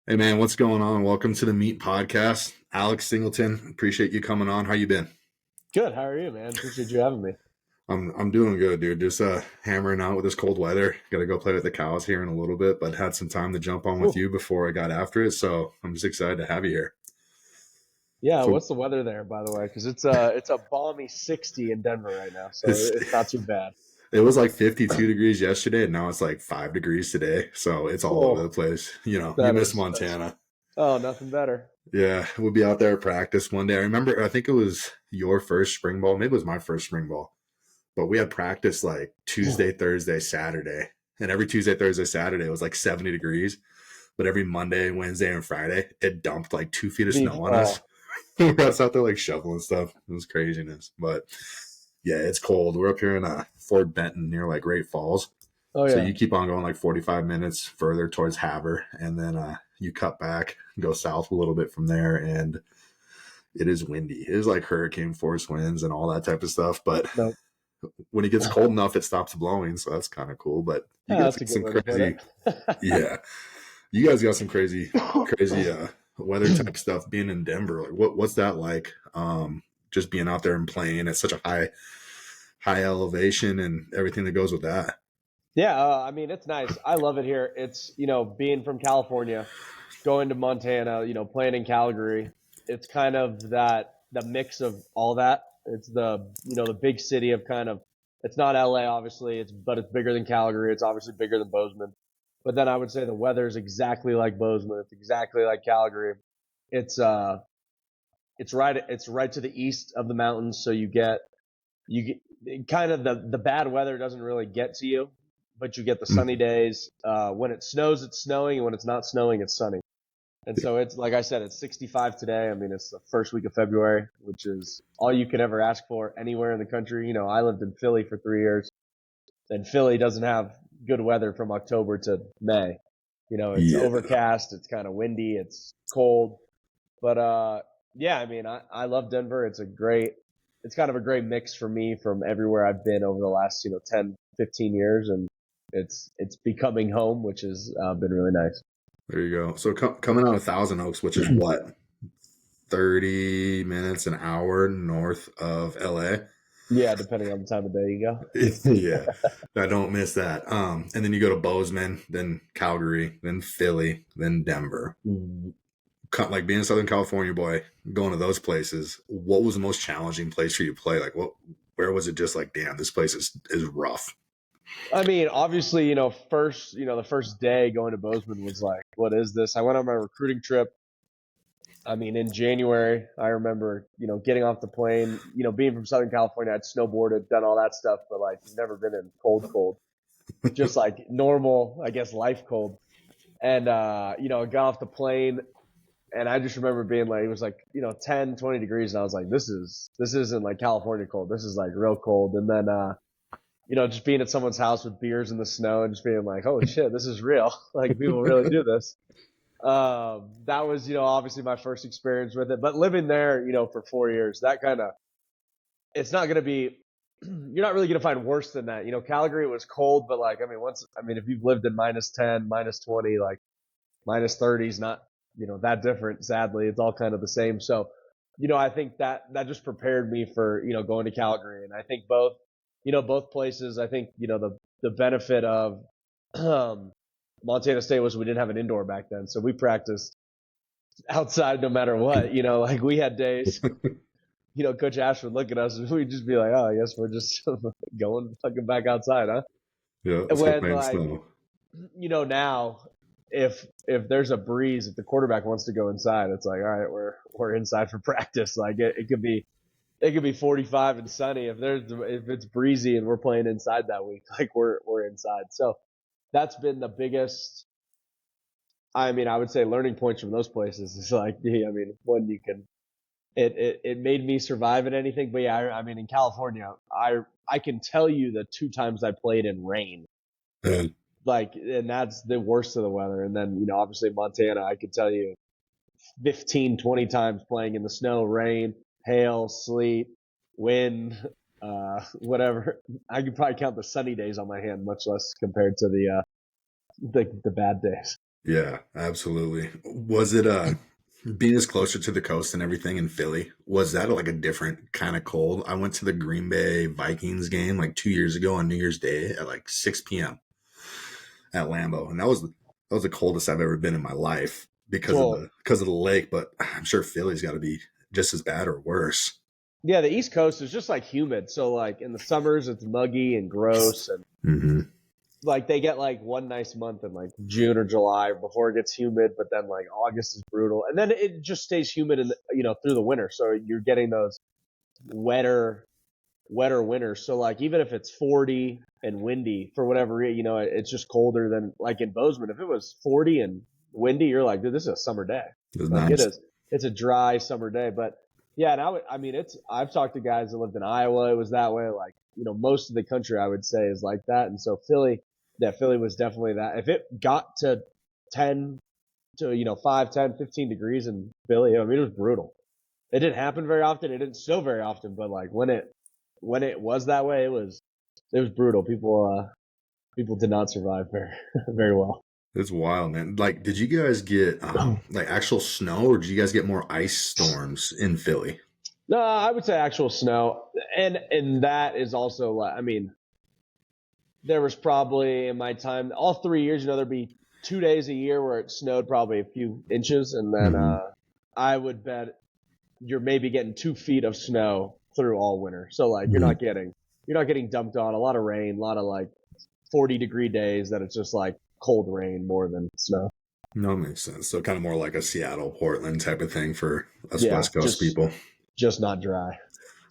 Hey man, what's going on? Welcome to the Meat Podcast. Alex Singleton, appreciate you coming on. How you been? Good. How are you, man? Appreciate you having me. I'm doing good, dude. Just hammering out with this cold weather. Got to go play with the cows here in a little bit, but had some time to jump on with Ooh. you before I got after it. So I'm just excited to have you here. Yeah, So what's the weather there, by the way? Because it's a balmy 60 in Denver right now, so it's it's not too bad. it was like 52 degrees yesterday, and now it's like 5 degrees today. So it's all over the Oh, place. You that miss is that's Montana. oh, nothing better. Yeah, we'll be out there at practice one day. I remember, I think it was your first spring ball. Maybe it was my first spring ball. But we had practice like Tuesday, Thursday, Saturday. And every Tuesday, Thursday, Saturday it was like 70 degrees. But every Monday, Wednesday, and Friday, it dumped like 2 feet of Beef. snow on us. We were out there like shoveling stuff. It was craziness. But yeah, it's cold. We're up here in Fort Benton near like Great Falls. Oh So yeah. you keep on going like 45 minutes further towards Havre. And then you cut back, go south a little bit from there. And it is windy. It is like hurricane force winds and all that type of stuff. But No. when it gets cold enough, it stops blowing. So that's kind of cool. But you Yeah, guys that's a got good some way to put crazy, it. yeah, you guys got some crazy weather type stuff being in Denver. Like what's that like? Just being out there and playing at such a high elevation and everything that goes with that. Yeah, I mean it's nice. I love it here. It's being from California, going to Montana, playing in Calgary. It's kind of the mix of all that. It's the big city of kind of. It's not LA, obviously. But it's bigger than Calgary. It's obviously bigger than Bozeman. But then I would say the weather is exactly like Bozeman. It's exactly like Calgary. It's uh, it's right to the east of the mountains, so you get kind of the bad weather doesn't really get to you, but you get the sunny Mm. days. When it snows, it's snowing, and when it's not snowing, it's sunny. And so it's like I said, it's 65 today. I mean, it's the first week of February, which is all you could ever ask for anywhere in the country. I lived in Philly for 3 years, and Philly doesn't have good weather from October to May. It's Yeah, overcast, it's kind of windy, it's cold. But yeah, I mean, I love Denver. It's kind of a great mix for me from everywhere I've been over the last 10, 15 years, and it's becoming home, which has been really nice. there you go. So coming out of Thousand Oaks, which is what 30 minutes an hour north of LA. Yeah, depending on the time of day you go. Yeah, I don't miss that. And then you go to Bozeman, then Calgary, then Philly, then Denver. Like being a Southern California boy, going to those places. What was the most challenging place for you to play? Like, where was it? Just like, damn, this place is rough. I mean, obviously, the first day going to Bozeman was like, what is this? I went on my recruiting trip. I mean, in January, I remember, getting off the plane, being from Southern California, I'd snowboarded, done all that stuff, but like never been in cold, just like normal, I guess, life cold. And, I got off the plane and I just remember being like, it was like, 10, 20 degrees. And I was like, this isn't like California cold. This is like real cold. And then, just being at someone's house with beers in the snow and just being like, holy shit, this is real. Like people really do this. That was, obviously my first experience with it, but living there, for 4 years, that kind of, it's not going to be, you're not really going to find worse than that. Calgary was cold, but like, I mean, if you've lived in minus 10, minus 20, like minus 30 is not, that different. Sadly, it's all kind of the same. So, I think that just prepared me for, going to Calgary. And I think both places, I think, the benefit of, Montana State was we didn't have an indoor back then. So we practiced outside no matter what. Like we had days, Coach Ash would look at us and we'd just be like, oh, I guess we're just going fucking back outside, huh? Yeah, And let's go when play in like, snow. now if there's a breeze, if the quarterback wants to go inside, it's like, all right, we're inside for practice. Like it could be 45 and sunny. If it's breezy and we're playing inside that week, like we're inside. So that's been the biggest. I mean, I would say learning points from those places is like, I mean, when you can, it made me survive in anything. But yeah, I mean, in California, I can tell you the two times I played in rain, And like, and that's the worst of the weather. And then, obviously Montana, I could tell you 15, 20 times playing in the snow, rain, hail, sleet, wind, whatever. I could probably count the sunny days on my hand, much less compared to the bad days. Yeah, absolutely. Was it being as closer to the coast and everything in Philly? Was that like a different kind of cold? I went to the Green Bay Vikings game like 2 years ago on New Year's Day at like 6 p.m. at Lambeau, and that was the coldest I've ever been in my life Well, because of the lake. But I'm sure Philly's got to be just as bad or worse. yeah, the East Coast is just like humid. So like in the summers, it's muggy and gross, and Hmm. like they get like one nice month in like June or July before it gets humid, but then like August is brutal, and then it just stays humid in through the winter. So you're getting those wetter winters. So like even if it's 40 and windy for whatever reason, it's just colder than like in Bozeman. If it was 40 and windy, you're like, dude, this is a summer day. It was Like it nice. is. It's a dry summer day. But yeah, and I mean, I've talked to guys that lived in Iowa. It was that way. Like, most of the country I would say is like that. And so Philly was definitely that. If it got to 10 to, 5, 10, 15 degrees in Philly, I mean, it was brutal. It didn't happen very often. It didn't snow very often, but like when it was that way, it was brutal. People did not survive very very well. It's wild, man. Like, did you guys get like actual snow, or did you guys get more ice storms in Philly? No, I would say actual snow, and that is also like, I mean, there was probably in my time all 3 years, there'd be 2 days a year where it snowed probably a few inches, and then Hmm. I would bet you're maybe getting 2 feet of snow through all winter. So like Hmm. you're not getting dumped on a lot of rain, a lot of like 40-degree days that it's just like cold rain more than snow. No, makes sense. So kind of more like a Seattle, Portland type of thing for us Yeah, West Coast people. just not dry.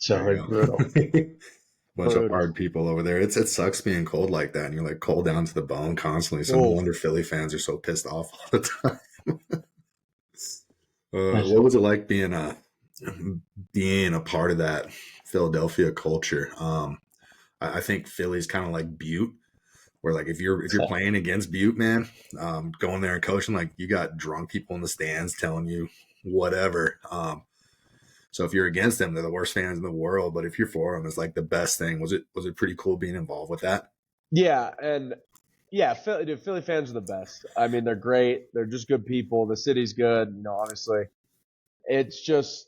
There So it's you brutal, go. Bunch of brutal. hard people over there. It sucks being cold like that, and you're like cold down to the bone constantly. So no Oh, wonder Philly fans are so pissed off all the time. What was it like being a part of that Philadelphia culture? I think Philly's kind of like Butte, where like if you're playing against Butte, man, going there and coaching, like you got drunk people in the stands telling you whatever. So if you're against them, they're the worst fans in the world. But if you're for them, it's like the best thing. Was it pretty cool being involved with that? yeah, and yeah, Philly fans are the best. I mean, they're great. They're just good people. The city's good. Obviously, it's just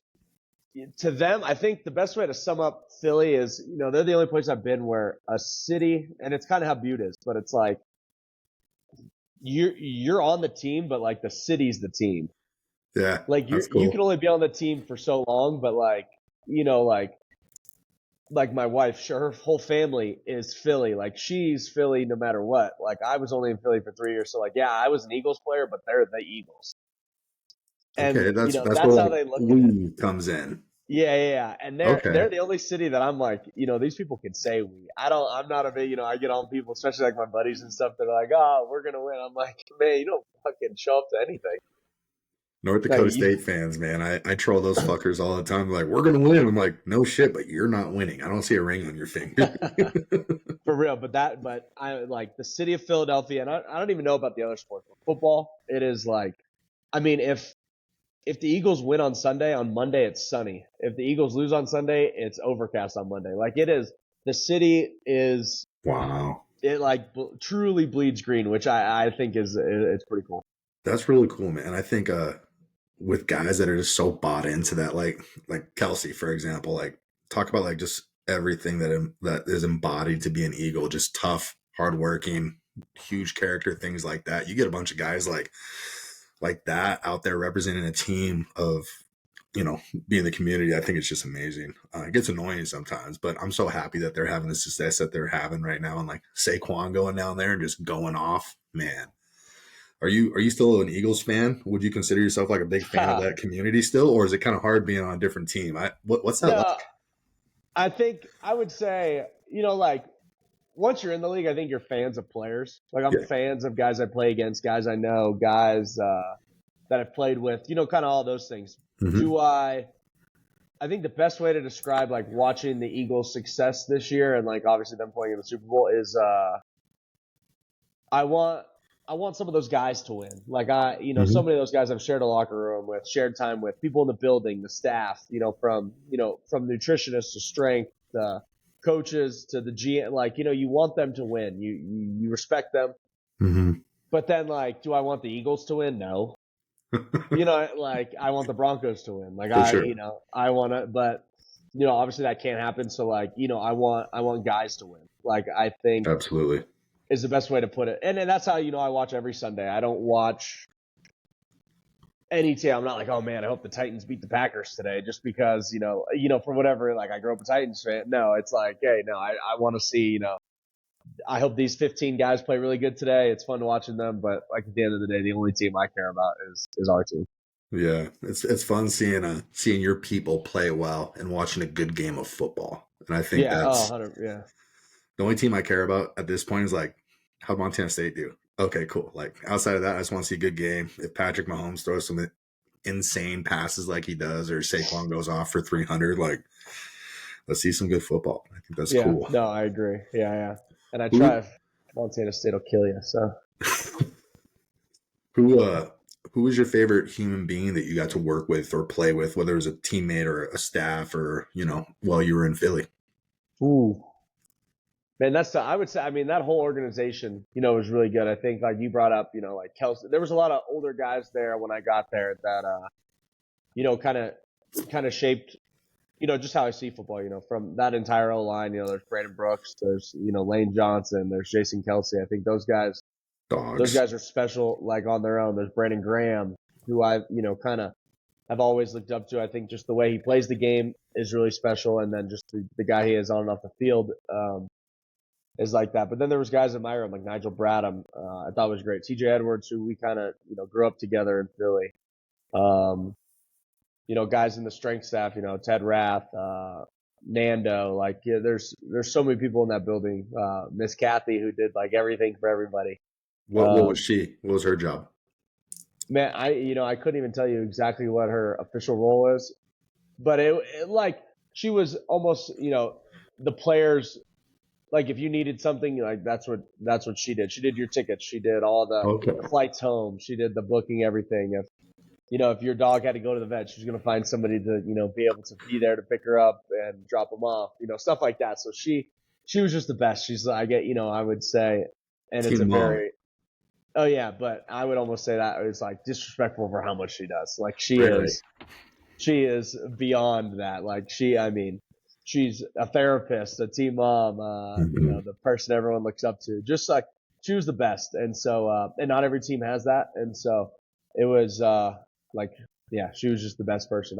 to them. I think the best way to sum up Philly is, they're the only place I've been where a city, and it's kind of how Butte is, but it's like you're on the team, but like the city's the team. Yeah, Like that's you can cool. only be on the team for so long, but like like my wife, sure, her whole family is Philly. Like she's Philly no matter what. Like I was only in Philly for 3 years, so like yeah, I was an Eagles player, but they're the Eagles, and Okay, that's where that's how like they look at it. we comes in. Yeah, yeah, yeah. And they're Okay. the only city that I'm like, these people can say we. I don't. I'm not a big, I get on people, especially like my buddies and stuff. They're like, oh, we're gonna win. I'm like, man, you don't fucking show up to anything. North Like Dakota State fans, man, I troll those fuckers all the time. They're like, we're gonna win. I'm like, no shit, but you're not winning. I don't see a ring on your finger. For real, but I like the city of Philadelphia, and I don't even know about the other sports. But football, it is like, I mean, if the Eagles win on Sunday, on Monday it's sunny. If the Eagles lose on Sunday, it's overcast on Monday. Like it is, the city is Wow, it like truly bleeds green, which I think is it's pretty cool. that's really cool, man. I think with guys that are just so bought into that, like Kelsey, for example, like talk about like just everything that is embodied to be an Eagle, just tough, hardworking, huge character, things like that. You get a bunch of guys like that out there representing a team of being the community. I think it's just amazing. It gets annoying sometimes, but I'm so happy that they're having the success that they're having right now, and like Saquon going down there and just going off, man. Are you still an Eagles fan? Would you consider yourself like a big fan of that community still, or is it kind of hard being on a different team? What's that No, like? I think I would say, like once you're in the league, I think you're fans of players. Like I'm Yeah. fans of guys I play against, guys I know, guys that I've played with, kind of all those things. Hmm. Do I think the best way to describe like watching the Eagles' success this year and like obviously them playing in the Super Bowl is I want I want some of those guys to win. Like so Hmm. many of those guys I've shared a locker room with, shared time with, people in the building, the staff, from nutritionists to strength, coaches to the GM. Like you want them to win. You respect them. Hmm. But then, like, do I want the Eagles to win? No. Like, I want the Broncos to win. Like, For sure. I want to, but obviously that can't happen. So, like, I want guys to win. Like, I think Absolutely. is the best way to put it. And that's how I watch every Sunday. I don't watch any team. I'm not like, oh man, I hope the Titans beat the Packers today, just because for whatever. Like, I grew up a Titans fan. No, it's like, hey, no, I want to see. I hope these 15 guys play really good today. It's fun watching them, but like at the end of the day, the only team I care about is our team. Yeah, it's fun seeing your people play well and watching a good game of football. And I think that's 100, yeah. the only team I care about at this point is like, how'd Montana State do? Okay, cool. Like outside of that, I just want to see a good game. If Patrick Mahomes throws some insane passes like he does, or Saquon goes off for 300, like let's see some good football. I think that's cool. No, I agree. Yeah. And I try if Montana State will kill you. So who was your favorite human being that you got to work with or play with, whether it was a teammate or a staff or, while you were in Philly? Ooh. Man, I would say, I mean, that whole organization, was really good. I think, like you brought up, like Kelsey, there was a lot of older guys there when I got there that, kind of shaped, just how I see football, from that entire O-line. There's Brandon Brooks, there's, Lane Johnson, there's Jason Kelsey. I think those guys are special, like on their own. There's Brandon Graham, who I've, kind of have always looked up to. I think just the way he plays the game is really special. And then just the guy he is on and off the field, is like that. But then there was guys in my room, like Nigel Bradham, I thought was great. TJ Edwards, who we kind of, grew up together in Philly. Guys in the strength staff, Ted Rath, Nando, like, yeah, there's so many people in that building. Miss Kathy, who did like everything for everybody. What was she? What was her job? Man, I couldn't even tell you exactly what her official role is, but it like, she was almost, the players, like if you needed something, like that's what she did. She did your tickets. She did all the flights home. She did the booking, everything. If your dog had to go to the vet, she was going to find somebody to, be able to be there to pick her up and drop them off, stuff like that. So she was just the best. She's, I would say, and it's oh yeah, but I would almost say that it's like disrespectful for how much she does. Like she is beyond that. Like she's a therapist, a team mom, the person everyone looks up to. Just like she was the best. And so, and not every team has that. And so it was, she was just the best person.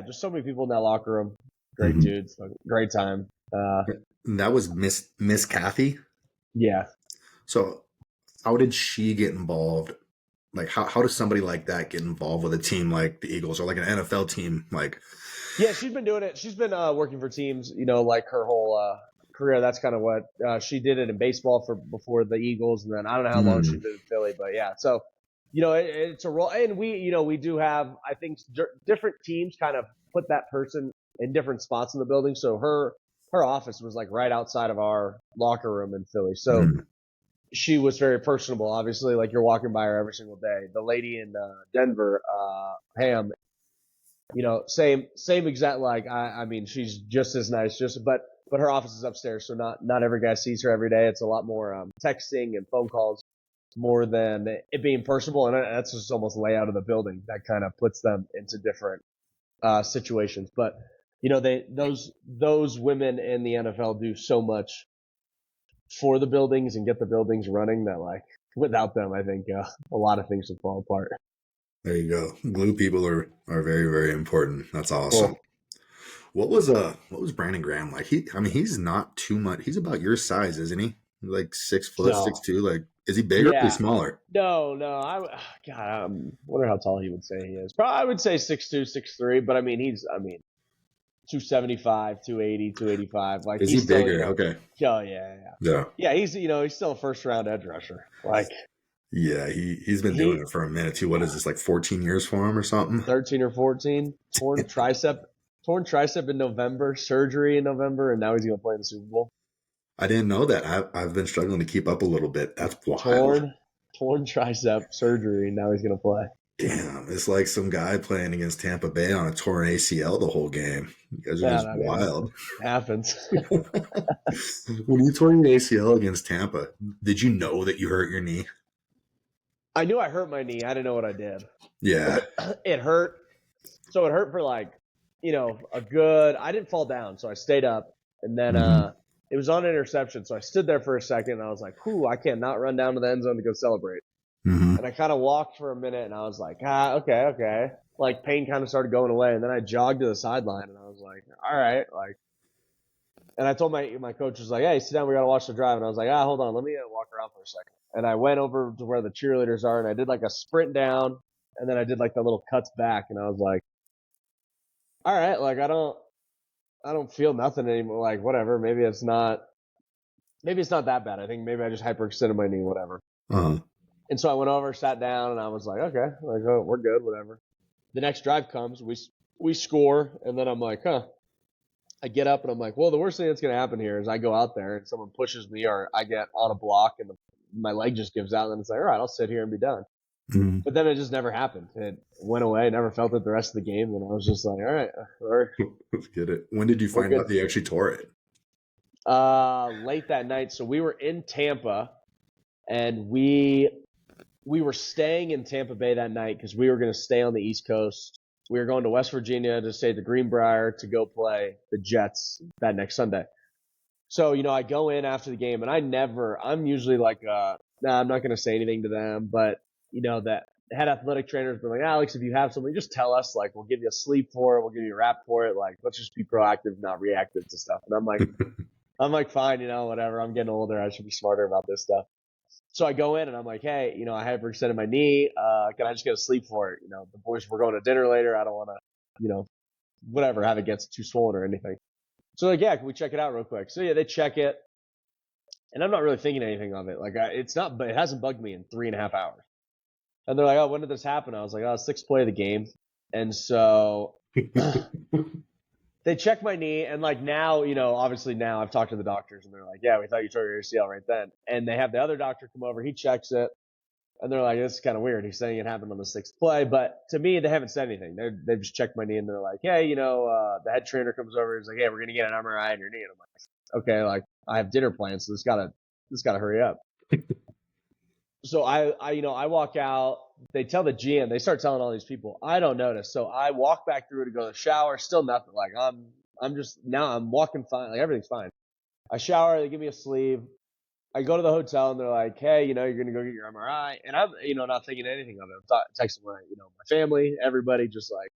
Just so many people in that locker room. Great dudes, great time. And that was Miss Kathy. Yeah. So how did she get involved? Like how does somebody like that get involved with a team like the Eagles or like an NFL team? Like, yeah, she's been doing it. She's been working for teams, like her whole career. That's kind of what she did it in baseball before the Eagles, and then I don't know how long she did in Philly, but yeah. So, it's a role, and we do have, I think, different teams kind of put that person in different spots in the building. So her office was like right outside of our locker room in Philly. So she was very personable. Obviously, like you're walking by her every single day. The lady in Denver, Ham. Same exact, like, I mean, she's just as nice, but her office is upstairs. So not every guy sees her every day. It's a lot more, texting and phone calls more than it being personable. And that's just almost layout of the building that kind of puts them into different, situations. But, those women in the NFL do so much for the buildings and get the buildings running that, like, without them, I think, a lot of things would fall apart. There you go. Glue people are very, very important. That's awesome. Cool. What was Brandon Graham like? He's not too much. He's about your size, isn't he? Like 6 foot, 6'2". Like, is he bigger or is he smaller? No. I wonder how tall he would say he is. Probably I would say 6'2", 6'3", but he's 275, 280, 285. Like, is he bigger? Okay. Oh yeah. Yeah, he's still a first round edge rusher. Like, yeah, he's been doing it for a minute too. What is this, like 14 years for him or something? 13 or 14. Torn tricep in November, surgery in November, and now he's going to play in the Super Bowl. I didn't know that. I've been struggling to keep up a little bit. That's wild. Torn tricep, surgery, and now he's going to play. Damn, it's like some guy playing against Tampa Bay on a torn ACL the whole game. You guys are just wild. It happens. When you tore your ACL against Tampa, did you know that you hurt your knee? I knew I hurt my knee. I didn't know what I did. Yeah. It hurt. So it hurt for like, a good. I didn't fall down, so I stayed up, and then Mm-hmm. it was on interception. So I stood there for a second, and I was like, "Whew, I can't not run down to the end zone to go celebrate." Mm-hmm. And I kind of walked for a minute, and I was like, okay. Like pain kind of started going away, and then I jogged to the sideline, and I was like, all right, like. And I told my coach was like, hey, sit down, we gotta watch the drive, and I was like, hold on, let me walk around for a second. And I went over to where the cheerleaders are, and I did like a sprint down, and then I did like the little cuts back, and I was like, all right, like I don't feel nothing anymore, like whatever, maybe it's not that bad. I think maybe I just hyperextended my knee, whatever. Uh-huh. And so I went over, sat down, and I was like, okay, like oh, we're good, whatever. The next drive comes, we score, and then I'm like, I get up and I'm like, well, the worst thing that's gonna happen here is I go out there and someone pushes me or I get on a block and my leg just gives out, and then it's like, all right, I'll sit here and be done. Mm-hmm. But then it just never happened. It went away, never felt it the rest of the game, and I was just like, all right, Let's get it. When did you we're find good. out they actually tore it? Late that night, so we were in Tampa, and we were staying in Tampa Bay that night because we were going to stay on the East Coast. We were going to West Virginia to stay at the Greenbrier to go play the Jets that next Sunday. So, I go in after the game, and I'm usually like, nah, I'm not going to say anything to them. But, that head athletic trainers been like, Alex, if you have something, just tell us. Like, we'll give you a sleep for it. We'll give you a wrap for it. Like, let's just be proactive, not reactive to stuff. And I'm like, fine, whatever. I'm getting older. I should be smarter about this stuff. So I go in and I'm like, hey, I hyperextended my knee. Can I just get a sleep for it? The boys were going to dinner later. I don't want to, whatever, have it get too swollen or anything. So like, yeah, can we check it out real quick? So yeah, they check it, and I'm not really thinking anything of it. Like, but it hasn't bugged me in 3.5 hours. And they're like, oh, when did this happen? I was like, oh, sixth play of the game. And so they check my knee, and like now, obviously now I've talked to the doctors, and they're like, yeah, we thought you tore your ACL right then. And they have the other doctor come over, he checks it, and they're like, this is kind of weird. He's saying it happened on the sixth play, but to me, they haven't said anything. They've just checked my knee, and they're like, hey, the head trainer comes over, he's like, hey, we're gonna get an MRI on your knee. And I'm like, okay, like I have dinner plans, so this gotta hurry up. So I walk out. They tell the GM. They start telling all these people. I don't notice. So I walk back through to go to the shower. Still nothing. Like I'm just now I'm walking fine. Like everything's fine. I shower. They give me a sleeve. I go to the hotel and they're like, hey, you're gonna go get your MRI. And I'm not thinking anything of it. I'm texting my my family, everybody, just like,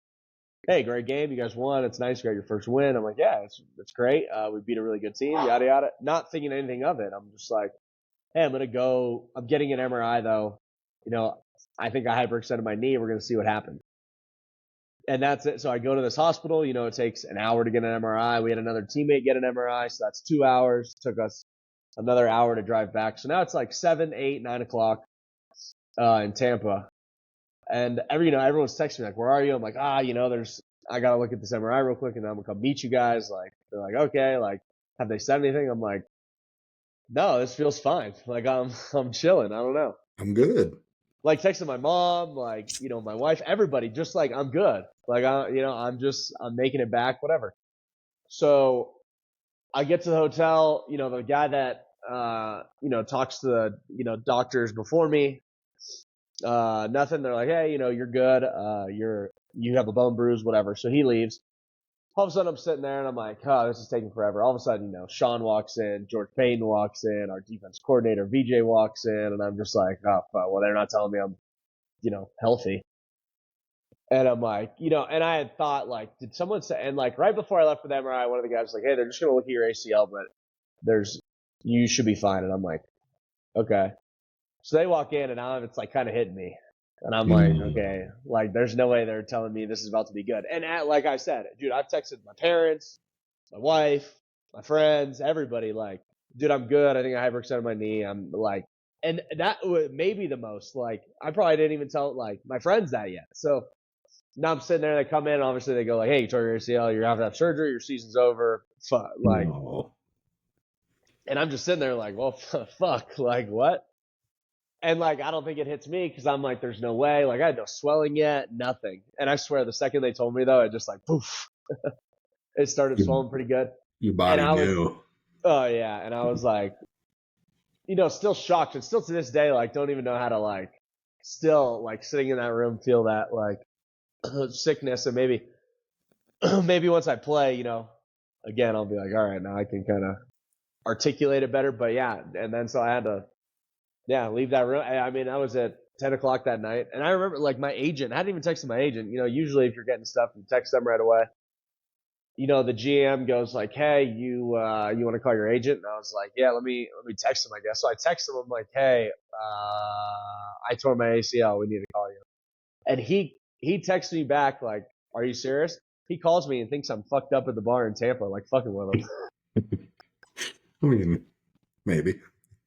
hey, great game. You guys won. It's nice. You got your first win. I'm like, yeah, it's great. We beat a really good team. Yada yada. Not thinking anything of it. I'm just like, hey, I'm getting an MRI though. I think I hyperextended my knee. We're going to see what happens. And that's it. So I go to this hospital. It takes an hour to get an MRI. We had another teammate get an MRI. So that's 2 hours. It took us another hour to drive back. So now it's like 7, 8, 9 o'clock in Tampa. And everyone's texting me like, where are you? I'm like, I got to look at this MRI real quick and then I'm going to come meet you guys. Like, they're like, okay, like, have they said anything? I'm like, no, this feels fine. Like I'm chilling. I don't know. I'm good. Like texting my mom, like, my wife, everybody, just like, I'm good. Like, I'm making it back, whatever. So I get to the hotel, the guy that, talks to the, doctors before me, nothing. They're like, hey, you're good. You have a bone bruise, whatever. So he leaves. All of a sudden I'm sitting there and I'm like, oh, this is taking forever. All of a sudden, Sean walks in, George Payton walks in, our defense coordinator, VJ walks in, and I'm just like, oh, well, they're not telling me I'm, healthy. And I'm like, and I had thought, like, did someone say, and like right before I left for the MRI, one of the guys was like, hey, they're just going to look at your ACL, but you should be fine. And I'm like, okay. So they walk in and now it's like kind of hitting me. And I'm like, okay, like there's no way they're telling me this is about to be good. And like I said, dude, I've texted my parents, my wife, my friends, everybody like, dude, I'm good. I think I hyperextended my knee. I'm like, and that may be the most, like, I probably didn't even tell like my friends that yet. So now I'm sitting there, they come in, and obviously they go like, hey, you tore your ACL, you're having to have surgery, your season's over. Fuck, like, No. and I'm just sitting there like, well, fuck, like what? And like, I don't think it hits me because I'm like, there's no way. Like, I had no swelling yet, nothing. And I swear, the second they told me though, it just like poof, it started swelling pretty good. Your And body I was, knew. oh yeah, and I was like, still shocked, and still to this day, like, don't even know how to like still like sitting in that room feel that like sickness, and maybe maybe once I play, again I'll be like, all right, now I can kind of articulate it better. But yeah, and then so I had to leave that room. I mean, I was at 10 o'clock that night, and I remember like my agent. I hadn't even texted my agent. Usually if you're getting stuff, you text them right away. The GM goes like, "Hey, you want to call your agent?" And I was like, "Yeah, let me text him, I guess." So I text him. I'm like, "Hey, I tore my ACL. We need to call you." And he texts me back like, "Are you serious?" He calls me and thinks I'm fucked up at the bar in Tampa, like fucking with him. I mean, maybe.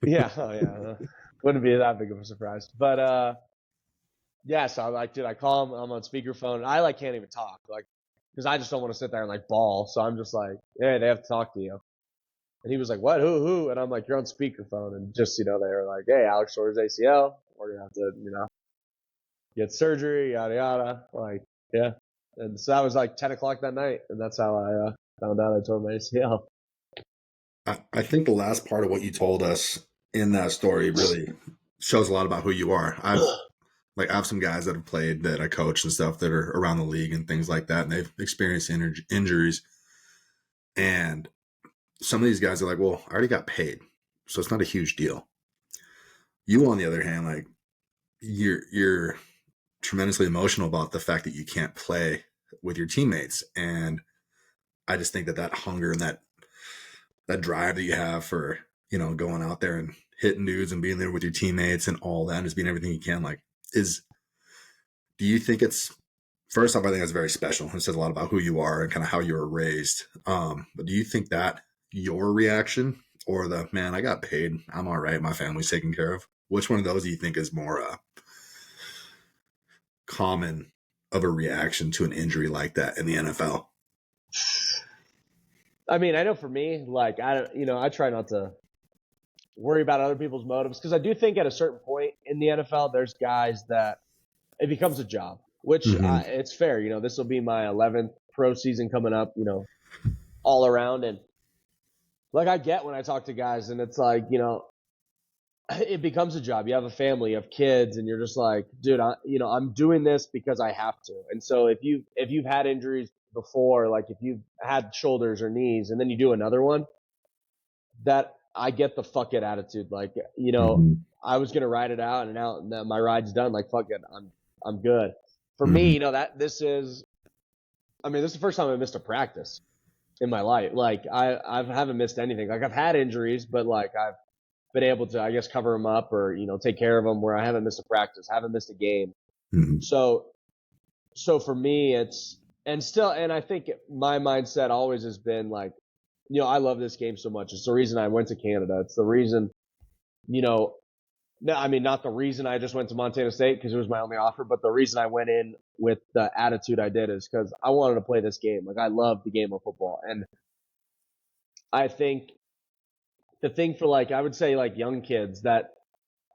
Yeah, oh yeah, wouldn't be that big of a surprise. But yeah, so I'm like, dude, I call him. I'm on speakerphone. And I like can't even talk, like, because I just don't want to sit there and like bawl. So I'm just like, hey, they have to talk to you. And he was like, what? Who? And I'm like, you're on speakerphone. And just, they were like, hey, Alex tore his ACL. We're going to have to, get surgery, yada, yada. Like, yeah. And so that was like 10 o'clock that night. And that's how I found out I tore my ACL. I think the last part of what you told us in that story really shows a lot about who you are. I have some guys that have played that I coach and stuff that are around the league and things like that. And they've experienced injuries. And some of these guys are like, well, I already got paid, so it's not a huge deal. You, on the other hand, like you're tremendously emotional about the fact that you can't play with your teammates. And I just think that hunger and that drive that you have for, going out there and hitting dudes and being there with your teammates and all that and just being everything you can, like, do you think it's, first off, I think that's very special. It says a lot about who you are and kind of how you were raised. But do you think that your reaction or the, man, I got paid, I'm all right, my family's taken care of, which one of those do you think is more common of a reaction to an injury like that in the NFL? I mean, I know for me, like, I try not to worry about other people's motives, because I do think at a certain point in the NFL, there's guys that it becomes a job, which it's fair. This will be my 11th pro season coming up, all around. And like, I get when I talk to guys and it's like, it becomes a job. You have a family, you have kids, and you're just like, dude, I'm doing this because I have to. And so if you've had injuries before, like if you've had shoulders or knees and then you do another one, that I get the fuck it attitude. Like, I was going to ride it out, and now my ride's done. Like, fuck it. I'm good. For me, this is the first time I missed a practice in my life. Like, I haven't missed anything. Like, I've had injuries, but like I've been able to, I guess, cover them up or, take care of them, where I haven't missed a practice, haven't missed a game. So for me, and I think my mindset always has been like, I love this game so much. It's the reason I went to Canada. It's the reason, no, I mean, not the reason I just went to Montana State because it was my only offer, but the reason I went in with the attitude I did is because I wanted to play this game. Like, I love the game of football. And I think the thing for, like, I would say, like, young kids, that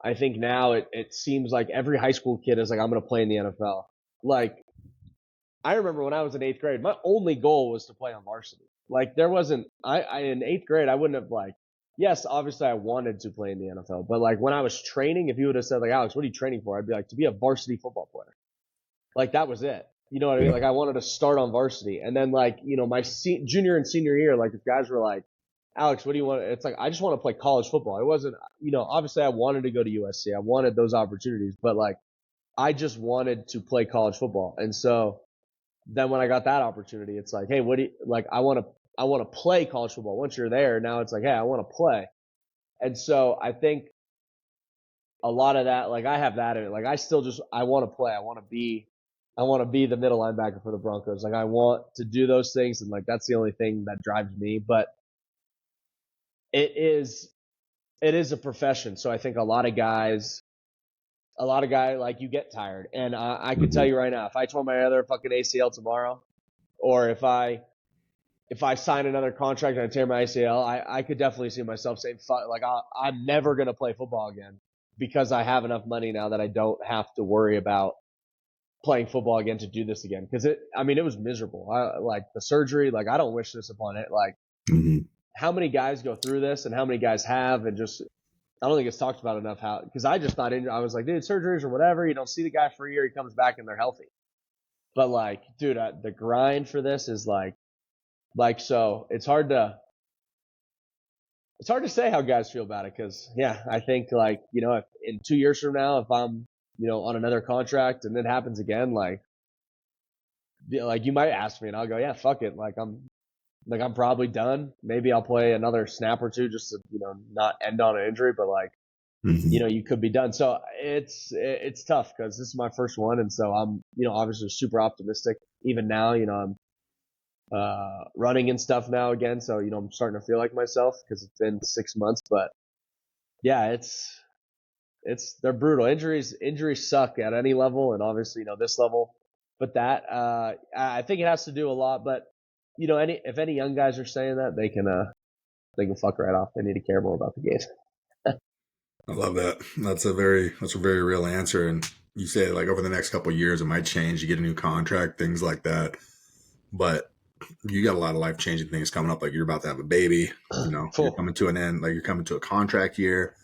I think now it seems like every high school kid is like, I'm going to play in the NFL. Like, I remember when I was in 8th grade, my only goal was to play on varsity. Like, there wasn't, I in 8th grade, I wouldn't have, like, yes, obviously I wanted to play in the NFL, but like when I was training, if you would have said like, Alex, what are you training for? I'd be like, to be a varsity football player. Like, that was it. You know what I mean? Like, I wanted to start on varsity. And then like, my junior and senior year, like if guys were like, Alex, what do you want? It's like, I just want to play college football. It wasn't, obviously I wanted to go to USC. I wanted those opportunities, but like, I just wanted to play college football. And so then when I got that opportunity, it's like, hey, what do you, like, I want to play college football. Once you're there, now it's like, hey, I want to play. And so I think a lot of that, like, I have that in it. Like, I want to play. I want to be the middle linebacker for the Broncos. Like, I want to do those things. And like, that's the only thing that drives me. But it is a profession. So I think a lot of guys, like, you get tired. And I can tell you right now, if I tore my other fucking ACL tomorrow, or if I sign another contract and I tear my ACL, I could definitely see myself saying, fuck, like, I'm never going to play football again, because I have enough money now that I don't have to worry about playing football again to do this again. Because it was miserable. Like, the surgery, like, I don't wish this upon it. Like, how many guys go through this and how many guys have, and just, I don't think it's talked about enough how, because I just thought, I was like, dude, surgeries or whatever, you don't see the guy for a year, he comes back and they're healthy. But like, dude, the grind for this is like, so it's hard to say how guys feel about it. Cause yeah, I think like, if in 2 years from now, if I'm, on another contract and it happens again, like you might ask me and I'll go, yeah, fuck it. I'm probably done. Maybe I'll play another snap or two just to, not end on an injury, but like, you could be done. So it's tough because this is my first one. And so I'm, obviously super optimistic. Even now, I'm running and stuff now again. So, I'm starting to feel like myself because it's been 6 months. But yeah, they're brutal. Injuries suck at any level. And obviously, this level. But that, I think it has to do a lot. But, if any young guys are saying that, they can fuck right off. They need to care more about the game. I love that. That's a very real answer. And you say like over the next couple of years, it might change. You get a new contract, things like that. But you got a lot of life changing things coming up. Like you're about to have a baby. You're coming to an end. Like you're coming to a contract year.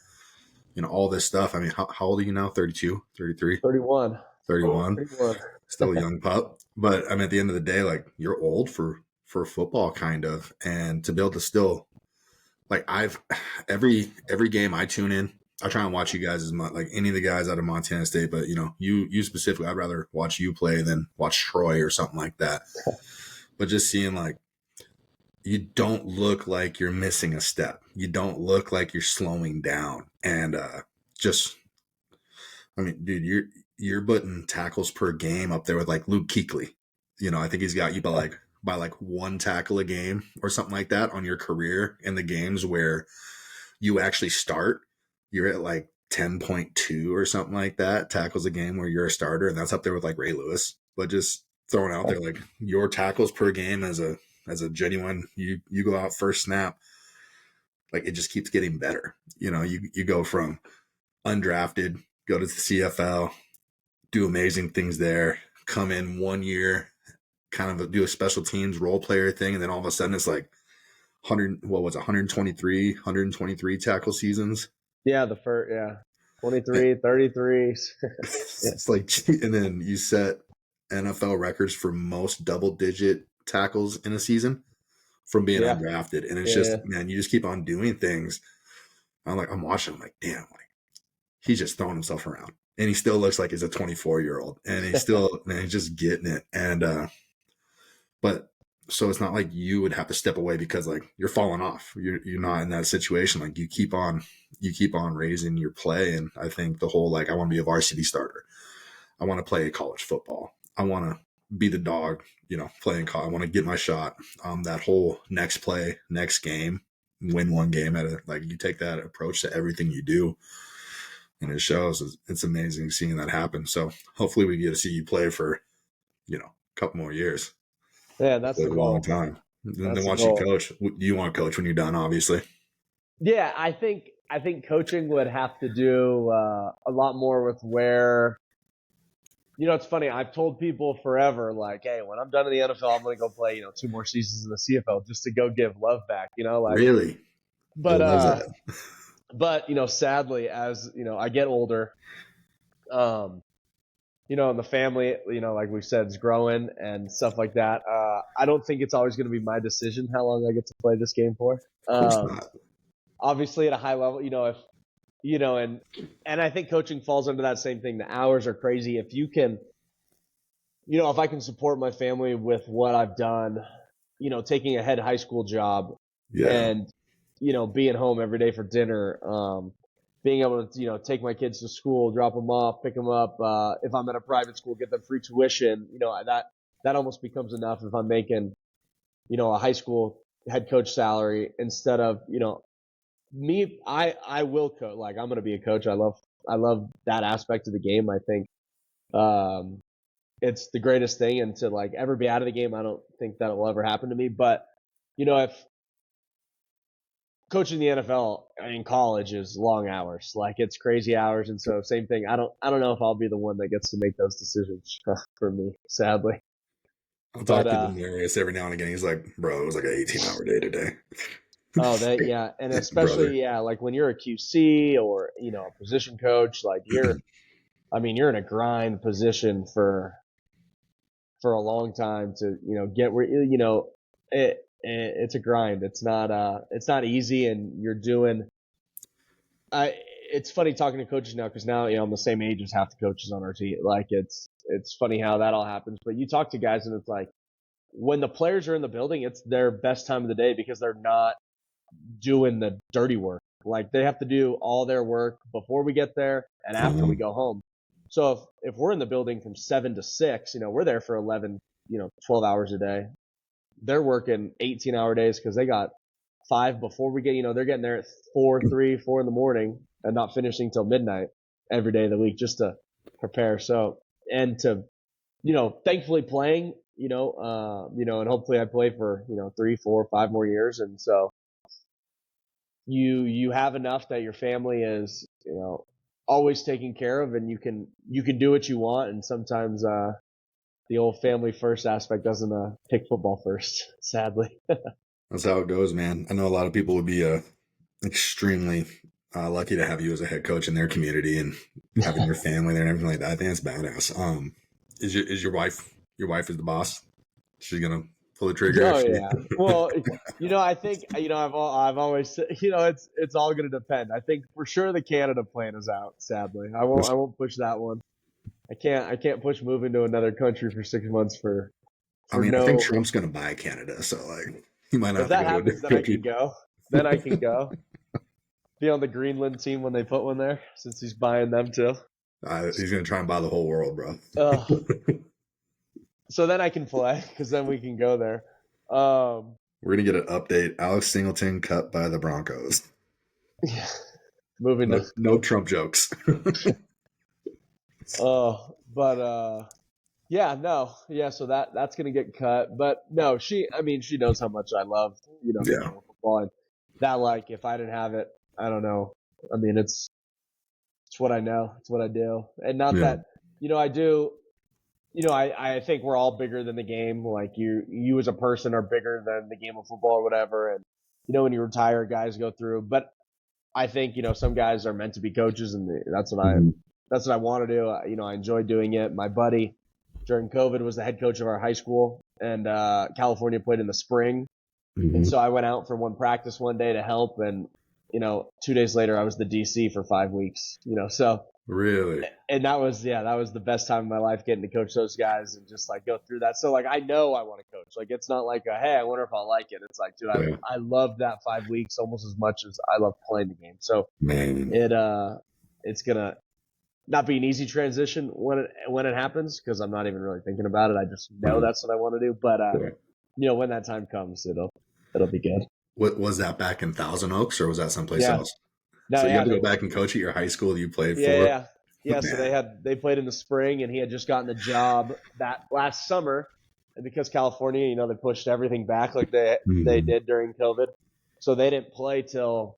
All this stuff. I mean, how old are you now? 32, 33? 31. 31. 31. Still a young pup. But I mean, at the end of the day, like you're old for football, kind of, and to be able to still like every game I tune in, I try and watch you guys as much like any of the guys out of Montana State, but you specifically, I'd rather watch you play than watch Troy or something like that. But just seeing like you don't look like you're missing a step. You don't look like you're slowing down. And I mean, dude, you're putting tackles per game up there with like Luke Kuechly. I think he's got you by like one tackle a game or something like that on your career in the games where you actually start. You're at like 10.2 or something like that tackles a game where you're a starter, and that's up there with like Ray Lewis. But just throwing out there like your tackles per game as a genuine, you go out first snap, like it just keeps getting better. You go from undrafted, go to the CFL, do amazing things there, come in 1 year, kind of do a special teams role player thing, and then all of a sudden it's like 123 tackle seasons. Yeah, 23, 33. It's like, and then you set NFL records for most double-digit tackles in a season from being undrafted, and it's just man, you just keep on doing things. I'm watching, I'm like, damn, like he's just throwing himself around, and he still looks like he's a 24-year-old, and he's still man, he's just getting it, and but so it's not like you would have to step away because like you're falling off. You're not in that situation. Like you keep on raising your play. And I think the whole like I want to be a varsity starter. I want to play college football. I want to be the dog, playing college. I want to get my shot. That whole next play, next game, win one game at it. Like you take that approach to everything you do. And it shows. It's amazing seeing that happen. So hopefully we get to see you play for, a couple more years. Yeah, that's a long time. And then watch you coach. You want to coach when you're done, obviously. Yeah, I think coaching would have to do a lot more with where. It's funny. I've told people forever, like, hey, when I'm done in the NFL, I'm going to go play, 2 more seasons in the CFL just to go give love back. Like really. But sadly, as I get older, and the family, like we said, is growing and stuff like that. I don't think it's always going to be my decision how long I get to play this game for. Of course not. Obviously, at a high level, if and I think coaching falls under that same thing. The hours are crazy. If you can, if I can support my family with what I've done, taking a head high school job, and being home every day for dinner. Being able to, take my kids to school, drop them off, pick them up. If I'm at a private school, get them free tuition. That almost becomes enough if I'm making, a high school head coach salary instead of, me. I will coach. Like I'm going to be a coach. I love that aspect of the game. I think, it's the greatest thing. And to like ever be out of the game, I don't think that will ever happen to me. But, if coaching the NFL in college is long hours, like it's crazy hours, and so same thing. I don't know if I'll be the one that gets to make those decisions for me, sadly. I'll talk to Demarius every now and again. He's like, bro, it was like an 18-hour day today. Oh, that yeah, and Brother. especially like when you're a QC or a position coach, like you're in a grind position for a long time to get where it's a grind. It's not easy, and you're doing. I It's funny talking to coaches now because now I'm the same age as half the coaches on our team. Like it's funny how that all happens. But you talk to guys and it's like when the players are in the building, it's their best time of the day because they're not doing the dirty work. Like they have to do all their work before we get there and after we go home. So if we're in the building from 7 to 6, we're there for 11, 12 hours a day. They're working 18-hour days because they got 5 before we get, they're getting there at 4 in the morning and not finishing till midnight every day of the week just to prepare. So, and to, thankfully playing, and hopefully I play for, 3, 4, 5 more years. And so you have enough that your family is, always taken care of and you can do what you want. And sometimes, the old family first aspect doesn't pick football first, sadly. That's how it goes, man. I know a lot of people would be extremely lucky to have you as a head coach in their community and having your family there and everything like that. I think it's badass. Is your wife is the boss? She's gonna pull the trigger if Oh she. yeah. Well, I think I've always said, it's all going to depend. I think for sure the Canada plan is out. Sadly, I won't push that one. I can't push moving to another country for 6 months I for mean, I think no. Trump's gonna buy Canada, so like he might not If have to that go to a happens, different then I country. can go. Then I can go. Be on the Greenland team when they put one there, since he's buying them too. He's gonna try and buy the whole world, bro. Uh, so then I can play because then we can go there. Um, We're gonna get an update. Alex Singleton cut by the Broncos. moving No, to. no Trump jokes. But yeah, no, yeah. So that's gonna get cut. But no, she knows how much I love the Yeah, game of football, and that like if I didn't have it, I don't know. I mean, it's what I know. It's what I do, and not yeah, that I do. I think we're all bigger than the game. Like you as a person are bigger than the game of football or whatever. And when you retire, guys go through. But I think some guys are meant to be coaches, and Mhm. that's what I want to do. I enjoy doing it. My buddy during COVID was the head coach of our high school, and California played in the spring, and Mhm. so I went out for one practice one day to help, and 2 days later I was the DC for 5 weeks. So Really. and that was the best time of my life getting to coach those guys and just like go through that. So like I know I want to coach. Like it's not like hey, I wonder if I'll like it. It's like, dude, Yeah, I loved that 5 weeks almost as much as I love playing the game. So man. it's gonna not be an easy transition when it happens because I'm not even really thinking about it. I just know Uh-huh. that's what I want to do. But Yeah. when that time comes, it'll be good. What was that back in Thousand Oaks, or was that someplace Yeah. else? No, So you yeah, had to go back and coach at your high school you played yeah, for. yeah. Yeah, so Man. they played in the spring and he had just gotten the job that last summer. And because California, they pushed everything back like they Mhm. did during COVID. So they didn't play till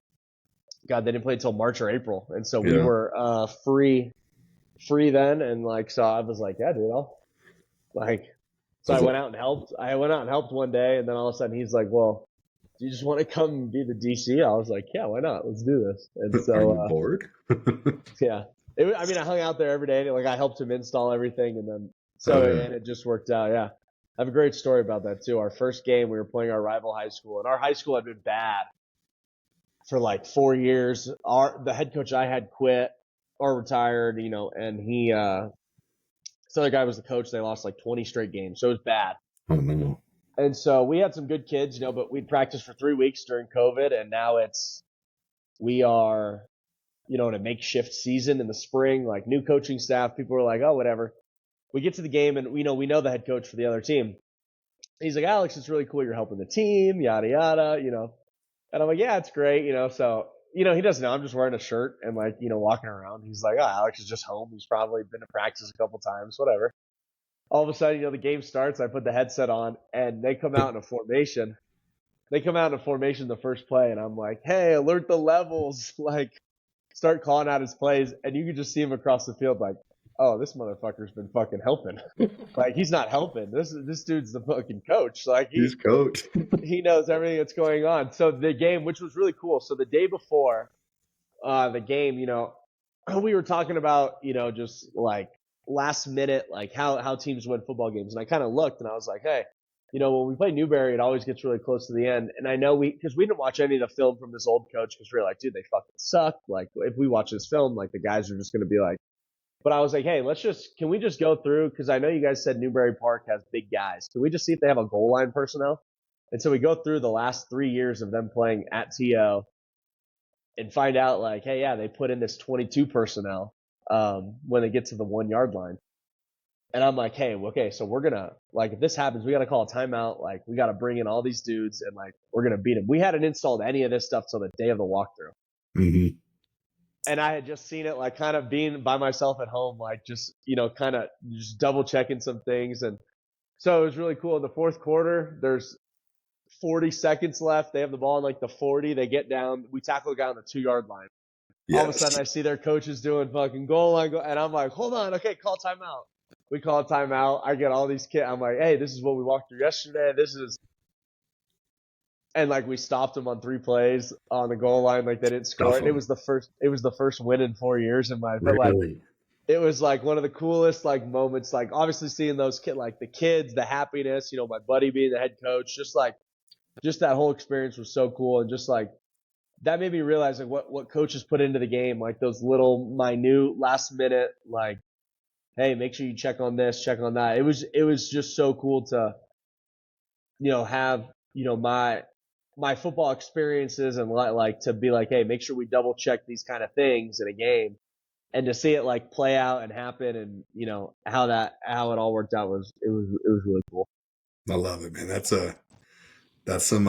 they didn't play till March or April. And so we Yeah. were free then and like so I was like, yeah, dude, I'll like so I That's went out and helped. I went out and helped one day and then all of a sudden he's like, well, do you just want to come and be the DC? I was like, yeah, why not? Let's do this. And Are so you bored? yeah. I mean, I hung out there every day. Like, I helped him install everything, and then Oh and yeah. it just worked out. Yeah, I have a great story about that too. Our first game, we were playing our rival high school, and our high school had been bad for like 4 years. The head coach I had quit or retired, and this other guy was the coach. They lost like 20 straight games, so it was bad. Oh no. And so we had some good kids, but we'd practiced for 3 weeks during COVID, and now we are in a makeshift season in the spring, like new coaching staff. People are like, oh, whatever. We get to the game and we know the head coach for the other team. He's like, Alex, it's really cool you're helping the team, yada yada, And I'm like, yeah, it's great, So he doesn't know. I'm just wearing a shirt and like walking around. He's like, oh, Alex is just home. He's probably been to practice a couple times, whatever. All of a sudden, the game starts. I put the headset on and they come out in a formation. They come out in a formation the first play, and I'm like, hey, alert the levels, like start calling out his plays, and you could just see him across the field like, oh, this motherfucker's been fucking helping. Like, he's not helping. This dude's the fucking coach. Like, He's coach. he knows everything that's going on. So the game, which was really cool. So the day before the game, we were talking about, just like last minute, like how teams win football games. And I kind of looked and I was like, hey, when we play Newberry, it always gets really close to the end. And I know because we didn't watch any of the film from this old coach because we were like, dude, they fucking suck. Like, if we watch this film, like the guys are just going to be like, but I was like, hey, can we just go through? Because I know you guys said Newberry Park has big guys. Can we just see if they have a goal line personnel? And so we go through the last 3 years of them playing at TO and find out, like, hey, yeah, they put in this 22 personnel when they get to the 1 yard line. And I'm like, hey, okay, so we're going to, like, if this happens, we got to call a timeout. Like, we got to bring in all these dudes and, like, we're going to beat them. We hadn't installed any of this stuff till the day of the walkthrough. Mm-hmm. And I had just seen it, like, kind of being by myself at home, like, just, kind of just double checking some things. And so it was really cool. In the fourth quarter, there's 40 seconds left. They have the ball in, like, the 40. They get down. We tackle the guy on the 2 yard line. Yes. All of a sudden, I see their coaches doing fucking goal line. And I'm like, hold on. Okay, call timeout. We call a timeout. I get all these kids. I'm like, hey, this is what we walked through yesterday. And like we stopped them on 3 plays on the goal line, like they didn't score. And it was the first win in 4 years in my. But like, it was like one of the coolest like moments. Like obviously seeing those the kids, the happiness. My buddy being the head coach, just that whole experience was so cool. And just like that made me realize like what coaches put into the game, like those little minute last minute like, hey, make sure you check on this, check on that. It was just so cool to have my football experiences and like to be like, hey, make sure we double check these kind of things in a game, and to see it like play out and happen, and how it all worked out was really cool. I love it, man. That's some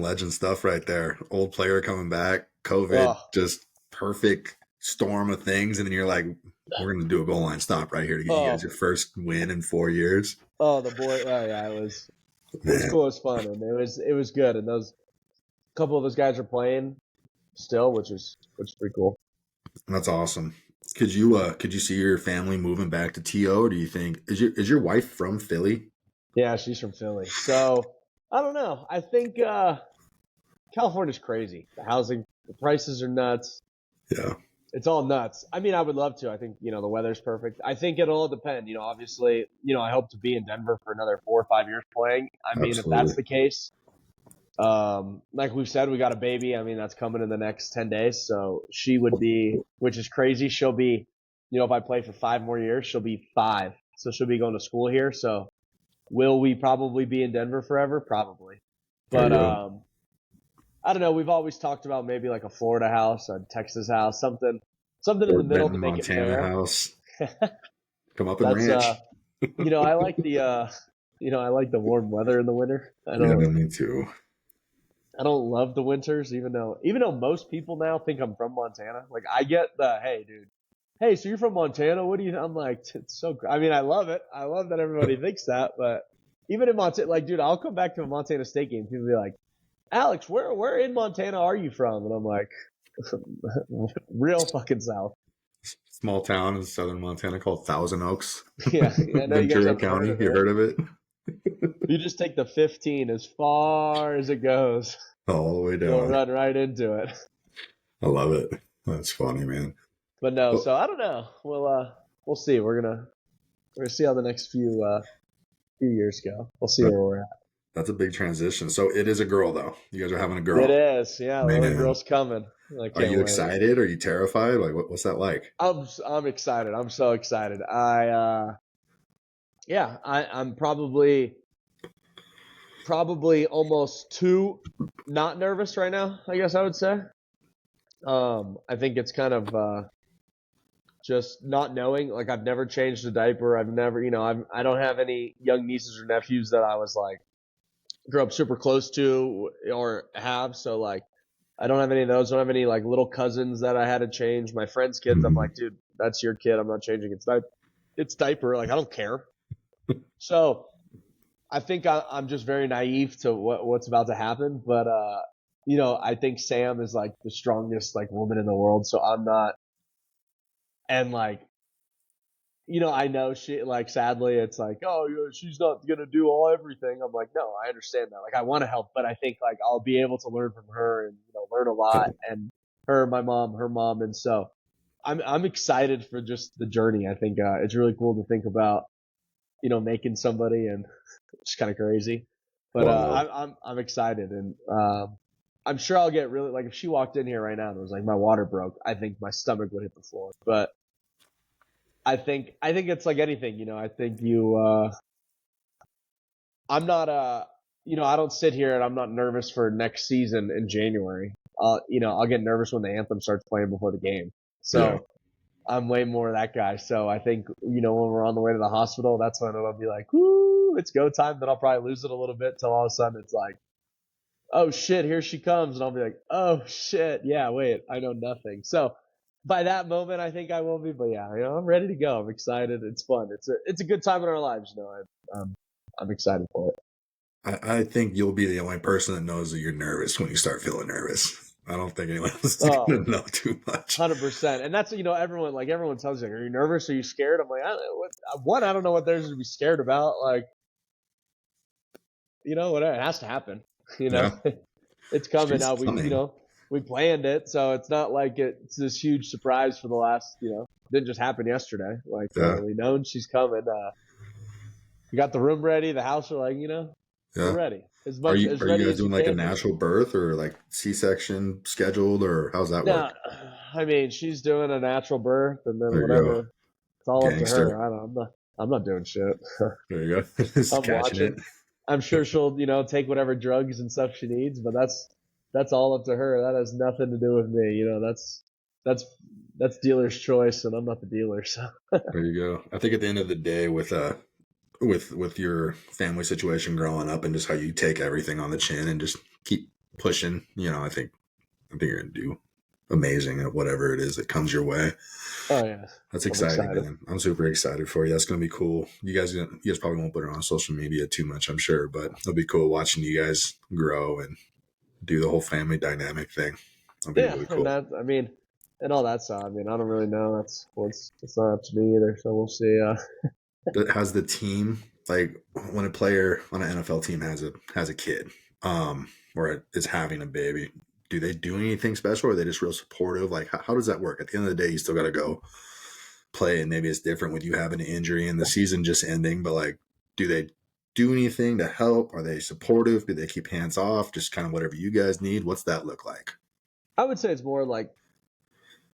legend stuff right there. Old player coming back, COVID, just perfect storm of things, and then you're like, we're gonna do a goal line stop right here to get you guys your first win in 4 years. Oh, the boy! Oh yeah, it was cool. It was fun, and it was good. And those couple of those guys are playing still, which is pretty cool. That's awesome. Could you see your family moving back to TO, or do you think is your wife from Philly? Yeah, she's from Philly. So I don't know. I think California's crazy. The housing, the prices are nuts. Yeah. It's all nuts. I mean, I would love to. I think, the weather's perfect. I think it'll all depend. Obviously, I hope to be in Denver for another 4 or 5 years playing. I mean, Absolutely. If that's the case, like we've said, we got a baby. I mean, that's coming in the next 10 days. So she would be, which is crazy. She'll be, if I play for 5 more years, she'll be 5. So she'll be going to school here. So will we probably be in Denver forever? Probably. But, I don't know. We've always talked about maybe like a Florida house, a Texas house, something in the middle to make Montana it fair. House. Come up and ranch. I like I like the warm weather in the winter. Me too. I don't love the winters, even though most people now think I'm from Montana. Like I get the, hey, dude, hey, so you're from Montana? What do you? I'm like, it's so. I mean, I love it. I love that everybody thinks that. But even in Montana, like, dude, I'll come back to a Montana State game. People be like, Alex, where in Montana are you from? And I'm like, real fucking south. Small town in southern Montana called Thousand Oaks. Yeah, I know Ventura County. You heard of it? You just take the 15 as far as it goes. All the way down. You'll run right into it. I love it. That's funny, man. But no, so I don't know. We'll see. We're gonna see how the next few years go. We'll see where we're at. That's a big transition. So it is a girl, though. You guys are having a girl. It is, yeah. The little girl's coming. Are you excited? Are you terrified? Like, what's that like? I'm excited. I'm so excited. I'm probably almost too not nervous right now, I guess I would say. I think it's kind of just not knowing. Like, I've never changed a diaper. I've never, I don't have any young nieces or nephews that I was like grew up super close to or have. So like, I don't have any of those. I don't have any like little cousins that I had to change. My friends' kids, I'm like, dude, that's your kid. I'm not changing its diaper. Like, I don't care. So I think I'm just very naive to what's about to happen. But, I think Sam is like the strongest like woman in the world. So I'm not. And like, I know she like sadly it's like, oh, she's not gonna do everything. I'm like, no, I understand that. Like, I want to help, but I think like I'll be able to learn from her and learn a lot. And her, my mom, her mom, and so I'm excited for just the journey. I think it's really cool to think about, making somebody, and it's kind of crazy, but Wow. I'm excited, and I'm sure I'll get really like if she walked in here right now and it was like my water broke, I think my stomach would hit the floor, but. I think it's like anything, I think I'm not I don't sit here and I'm not nervous for next season in January. I'll get nervous when the anthem starts playing before the game. Yeah. So I'm way more that guy. So I think, when we're on the way to the hospital, that's when it'll be like, whoo, it's go time. Then I'll probably lose it a little bit till all of a sudden it's like, oh shit, here she comes. And I'll be like, oh shit, yeah, wait, I know nothing. So by that moment, I think I will be, but yeah, I'm ready to go. I'm excited. It's fun. It's a good time in our lives. I'm excited for it. I think you'll be the only person that knows that you're nervous when you start feeling nervous. I don't think anyone else is Oh, going to know too much. 100%. And that's, everyone tells you, like, are you nervous? Are you scared? I'm like, I don't know I don't know what there's to be scared about. Like, whatever. It has to happen. You know, Yeah. it's coming She's now. coming. We planned it, so it's not like it's this huge surprise for the last, didn't just happen yesterday. Like, Yeah. we known she's coming. We got the room ready, the house. We're like, we're Yeah. ready Are you as are you ready guys as you doing like a can be. natural birth or like C-section scheduled or how's that Now, work? I mean, she's doing a natural birth, and then There you go. whatever. It's all up to Gangster. her. I'm not doing shit. There you go. Just I'm catching it. watching. I'm sure she'll, take whatever drugs and stuff she needs, but that's all up to her. That has nothing to do with me. That's that's dealer's choice, and I'm not the dealer. So There you go. I think at the end of the day with your family situation growing up and just how you take everything on the chin and just keep pushing, I think you're gonna do amazing at whatever it is that comes your way. oh yeah, That's I'm exciting, excited. man. I'm super excited for you. That's gonna be cool. You guys probably won't put it on social media too much, I'm sure, but it'll be cool watching you guys grow and do the whole family dynamic thing. That'll be Yeah, really and cool. and all that stuff. I mean, I don't really know. It's not up to me either. So we'll see. Has the team like when a player on an NFL team has a kid, or is having a baby? Do they do anything special, or are they just real supportive? Like, how does that work? At the end of the day, you still got to go play, and maybe it's different with you having an injury and the season just ending. But like, do they do anything to help? Are they supportive? Do they keep hands off? Just kind of whatever you guys need. What's that look like? I would say it's more like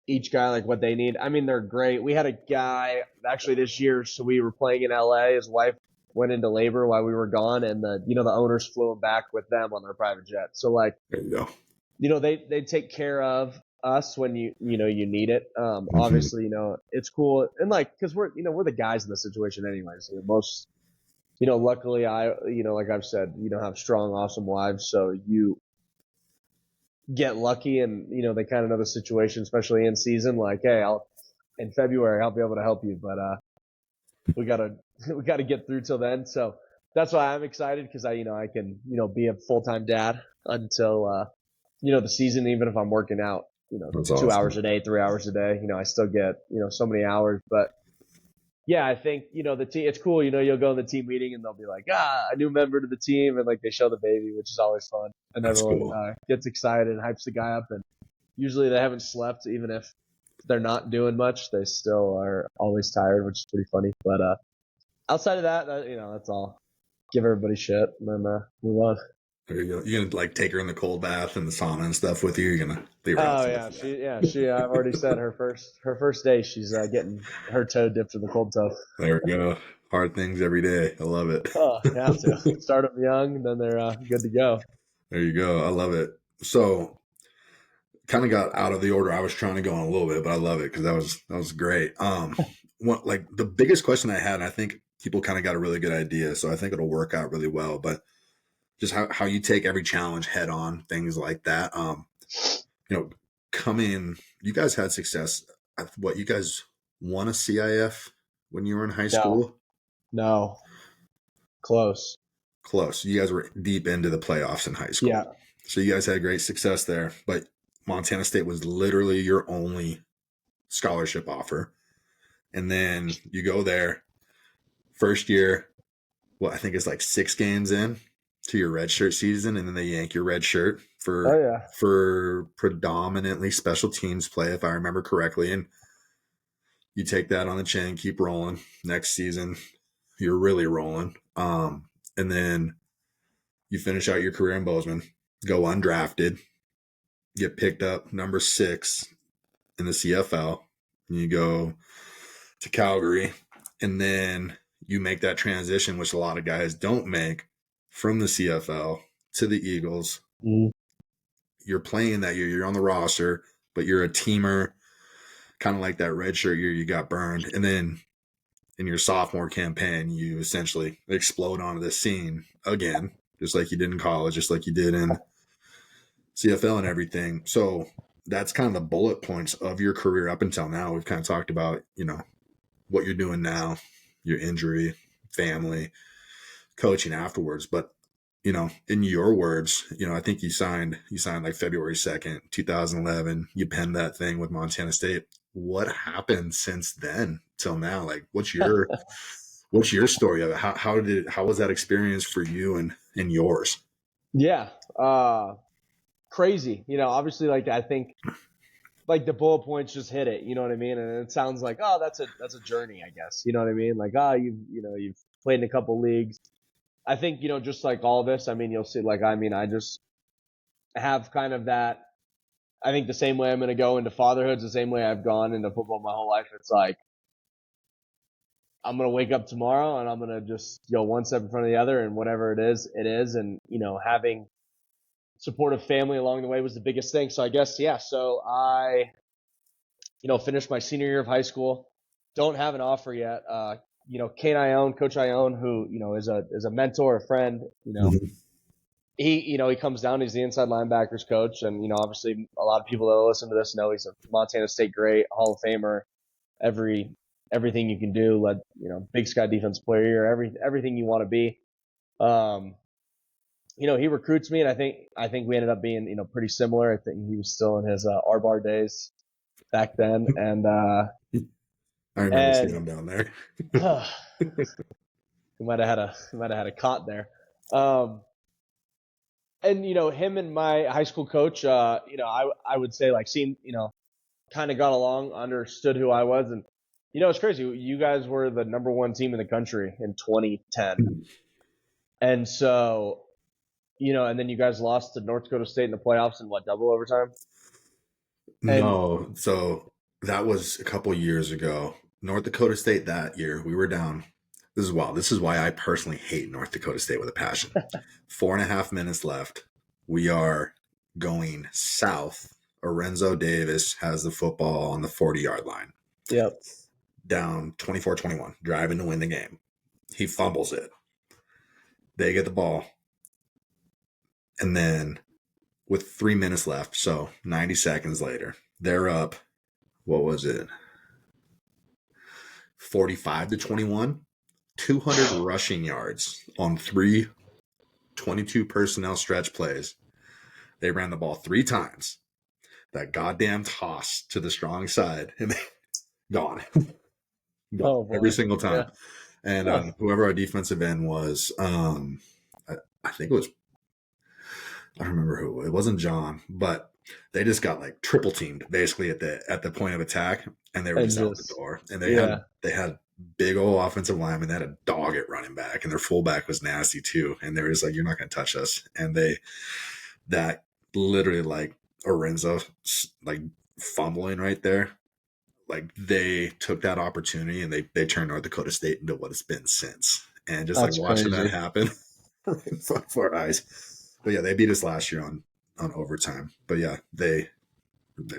each guy like what they need. I mean, they're great. We had a guy actually this year, so we were playing in LA. His wife went into labor while we were gone, and the owners flew him back with them on their private jet. So like, There you go. they take care of us when you need it. Mm-hmm. Obviously, it's cool, and like because we're the guys in the situation anyways. Most luckily like I've said, have strong, awesome wives, so you get lucky, and they kind of know the situation, especially in season. Like, hey, I'll in February I'll be able to help you, but we gotta we gotta get through till then. So that's why I'm excited because I can be a full time dad until the season, even if I'm working out That's 2 hours awesome. a day, 3 hours a day. I still get so many hours, but. Yeah, I think the team. It's cool, you'll go in the team meeting and they'll be like, a new member to the team, and like they show the baby, which is always fun, and That's everyone cool. gets excited and hypes the guy up, and usually they haven't slept, even if they're not doing much, they still are always tired, which is pretty funny. But outside of that, that's all. Give everybody shit and then move on. There you go. You're gonna like take her in the cold bath and the sauna and stuff with you. You're gonna leave her Oh outside yeah, for that. she. I've already said her first day, she's getting her toe dipped in the cold tub. There we go. Hard things every day. I love it. Oh, you have to start them young, and then they're good to go. There you go. I love it. So kind of got out of the order I was trying to go on a little bit, but I love it because that was great. Like the biggest question I had, and I think people kind of got a really good idea, so I think it'll work out really well. But just how you take every challenge head on, things like that. You know, come in. You guys had success. What you guys won a CIF when you were in high No, school? no, close. Close. You guys were deep into the playoffs in high school. Yeah, So you guys had great success there. But Montana State was literally your only scholarship offer. And then you go there, first year, I think it's like 6 games in to your red shirt season, and then they yank your red shirt Oh for yeah. predominantly special teams play, if I remember correctly. And you take that on the chin, keep rolling. Next season, you're really rolling. And then you finish out your career in Bozeman, go undrafted, get picked up number 6 in the CFL, and you go to Calgary, and then you make that transition, which a lot of guys don't make, from the CFL to the Eagles. Mm. You're playing that year, you're on the roster, but you're a teamer, kind of like that red shirt year you got burned. And then in your sophomore campaign, you essentially explode onto the scene again, just like you did in college, just like you did in CFL and everything. So that's kind of the bullet points of your career up until now. We've kind of talked about, what you're doing now, your injury, family, coaching afterwards. But, in your words, I think you signed like February 2nd, 2011. You penned that thing with Montana State. What happened since then till now? Like, what's your story of it? How was that experience for you and yours? Yeah. Crazy. Obviously, like, I think, like, the bullet points just hit it. You know what I mean? And it sounds like, oh, that's a journey, I guess. You know what I mean? Like, you've played in a couple leagues. I think, just like all this, I mean, you'll see, like, I just have kind of that. I think the same way I'm going to go into fatherhood is the same way I've gone into football my whole life. It's like, I'm going to wake up tomorrow and I'm going to just go one step in front of the other, and whatever it is, it is. And, having supportive family along the way was the biggest thing. So I guess, yeah. So I, finished my senior year of high school. Don't have an offer yet. Coach Ione, who, is a mentor, a friend, Mm-hmm. he comes down, he's the inside linebackers coach. And, obviously a lot of people that listen to this know he's a Montana State great, Hall of Famer, everything you can do, Big Sky defense player, everything you want to be. He recruits me, and I think we ended up being, pretty similar. I think he was still in his R-bar days back then. I remember seeing him down there. He might have had a cot there. And him and my high school coach, I would say, like, seemed, kind of got along, understood who I was. And it's crazy, you guys were the number 1 team in the country in 2010. And so, and then you guys lost to North Dakota State in the playoffs in double overtime? And No, so that was a couple years ago. North Dakota State that year, we were down. This is wild. This is why I personally hate North Dakota State with a passion. 4.5 minutes left. We are going south. Lorenzo Davis has the football on the 40-yard line. Yep. Down 24-21, driving to win the game. He fumbles it. They get the ball. And then with 3 minutes left, so 90 seconds later, they're up, what was it? 45-21, 200 rushing yards on 3 22 personnel stretch plays. They ran the ball 3 times. That goddamn toss to the strong side, and they gone. Oh, Every boy. single time. Yeah. And whoever our defensive end was, I think it was, I don't remember who. It wasn't John, but they just got like triple teamed basically at the point of attack, and they were And just out the just, door. And yeah. they had big old offensive linemen. They had a dog at running back, and their fullback was nasty too. And they were just like, "You're not going to touch us." And that literally, like, Orenzo, like, fumbling right there, like, they took that opportunity and they turned North Dakota State into what it's been since. And just like That's watching that crazy. happen right in front of our eyes. But yeah, they beat us last year on overtime. But yeah, they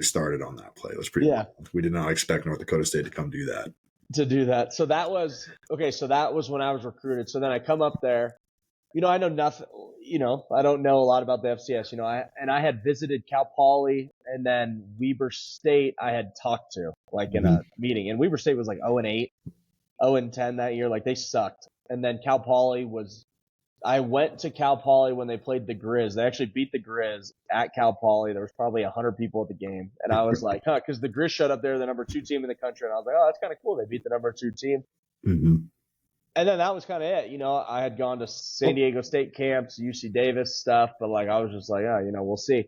started on that play. It was pretty Yeah. wild. We did not expect North Dakota State to come do that. To do that. So that was okay. So that was when I was recruited. So then I come up there. I know nothing. I don't know a lot about the FCS. I had visited Cal Poly, and then Weber State I had talked to, like, in a meeting. And Weber State was like 0-8, 0-10 that year. Like, they sucked. And then Cal Poly was I went to Cal Poly when they played the Grizz. They actually beat the Grizz at Cal Poly. There was probably 100 people at the game. And I was like, because the Grizz showed up there, the number 2 team in the country. And I was like, oh, that's kind of cool. They beat the number 2 team. Mm-hmm. And then that was kind of it. I had gone to San Diego State camps, UC Davis stuff, but like I was just like, we'll see.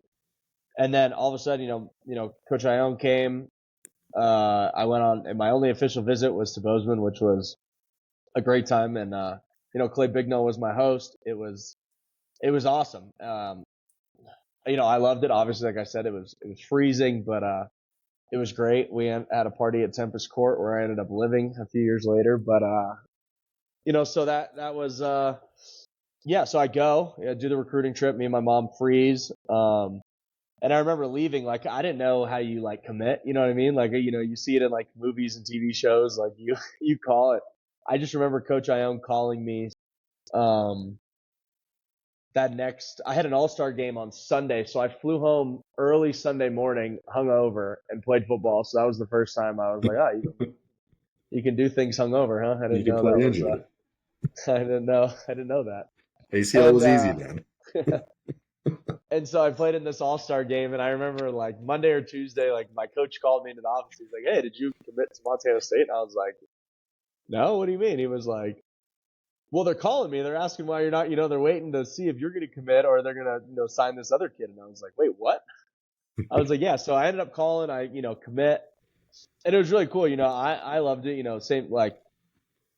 And then all of a sudden, Coach Ione came. I went on, and my only official visit was to Bozeman, which was a great time. And Clay Bignell was my host. It was awesome. I loved it. Obviously, like I said, it was freezing, but it was great. We had a party at Tempest Court where I ended up living a few years later. But so that was So I go, do the recruiting trip. Me and my mom freeze. And I remember leaving, like, I didn't know how you, like, commit, you know what I mean? Like, you see it in, like, movies and TV shows, like, you call it. I just remember Coach Ione calling me, I had an all-star game on Sunday, so I flew home early Sunday morning, hungover, and played football. So that was the first time I was like, you can do things hungover, huh? I didn't know that was, I didn't know that. ACL was easy, man. And so I played in this all-star game, and I remember, like, Monday or Tuesday, like, my coach called me into the office. He's like, hey, did you commit to Montana State? And I was like, no, what do you mean? He was like, well, they're calling me. They're asking why you're not, they're waiting to see if you're going to commit or they're going to, sign this other kid. And I was like, wait, what? I was like, yeah. So I ended up calling, I commit. And it was really cool. I loved it, same, like,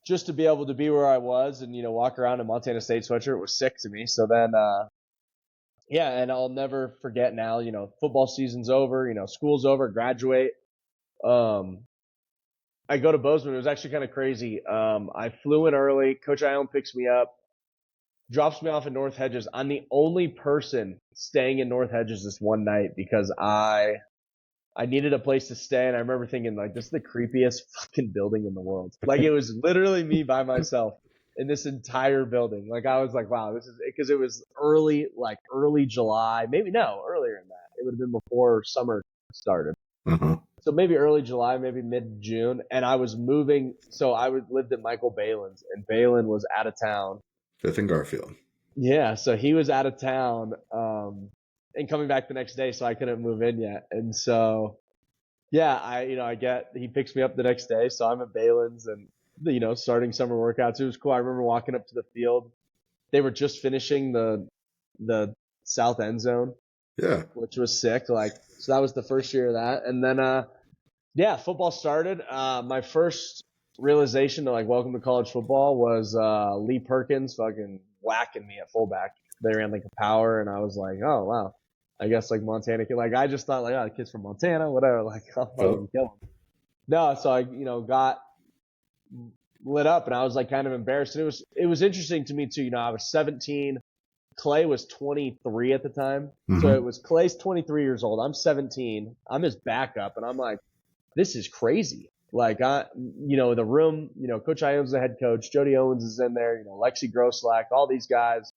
just to be able to be where I was and, walk around in Montana State sweatshirt was sick to me. So then, and I'll never forget now, football season's over, school's over, graduate. I go to Bozeman. It was actually kind of crazy. I flew in early. Coach Ione picks me up, drops me off in North Hedges. I'm the only person staying in North Hedges this one night because I needed a place to stay. And I remember thinking, like, this is the creepiest fucking building in the world. Like, it was literally me by myself in this entire building. Like, I was like, wow, this is it, because it was early July, maybe earlier than that. It would have been before summer started. Uh-huh. So maybe early July, maybe mid-June, and I was moving. So I lived at Michael Balin's, and Balin was out of town. Fifth and Garfield. Yeah, so he was out of town, and coming back the next day, so I couldn't move in yet. And so, yeah, he picks me up the next day, so I'm at Balin's and starting summer workouts. It was cool. I remember walking up to the field. They were just finishing the south end zone. Yeah. Which was sick. Like, so that was the first year of that. And then, football started. My first realization to, like, welcome to college football was Lee Perkins fucking whacking me at fullback. They ran, like, a power, and I was like, oh, wow. I guess, like, Montana kid. Like, I just thought, like, oh, the kid's from Montana, whatever. Like, I'll fucking kill him. No, so I, got lit up, and I was, like, kind of embarrassed. And it was interesting to me, too. I was 17. Clay was 23 at the time. Mm-hmm. So it was Clay's 23 years old. I'm 17. I'm his backup. And I'm like, this is crazy. Like, the room, Coach Ione's the head coach. Jody Owens is in there, Lexi Grosslack, all these guys,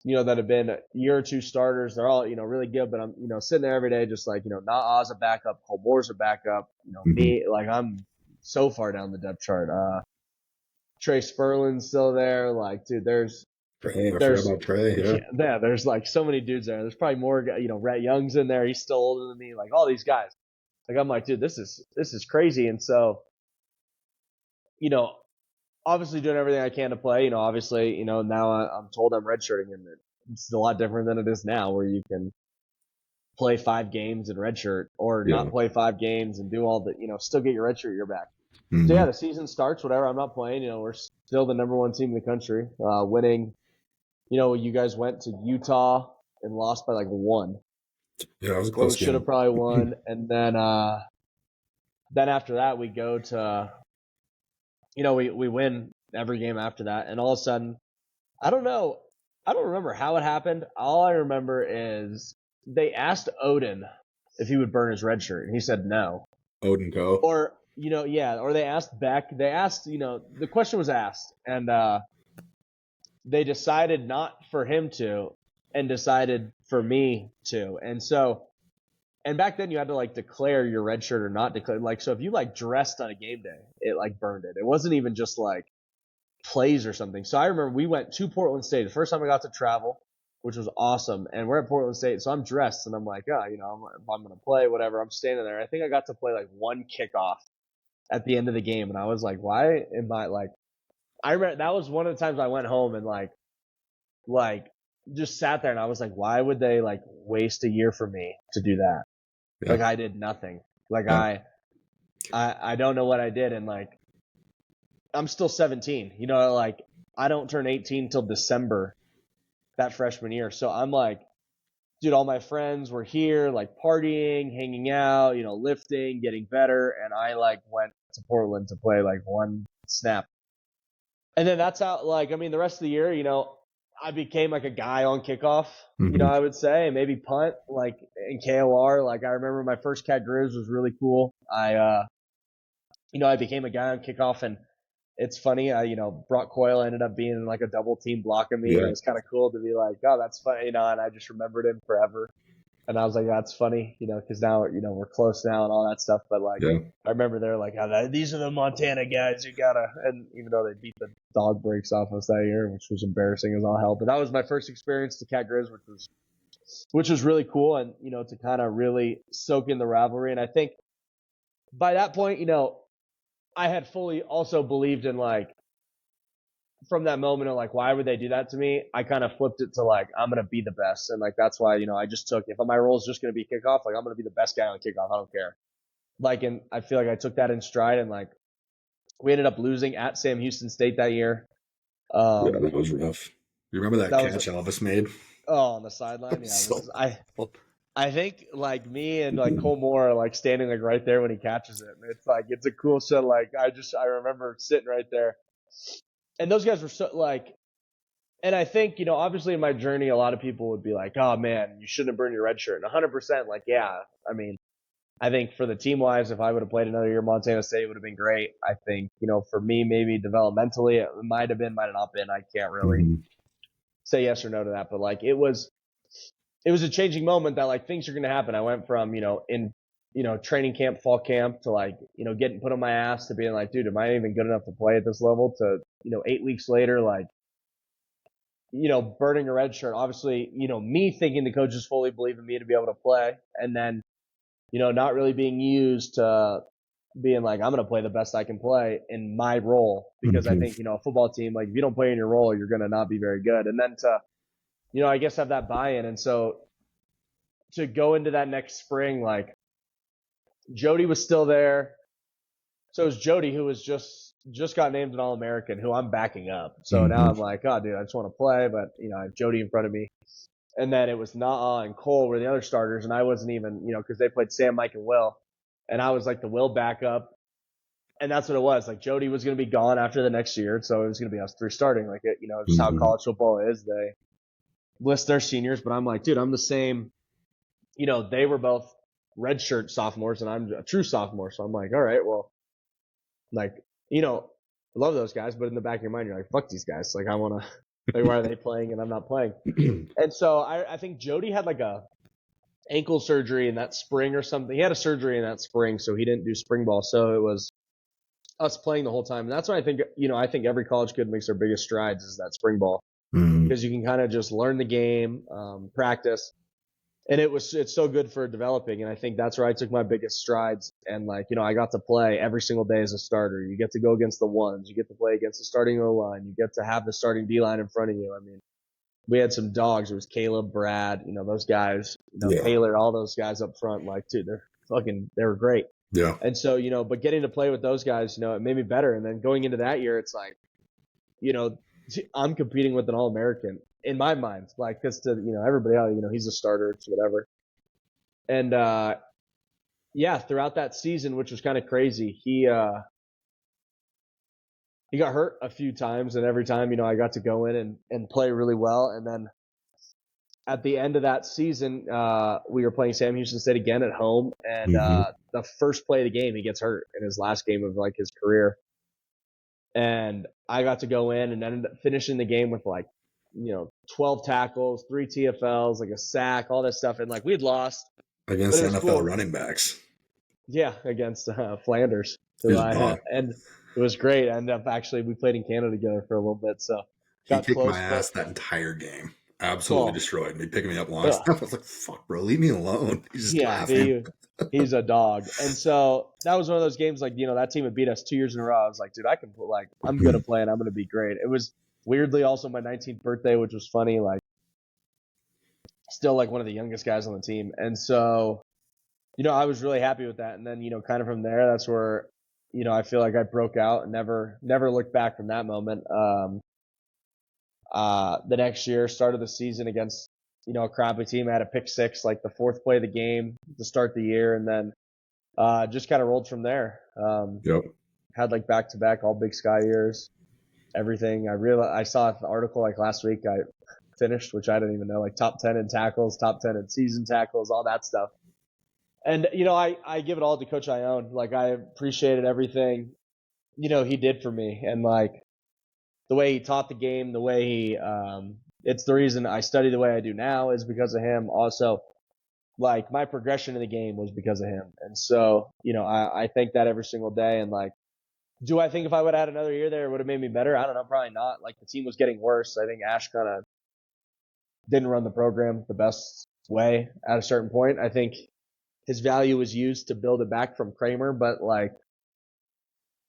that have been a year or two starters. They're all, really good. But I'm, sitting there every day just like, Na'A's a backup. Cole Moore's a backup. Mm-hmm. Me, like, I'm so far down the depth chart. Trey Spurlin's still there. Like, dude, there's Trey, yeah, there's like so many dudes there. There's probably more, Rhett Young's in there. He's still older than me. Like, all these guys. Like, I'm like, dude, this is crazy. And so, obviously doing everything I can to play. Obviously, now I'm told I'm redshirting, and it's a lot different than it is now, where you can play 5 games in redshirt or not play 5 games and do all the, still get your redshirt year back. Mm-hmm. So yeah, the season starts, whatever. I'm not playing. We're still the number 1 team in the country, winning. You guys went to Utah and lost by like 1. Yeah, it was a close game. Should have probably won. And then after that, we go to, we win every game after that. And all of a sudden, I don't remember how it happened. All I remember is they asked Odin if he would burn his red shirt, and he said no. Odin go. Or, or they asked Beck. They asked, the question was asked, and they decided not for him to, and decided for me to. And so, and back then you had to like declare your red shirt or not declare. Like, so if you like dressed on a game day, it like burned it. It wasn't even just like plays or something. So I remember we went to Portland State. The first time I got to travel, which was awesome. And we're at Portland State, so I'm dressed and I'm like, oh, you know, if I'm going to play, whatever. I'm standing there. I think I got to play like one kickoff at the end of the game, and I was like, why am I like? I remember that was one of the times I went home and like just sat there and I was like, why would they like waste a year for me to do that? Yeah. Like I did nothing. Like Yeah. I don't know what I did, and like I'm still 17. You know, like I don't turn 18 till December that freshman year. So I'm like, dude, all my friends were here, like partying, hanging out, you know, lifting, getting better, and I like went to Portland to play like one snap. And then that's how, like, I mean, the rest of the year, you know, I became like a guy on kickoff, you know, I would say, and maybe punt, like in KOR. Like I remember my first Cat Grizz was really cool. You know, I became a guy on kickoff, and it's funny, you know, Brock Coyle ended up being like a double team blocking me. Yeah. And it was kind of cool to be like, oh, that's funny, you know, and I just remembered him forever. And I was like, that's funny, you know, because now, you know, we're close now and all that stuff. But like, Yeah. I remember they're like, oh, these are the Montana guys. You gotta, and even though they beat the dog breaks off us that year, which was embarrassing as all hell. But that was my first experience to Cat Grizz, which was really cool, and you know, to kind of really soak in the rivalry. And I think by that point, you know, I had fully also believed in like, from that moment of like, why would they do that to me? I kind of flipped it to like, I'm going to be the best. And like, that's why, you know, I just took, if my role is just going to be kickoff, like I'm going to be the best guy on kickoff. I don't care. Like, and I feel like I took that in stride, and like, we ended up losing at Sam Houston State that year. Yeah, that was rough. You remember that catch Elvis made? Oh, on the sideline? Yeah. So I think like me and like Cole Moore are like standing like right there when he catches it. And it's like, it's a cool shot. Like, I remember sitting right there. And those guys were so like, and I think, you know, obviously in my journey, a lot of people would be like, oh man, you shouldn't have burned your red shirt. And 100%, like, yeah, I mean, I think for the team wise, if I would have played another year, Montana State would have been great. I think, you know, for me, maybe developmentally, it might have been, might have not been. I can't really say yes or no to that. But like, it was a changing moment that like things are going to happen. I went from, you know, in, you know, training camp, fall camp to like, you know, getting put on my ass to being like, dude, am I even good enough to play at this level, to, you know, 8 weeks later, like, you know, burning a red shirt. Obviously, you know, me thinking the coaches fully believe in me to be able to play, and then, you know, not really being used to being like, I'm going to play the best I can play in my role, because I think, you know, a football team, like if you don't play in your role, you're going to not be very good. And then to, you know, I guess have that buy-in. And so to go into that next spring, like, Jody was still there. So it was Jody, who was just got named an All-American, who I'm backing up. So now I'm like, oh, dude, I just want to play. But, you know, I have Jody in front of me. And then it was Naa and Cole were the other starters. And I wasn't even, you know, because they played Sam, Mike, and Will. And I was like the Will backup. And that's what it was. Like, Jody was going to be gone after the next year. So it was going to be us three starting. Like, it, you know, just how college football is. They list their seniors. But I'm like, dude, I'm the same. You know, they were both redshirt sophomores, and I'm a true sophomore. So I'm like, all right, well, like, you know, I love those guys, but in the back of your mind, you're like, fuck these guys. Like, I want to, like, why are they playing and I'm not playing? And so I think Jody had like a ankle surgery in that spring or something. He had a surgery in that spring, so he didn't do spring ball. So it was us playing the whole time. And that's why I think, you know, I think every college kid makes their biggest strides is that spring ball, because you can kind of just learn the game, practice. And it's so good for developing. And I think that's where I took my biggest strides. And like, you know, I got to play every single day as a starter. You get to go against the ones, you get to play against the starting O-line, you get to have the starting D-line in front of you. I mean, we had some dogs. It was Caleb, Brad, you know, those guys, you know, Taylor, all those guys up front, like, dude, they were great. Yeah. And so, you know, but getting to play with those guys, you know, it made me better. And then going into that year, it's like, you know, I'm competing with an All-American in my mind, like, because to, you know, everybody else, you know, he's a starter, it's whatever. And yeah, throughout that season, which was kind of crazy, he got hurt a few times, and every time, you know, I got to go in and play really well. And then at the end of that season, we were playing Sam Houston State again at home, and the first play of the game, he gets hurt in his last game of like his career. And I got to go in and ended up finishing the game with like, you know, 12 tackles, 3 TFLs, like a sack, all that stuff. And like, we had lost against NFL running backs. Yeah, against Flanders. And It was great. I ended up we played in Canada together for a little bit, so He got kicked my close. But ass that entire game. Absolutely oh, destroyed me, picking me up long ugh, snap. I was like, fuck, bro, leave me alone. He's just yeah, laughing. he's a dog. And so that was one of those games, like, that team had beat us 2 years in a row. I was like, dude, I'm gonna play and I'm gonna be great. It was weirdly also my 19th birthday, which was funny. Like, still like one of the youngest guys on the team, and so I was really happy with that. And then kind of from there, that's where I feel like I broke out and never looked back from that moment. The next year, started the season against a crappy team. I had a pick six, like the fourth play of the game to start the year, and then just kind of rolled from there. Yep. Had like back to back all Big Sky years, everything. I saw an article like last week. I finished, which I didn't even know, like top 10 in tackles, top 10 in season tackles, all that stuff. And I give it all to Coach Ione. Like, I appreciated everything he did for me, and like the way he taught the game, the way he it's the reason I study the way I do now is because of him. Also, like, my progression in the game was because of him. And so I think that every single day. And like, do I think if I would have had another year there, it would have made me better? I don't know, probably not. Like, the team was getting worse. I think Ash kind of didn't run the program the best way at a certain point. I think his value was used to build it back from Kramer, but like,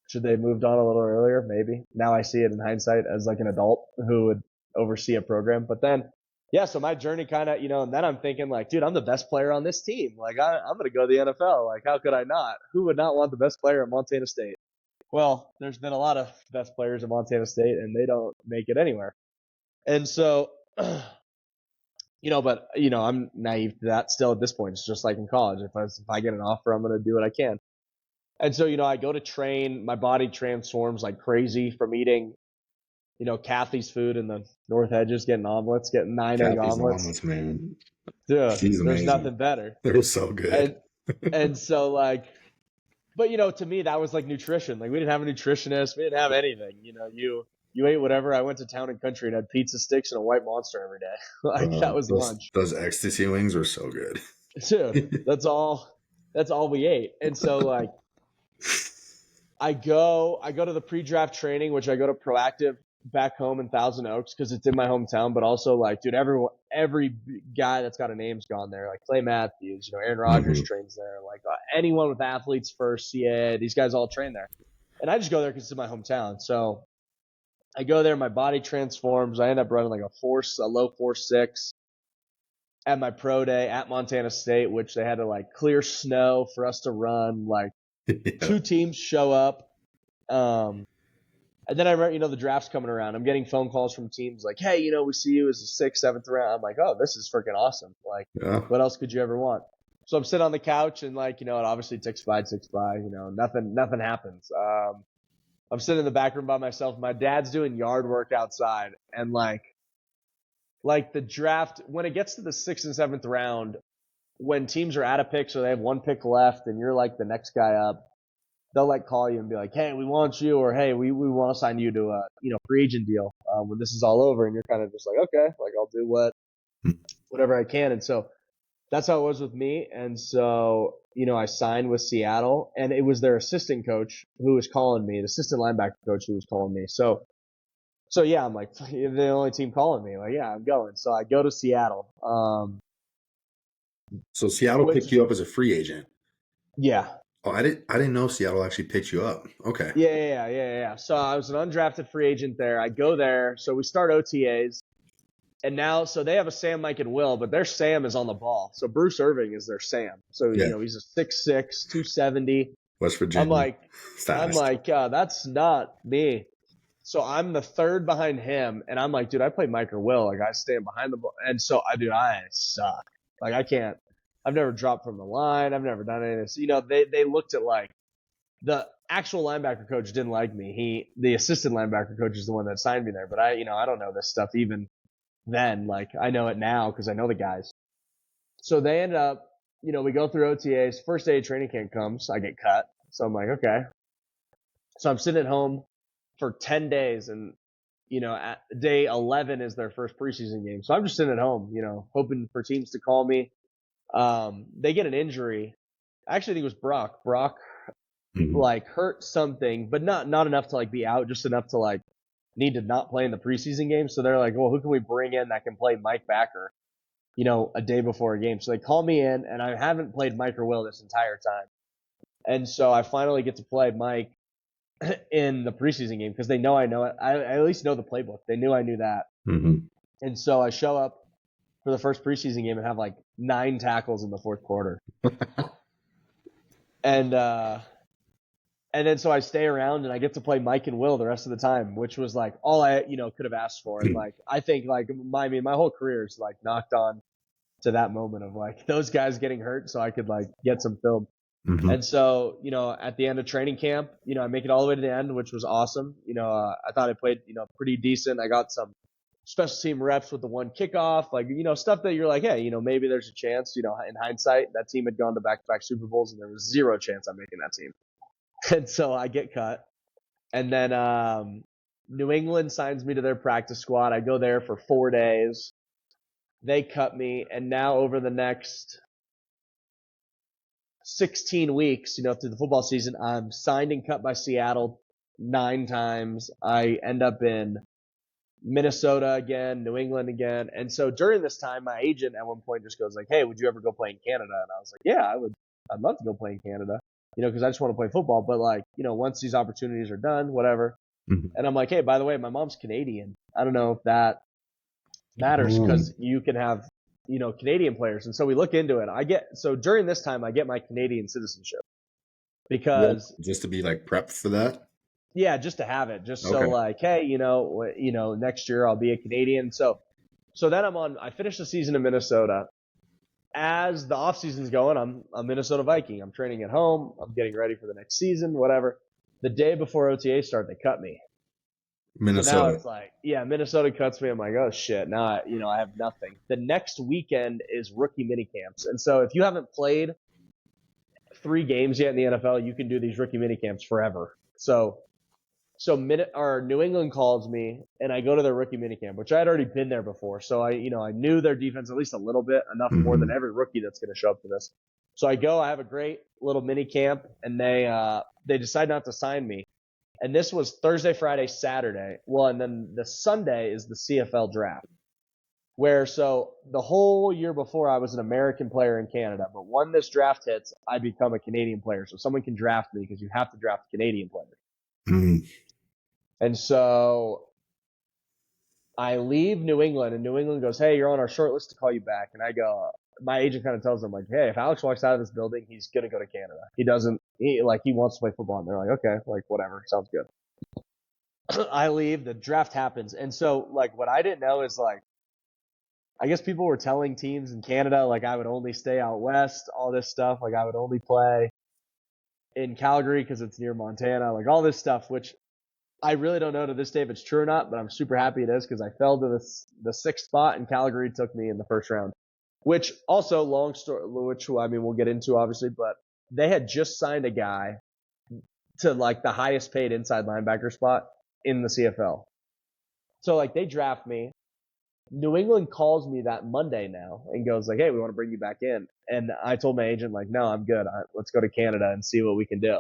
should they have moved on a little earlier? Maybe. Now I see it in hindsight as like an adult who would oversee a program. But then, yeah, so my journey kind of, and then I'm thinking like, dude, I'm the best player on this team. Like, I'm going to go to the NFL. Like, how could I not? Who would not want the best player at Montana State? Well, there's been a lot of best players at Montana State, and they don't make it anywhere. And so, but I'm naive to that still at this point. It's just like in college. If I get an offer, I'm going to do what I can. And so, I go to train. My body transforms like crazy from eating, Kathy's food in the North Edges, getting omelets, getting 9 egg Kathy's omelets. omelets, man. Dude, She's there's amazing. nothing better. They were so good. And so like, but to me that was like nutrition. Like, we didn't have a nutritionist. We didn't have anything. You ate whatever. I went to Town and Country and had pizza sticks and a white Monster every day. Like, that was lunch. Those ecstasy wings were so good. Dude, that's all we ate. And so like, I go to the pre-draft training, which I go to Proactive back home in Thousand Oaks because it's in my hometown. But also, like, dude, every guy that's got a name's gone there. Like Clay Matthews, Aaron Rodgers trains there. Like, anyone with athletes first, CA, these guys all train there. And I just go there because it's in my hometown. So I go there, my body transforms. I end up running like a low 4.6 at my pro day at Montana State, which they had to like clear snow for us to run. Like, Yeah. 2 teams show up. And then I remember, the draft's coming around. I'm getting phone calls from teams like, hey, we see you as a 6th, 7th round. I'm like, oh, this is freaking awesome. Like, what else could you ever want? So I'm sitting on the couch and like, it obviously ticks by, nothing happens. I'm sitting in the back room by myself. My dad's doing yard work outside, and like the draft, when it gets to the 6th and 7th round, when teams are out of picks or they have 1 pick left and you're like the next guy up, they'll like call you and be like, hey, we want you, or hey, we want to sign you to a free agent deal when this is all over. And you're kind of just like, okay, like, I'll do whatever I can. And so that's how it was with me. And so I signed with Seattle, and it was their assistant coach who was calling me, the assistant linebacker coach who was calling me. So yeah, I'm like, you're the only team calling me. Like, yeah, I'm going. So I go to Seattle. So Seattle picked you up as a free agent. Yeah. Oh, I didn't know Seattle actually picked you up. Okay. Yeah. So I was an undrafted free agent there. I go there. So we start OTAs. And now, so they have a Sam, Mike, and Will, but their Sam is on the ball. So Bruce Irving is their Sam. So, he's a 6'6", 270. West Virginia. I'm like, that's not me. So I'm the third behind him. And I'm like, dude, I play Mike or Will. Like, I stand behind the ball. And so, I suck. Like, I can't. I've never dropped from the line. I've never done any of this. They looked at like the actual linebacker coach didn't like me. The assistant linebacker coach is the one that signed me there. But I don't know this stuff even then. Like, I know it now because I know the guys. So they ended up, we go through OTAs. First day of training camp comes. I get cut. So I'm like, okay. So I'm sitting at home for 10 days, and at day 11 is their first preseason game. So I'm just sitting at home, hoping for teams to call me. They get an injury. Actually, I think it was Brock. Brock like hurt something, but not enough to like be out, just enough to like need to not play in the preseason game. So they're like, well, who can we bring in that can play Mike Backer, a day before a game? So they call me in, and I haven't played Mike or Will this entire time. And so I finally get to play Mike in the preseason game because they know I know it. I at least know the playbook. They knew I knew that. And so I show up for the first preseason game and have like 9 tackles in the fourth quarter. And then so I stay around and I get to play Mike and Will the rest of the time, which was like all I, could have asked for. And like, I think like my whole career is like knocked on to that moment of like those guys getting hurt so I could like get some film. And so, at the end of training camp, I make it all the way to the end, which was awesome. I thought I played, pretty decent. I got some special team reps with the one kickoff, like, stuff that you're like, hey, maybe there's a chance, in hindsight, that team had gone to back-to-back Super Bowls and there was zero chance I'm making that team. And so I get cut. And then New England signs me to their practice squad. I go there for 4 days. They cut me. And now over the next 16 weeks, through the football season, I'm signed and cut by Seattle 9 times. I end up in Minnesota again, New England again. And so during this time, my agent at one point just goes like, hey, would you ever go play in Canada? And I was like, yeah, I'd love to go play in Canada, because I just want to play football. But like, once these opportunities are done, whatever. And I'm like, hey, by the way, my mom's Canadian. I don't know if that matters because you can have, Canadian players. And so we look into it. So during this time, I get my Canadian citizenship because just to be like prepped for that. Yeah, just to have it, just so like, hey, next year I'll be a Canadian. So then I finished the season in Minnesota. As the off season's going, I'm a Minnesota Viking. I'm training at home. I'm getting ready for the next season, whatever. The day before OTA start, they cut me. Minnesota. So now it's like, Minnesota cuts me. I'm like, oh shit, now I have nothing. The next weekend is rookie mini camps, and so if you haven't played 3 games yet in the NFL, you can do these rookie mini camps forever. So New England calls me, and I go to their rookie minicamp, which I had already been there before. So I knew their defense at least a little bit, enough more than every rookie that's going to show up for this. So I go, I have a great little mini camp, and they decide not to sign me. And this was Thursday, Friday, Saturday. Well, and then the Sunday is the CFL draft, so the whole year before I was an American player in Canada, but when this draft hits, I become a Canadian player. So someone can draft me because you have to draft Canadian players. And so I leave New England, and New England goes, hey, you're on our short list to call you back. And I go, my agent kind of tells them, like, hey, if Alex walks out of this building, he's going to go to Canada. He wants to play football. And they're like, okay, like, whatever, sounds good. I leave, the draft happens. And so, like, what I didn't know is, like, I guess people were telling teams in Canada, like, I would only stay out west, all this stuff. Like, I would only play in Calgary because it's near Montana, like, all this stuff, which I really don't know to this day if it's true or not, but I'm super happy it is because I fell to the 6th spot and Calgary took me in the first round, which also long story, which we'll get into obviously, but they had just signed a guy to like the highest paid inside linebacker spot in the CFL. So like they draft me. New England calls me that Monday now and goes like, hey, we want to bring you back in. And I told my agent like, no, I'm good. Let's go to Canada and see what we can do.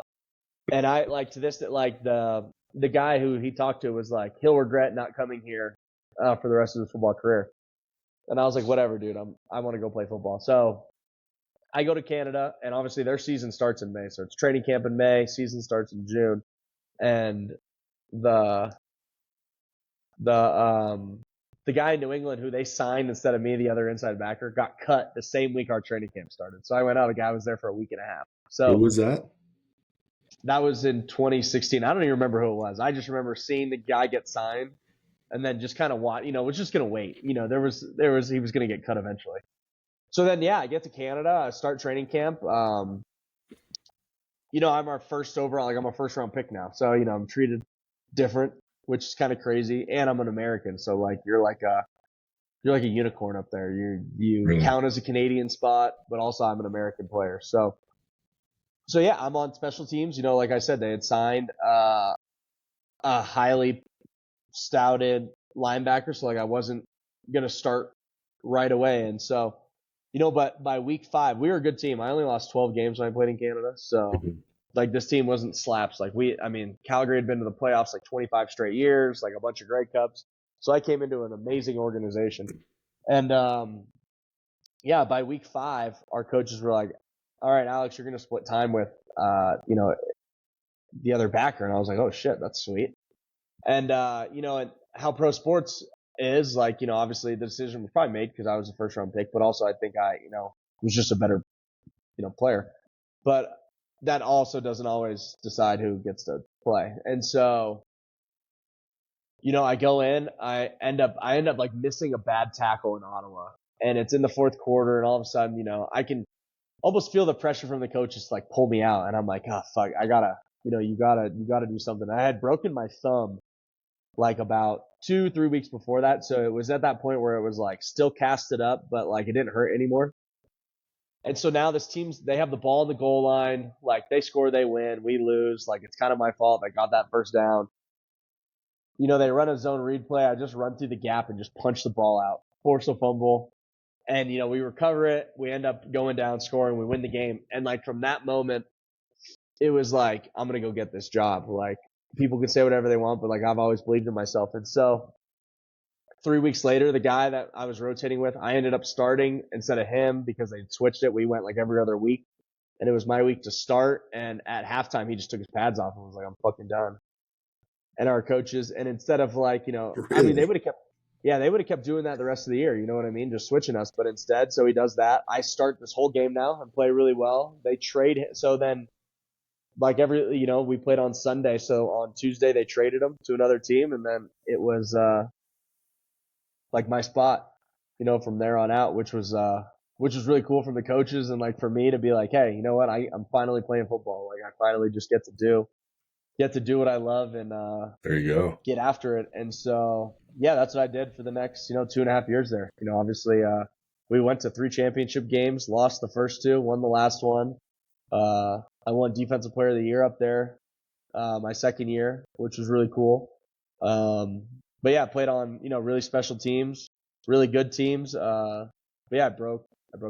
And I like to this, like the guy who he talked to was like, he'll regret not coming here for the rest of his football career. And I was like, whatever, dude, I want to go play football. So I go to Canada, and obviously their season starts in May. So it's training camp in May, season starts in June. And the guy in New England who they signed instead of me, the other inside backer, got cut the same week our training camp started. So I went out, the guy was there for a week and a half. So who was that? That was in 2016. I don't even remember who it was. I just remember seeing the guy get signed and then just kind of was just going to wait. he was going to get cut eventually. So then, I get to Canada. I start training camp. I'm our first overall, like I'm a first round pick now. So, I'm treated different, which is kind of crazy. And I'm an American. So like, you're like a unicorn up there. You count as a Canadian spot, but also I'm an American player. So I'm on special teams. Like I said, they had signed a highly stouted linebacker, so like I wasn't gonna start right away. And so, but by week 5, we were a good team. I only lost 12 games when I played in Canada, so like this team wasn't slaps. Like Calgary had been to the playoffs like 25 straight years, like a bunch of Grey Cups. So I came into an amazing organization. And yeah, by week 5, our coaches were like, all right, Alex, you're going to split time with, the other backer. And I was like, oh shit, that's sweet. And, and how pro sports is like, obviously the decision was probably made because I was a first round pick, but also I think I, was just a better, player. But that also doesn't always decide who gets to play. And so, I go in, I end up like missing a bad tackle in Ottawa, and it's in the fourth quarter, and all of a sudden, I can almost feel the pressure from the coaches to like pull me out, and I'm like, oh fuck, I gotta, you gotta do something. I had broken my thumb like about 2-3 weeks before that, so it was at that point where it was like still casted up, but like it didn't hurt anymore. And so now this team's, they have the ball on the goal line, like they score, they win, we lose, like it's kind of my fault. I got that first down. They run a zone read play. I just run through the gap and just punch the ball out, force a fumble. And, we recover it. We end up going down, scoring. We win the game. And, like, from that moment, it was like, I'm going to go get this job. Like, people can say whatever they want, but, like, I've always believed in myself. And so 3 weeks later, the guy that I was rotating with, I ended up starting instead of him because they switched it. We went, like, every other week. And it was my week to start. And at halftime, he just took his pads off and was like, I'm fucking done. And our coaches, and instead of like, Really? they would have kept doing that the rest of the year, you know what I mean? Just switching us. But instead, so he does that. I start this whole game now and play really well. They trade him. So then, like we played on Sunday. So on Tuesday, they traded him to another team. And then it was, like my spot, from there on out, which was really cool from the coaches. And like for me to be like, hey, you know what? I'm finally playing football. Like I finally just get to do what I love and there you go, get after it. And so, yeah, that's what I did for the next, 2.5 years there. Obviously, we went to 3 championship games, lost the first 2, won the last one. I won Defensive Player of the Year up there my second year, which was really cool. But yeah, I played on, really special teams, really good teams. But yeah, I broke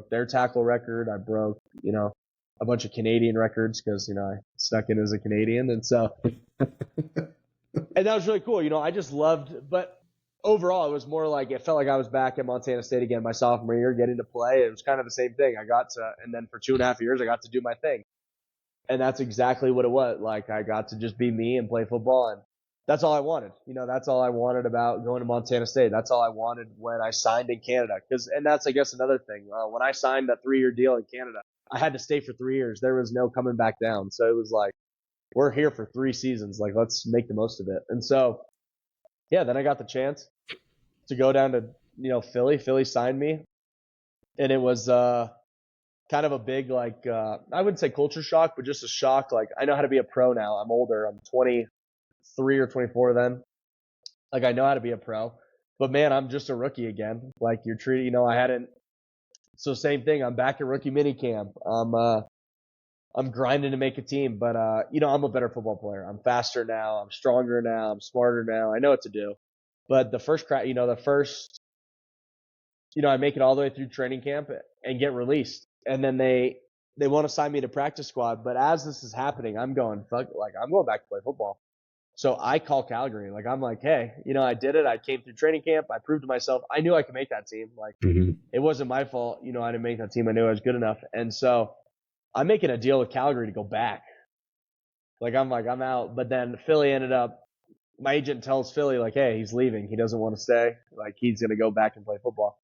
their tackle record. I broke, a bunch of Canadian records because, I snuck in as a Canadian. And so, and that was really cool. I just loved, but overall, it was more like, it felt like I was back at Montana State again my sophomore year, getting to play. It was kind of the same thing. And then for 2.5 years, I got to do my thing. And that's exactly what it was. Like, I got to just be me and play football. And that's all I wanted. That's all I wanted about going to Montana State. That's all I wanted when I signed in Canada. And that's, I guess, another thing. When I signed that 3-year deal in Canada, I had to stay for 3 years. There was no coming back down. So it was like, we're here for 3 seasons. Like, let's make the most of it. And so, yeah, then I got the chance to go down to, Philly. Philly signed me. And it was kind of a big, like, I wouldn't say culture shock, but just a shock. Like, I know how to be a pro now. I'm older. I'm 23 or 24 then. Like, I know how to be a pro. But, man, I'm just a rookie again. Like, you're treated, I hadn't. So same thing. I'm back at rookie minicamp. I'm grinding to make a team, but I'm a better football player. I'm faster now. I'm stronger now. I'm smarter now. I know what to do. But the first crack, I make it all the way through training camp and get released, and then they want to sign me to practice squad. But as this is happening, I'm going, fuck, like I'm going back to play football. So I call Calgary. Like, I'm like, hey, I did it. I came through training camp. I proved to myself. I knew I could make that team. Like, It wasn't my fault. I didn't make that team. I knew I was good enough. And so I'm making a deal with Calgary to go back. Like, I'm out. But then Philly ended up, my agent tells Philly, like, hey, he's leaving. He doesn't want to stay. Like, he's going to go back and play football.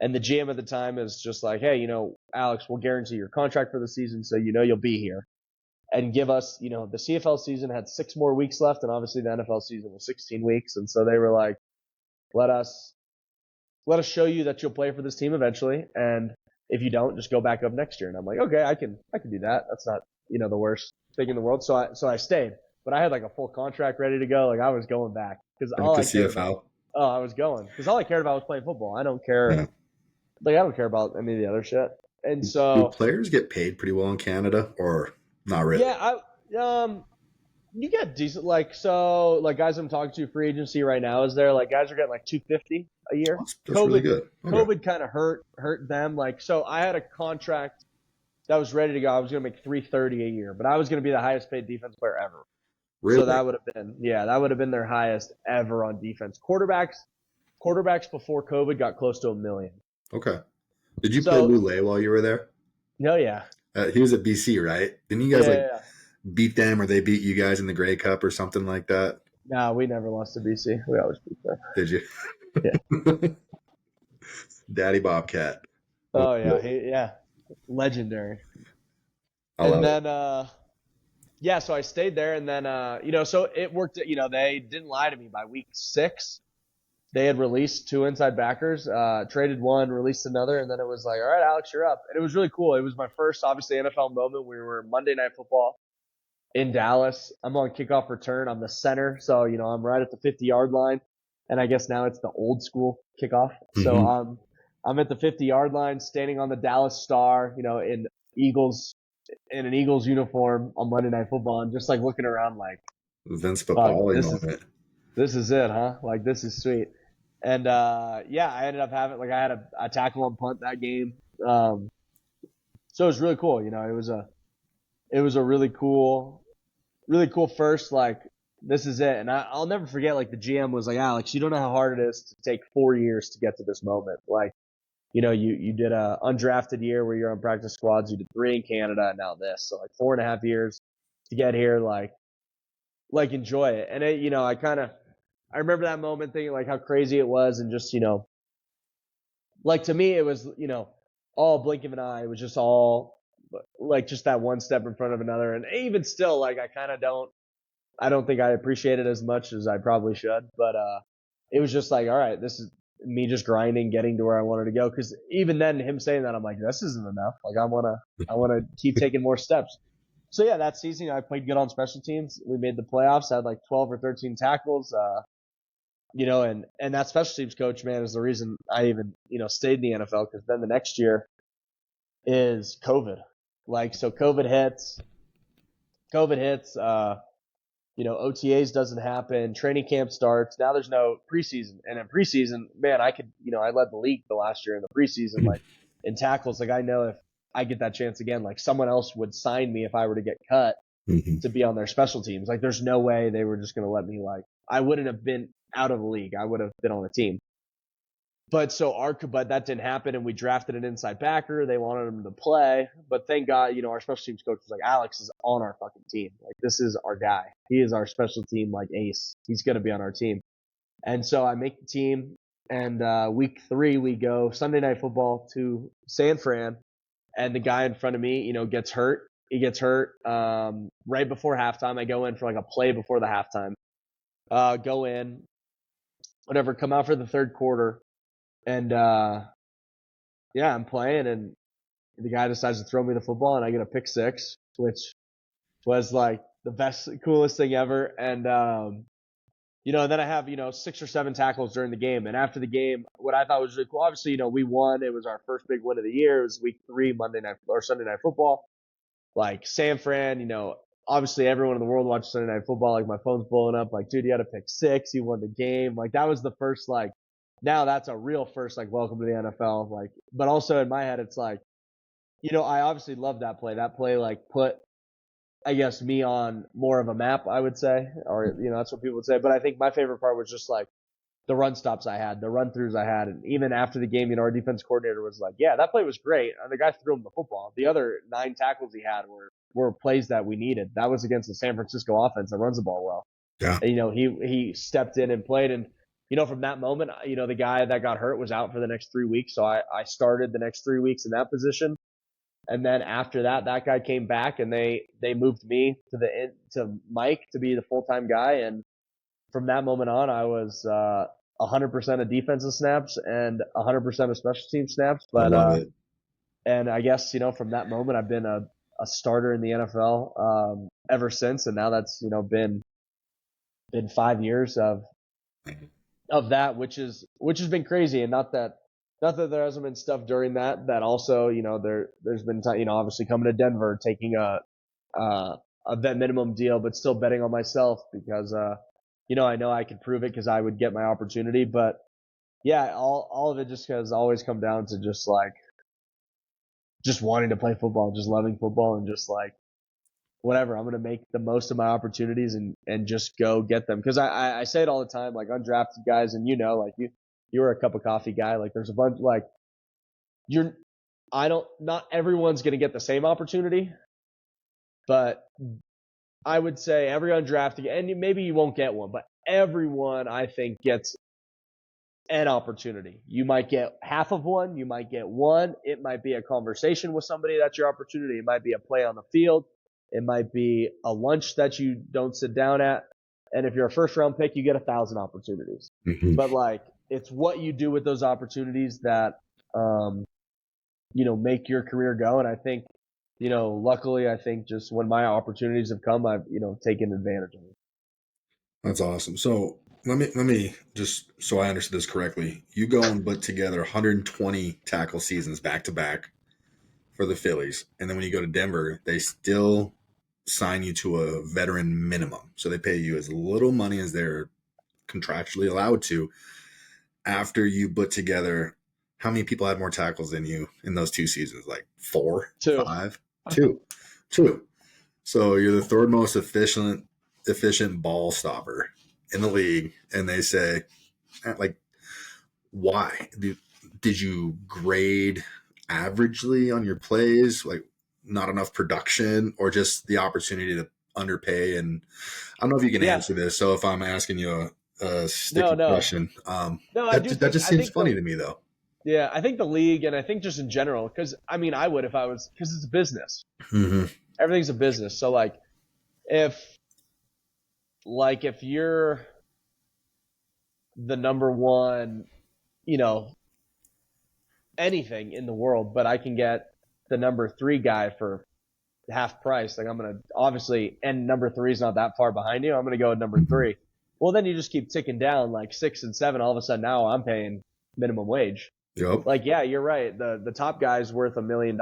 And the GM at the time is just like, hey, Alex, we'll guarantee your contract for the season. So, you'll be here. And give us, the CFL season had 6 more weeks left, and obviously the NFL season was 16 weeks. And so they were like, let us show you that you'll play for this team eventually. And if you don't, just go back up next year. And I'm like, okay, I can do that. That's not, the worst thing in the world. So I stayed, but I had like a full contract ready to go. Like, I was going back because all I cared about, I was going because all I cared about was playing football. I don't care. Yeah. Like, I don't care about any of the other shit. And so, do players get paid pretty well in Canada or not really? Yeah, you get decent, like guys I'm talking to free agency right now is there, like guys are getting like $250 a year. That's really good. Okay. COVID kind of hurt them. Like, so I had a contract that was ready to go. I was going to make $330 a year, but I was going to be the highest paid defense player ever. So Really? that would have been their highest ever on defense. Quarterbacks before COVID got close to $1 million. Okay. Did you play So, Lule while you were there? no, yeah. He was at BC, right? Didn't you guys Yeah, like yeah, yeah. beat them, or they beat you guys in the Grey Cup or something like that? No, we never lost to BC. We always beat them. Did you? Yeah. Daddy Bobcat. Oh, yeah. Yeah. Legendary. I And love it. then, yeah, so I stayed there, and then, so it worked. They didn't lie to me. By week 6, they had released 2 inside backers, traded one, released another, and then it was like, all right, Alex, you're up. And it was really cool. It was my first, obviously, NFL moment. We were Monday Night Football in Dallas. I'm on kickoff return. I'm the center, so I'm right at the 50-yard line, and I guess now it's the old school kickoff. So Mm-hmm. I'm at the 50-yard line, standing on the Dallas Star, in an Eagles uniform on Monday Night Football, and just like looking around, like, Vince fuck, Papali moment. this is it, huh? Like, this is sweet. And yeah, I ended up having, like, I had a tackle on punt that game. So it was really cool. It was a really cool first, like, this is it. And I'll never forget, like, the GM was like, Alex, you don't know how hard it is to take 4 years to get to this moment. Like, you did a undrafted year where you're on practice squads. You did 3 in Canada, and now this. So, like, 4.5 years to get here, like enjoy it. And I remember that moment thinking, like, how crazy it was, and just, like, to me, it was, all blink of an eye. It was just all, like, just that one step in front of another. And even still, like, I don't think I appreciate it as much as I probably should. But it was just like, all right, this is me just grinding, getting to where I wanted to go. Because even then, him saying that, I'm like, this isn't enough. Like, I wanna keep taking more steps. So yeah, that season I played good on special teams. We made the playoffs. I had like 12 or 13 tackles. And that special teams coach, man, is the reason I even stayed in the NFL. Because then the next year is COVID. Like, so COVID hits. OTAs doesn't happen. Training camp starts. Now there's no preseason. And in preseason, man, I led the league the last year in the preseason, like, in tackles. Like, I know if I get that chance again, like, someone else would sign me if I were to get cut Mm-hmm. to be on their special teams. Like, there's no way they were just going to let me, like, I wouldn't have been out of the league. I would have been on the team. But that didn't happen, and we drafted an inside backer. They wanted him to play, but thank God, our special teams coach was like, Alex is on our fucking team. Like, this is our guy. He is our special team, like, ace. He's gonna be on our team. And so I make the team, and week 3 we go Sunday Night Football to San Fran, and the guy in front of me, gets hurt. He gets hurt right before halftime. I go in for like a play before the halftime. Go in, whatever. Come out for the third quarter. And yeah, I'm playing, and the guy decides to throw me the football, and I get a pick 6, which was like the best, coolest thing ever. And then I have 6 or 7 tackles during the game. And after the game, what I thought was really cool, obviously, we won. It was our first big win of the year. It was week 3, Monday night or Sunday Night Football. Like, San Fran, obviously everyone in the world watches Sunday Night Football. Like, my phone's blowing up. Like, dude, you had a pick 6. You won the game. Like, that was the first, like, now that's a real first, like, welcome to the NFL. Like, but also in my head, it's like, I obviously love that play. That play, like, put, I guess, me on more of a map, I would say, or, that's what people would say. But I think my favorite part was just, like, the run stops I had, the run throughs I had. And even after the game, our defense coordinator was like, yeah, that play was great. And the guy threw him the football. The other 9 tackles he had were plays that we needed. That was against the San Francisco offense that runs the ball well. Yeah. And, he stepped in and played. And, from that moment, the guy that got hurt was out for the next 3 weeks. So I started the next 3 weeks in that position. And then after that guy came back, and they moved me to Mike to be the full-time guy. And from that moment on, I was 100% of defensive snaps and 100% of special team snaps. I But love it. and I guess from that moment, I've been a starter in the NFL ever since. And now that's been 5 years of that, which has been crazy. And not that there hasn't been stuff during that also, there's been time, obviously coming to Denver, taking a vet minimum deal, but still betting on myself because, I know I could prove it because I would get my opportunity. But yeah, all of it just has always come down to just, like, just wanting to play football, just loving football, and just like whatever. I'm gonna make the most of my opportunities and just go get them. Because I say it all the time, like undrafted guys, and like you're a cup of coffee guy. Like there's a bunch like not everyone's gonna get the same opportunity, but I would say every undrafted, and maybe you won't get one, but everyone I think gets an opportunity. You might get half of one, you might get one. It might be a conversation with somebody, that's your opportunity. It might be a play on the field. It might be a lunch that you don't sit down at. And if you're a first round pick, you get 1,000 opportunities. Mm-hmm. But like, it's what you do with those opportunities that, make your career go. And I think, luckily, I think just when my opportunities have come, I've, taken advantage of it. That's awesome. So let me just so I understood this correctly. You go and put together 120 tackle seasons back to back for the Phillies, and then when you go to Denver, they still sign you to a veteran minimum. So they pay you as little money as they're contractually allowed to. After you put together, how many people had more tackles than you in those 2 seasons? Like 4, Two. 5, 2. So you're the third most efficient ball stopper in the league, and they say, like, why? Did you grade averagely on your plays, like not enough production, or just the opportunity to underpay? And I don't know if you can answer this. So if I'm asking you a sticky question, that just seems funny to me, though. Yeah, I think the league, and I think just in general, because I would because it's a business. Mm-hmm. Everything's a business. So like, if you're the number one, anything in the world, but I can get the number 3 guy for half price, like I'm going to obviously, and number 3 is not that far behind you, I'm going to go with number 3. Well, then you just keep ticking down like 6 and 7. All of a sudden now I'm paying minimum wage. Yep. Like, yeah, you're right. The top guy is worth $1 million,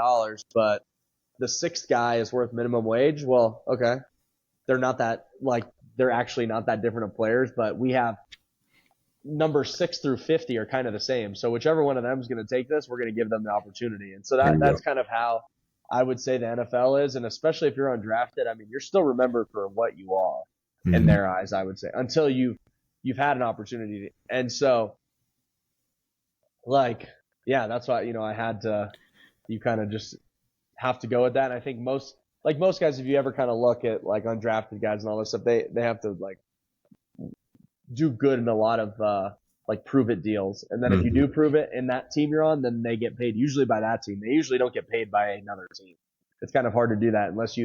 but the 6th guy is worth minimum wage. Well, okay. They're actually not that different of players, but we have number 6 through 50 are kind of the same. So whichever one of them is going to take this, we're going to give them the opportunity. And so that's kind of how I would say the NFL is. And especially if you're undrafted, I mean, you're still remembered for what you are in their eyes, I would say, until you've had an opportunity. And so, like, yeah, that's why, I had to, you kind of just have to go with that. And I think most guys, if you ever kind of look at like undrafted guys and all this stuff, they have to like do good in a lot of like prove it deals. And then if you do prove it in that team you're on, then they get paid usually by that team. They usually don't get paid by another team. It's kind of hard to do that unless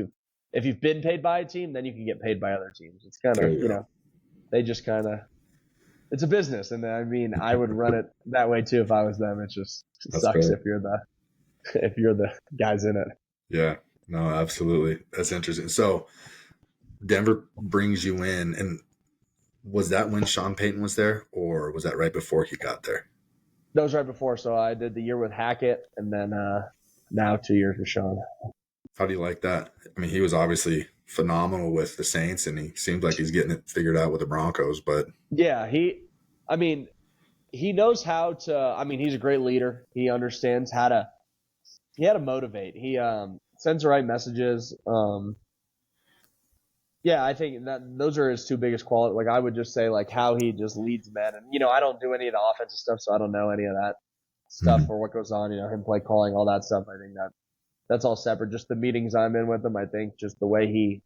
if you've been paid by a team, then you can get paid by other teams. It's kind of, they just kind of, it's a business. And I mean, I would run it that way too if I was them. It sucks if you're the guys in it. Yeah, no, absolutely. That's interesting. So Denver brings you in, and was that when Sean Payton was there, or was that right before he got there? That was right before. So I did the year with Hackett, and then now 2 years with Sean. How do you like that? I mean, he was obviously phenomenal with the Saints, and he seems like he's getting it figured out with the Broncos. But yeah, he knows how to. I mean, he's a great leader. He understands how to motivate. He sends the right messages. Yeah, I think that those are his 2 biggest qualities. Like, I would just say, like, how he just leads men. And, I don't do any of the offensive stuff, so I don't know any of that stuff or what goes on, him play calling, all that stuff. I think that's all separate. Just the meetings I'm in with him, I think just the way he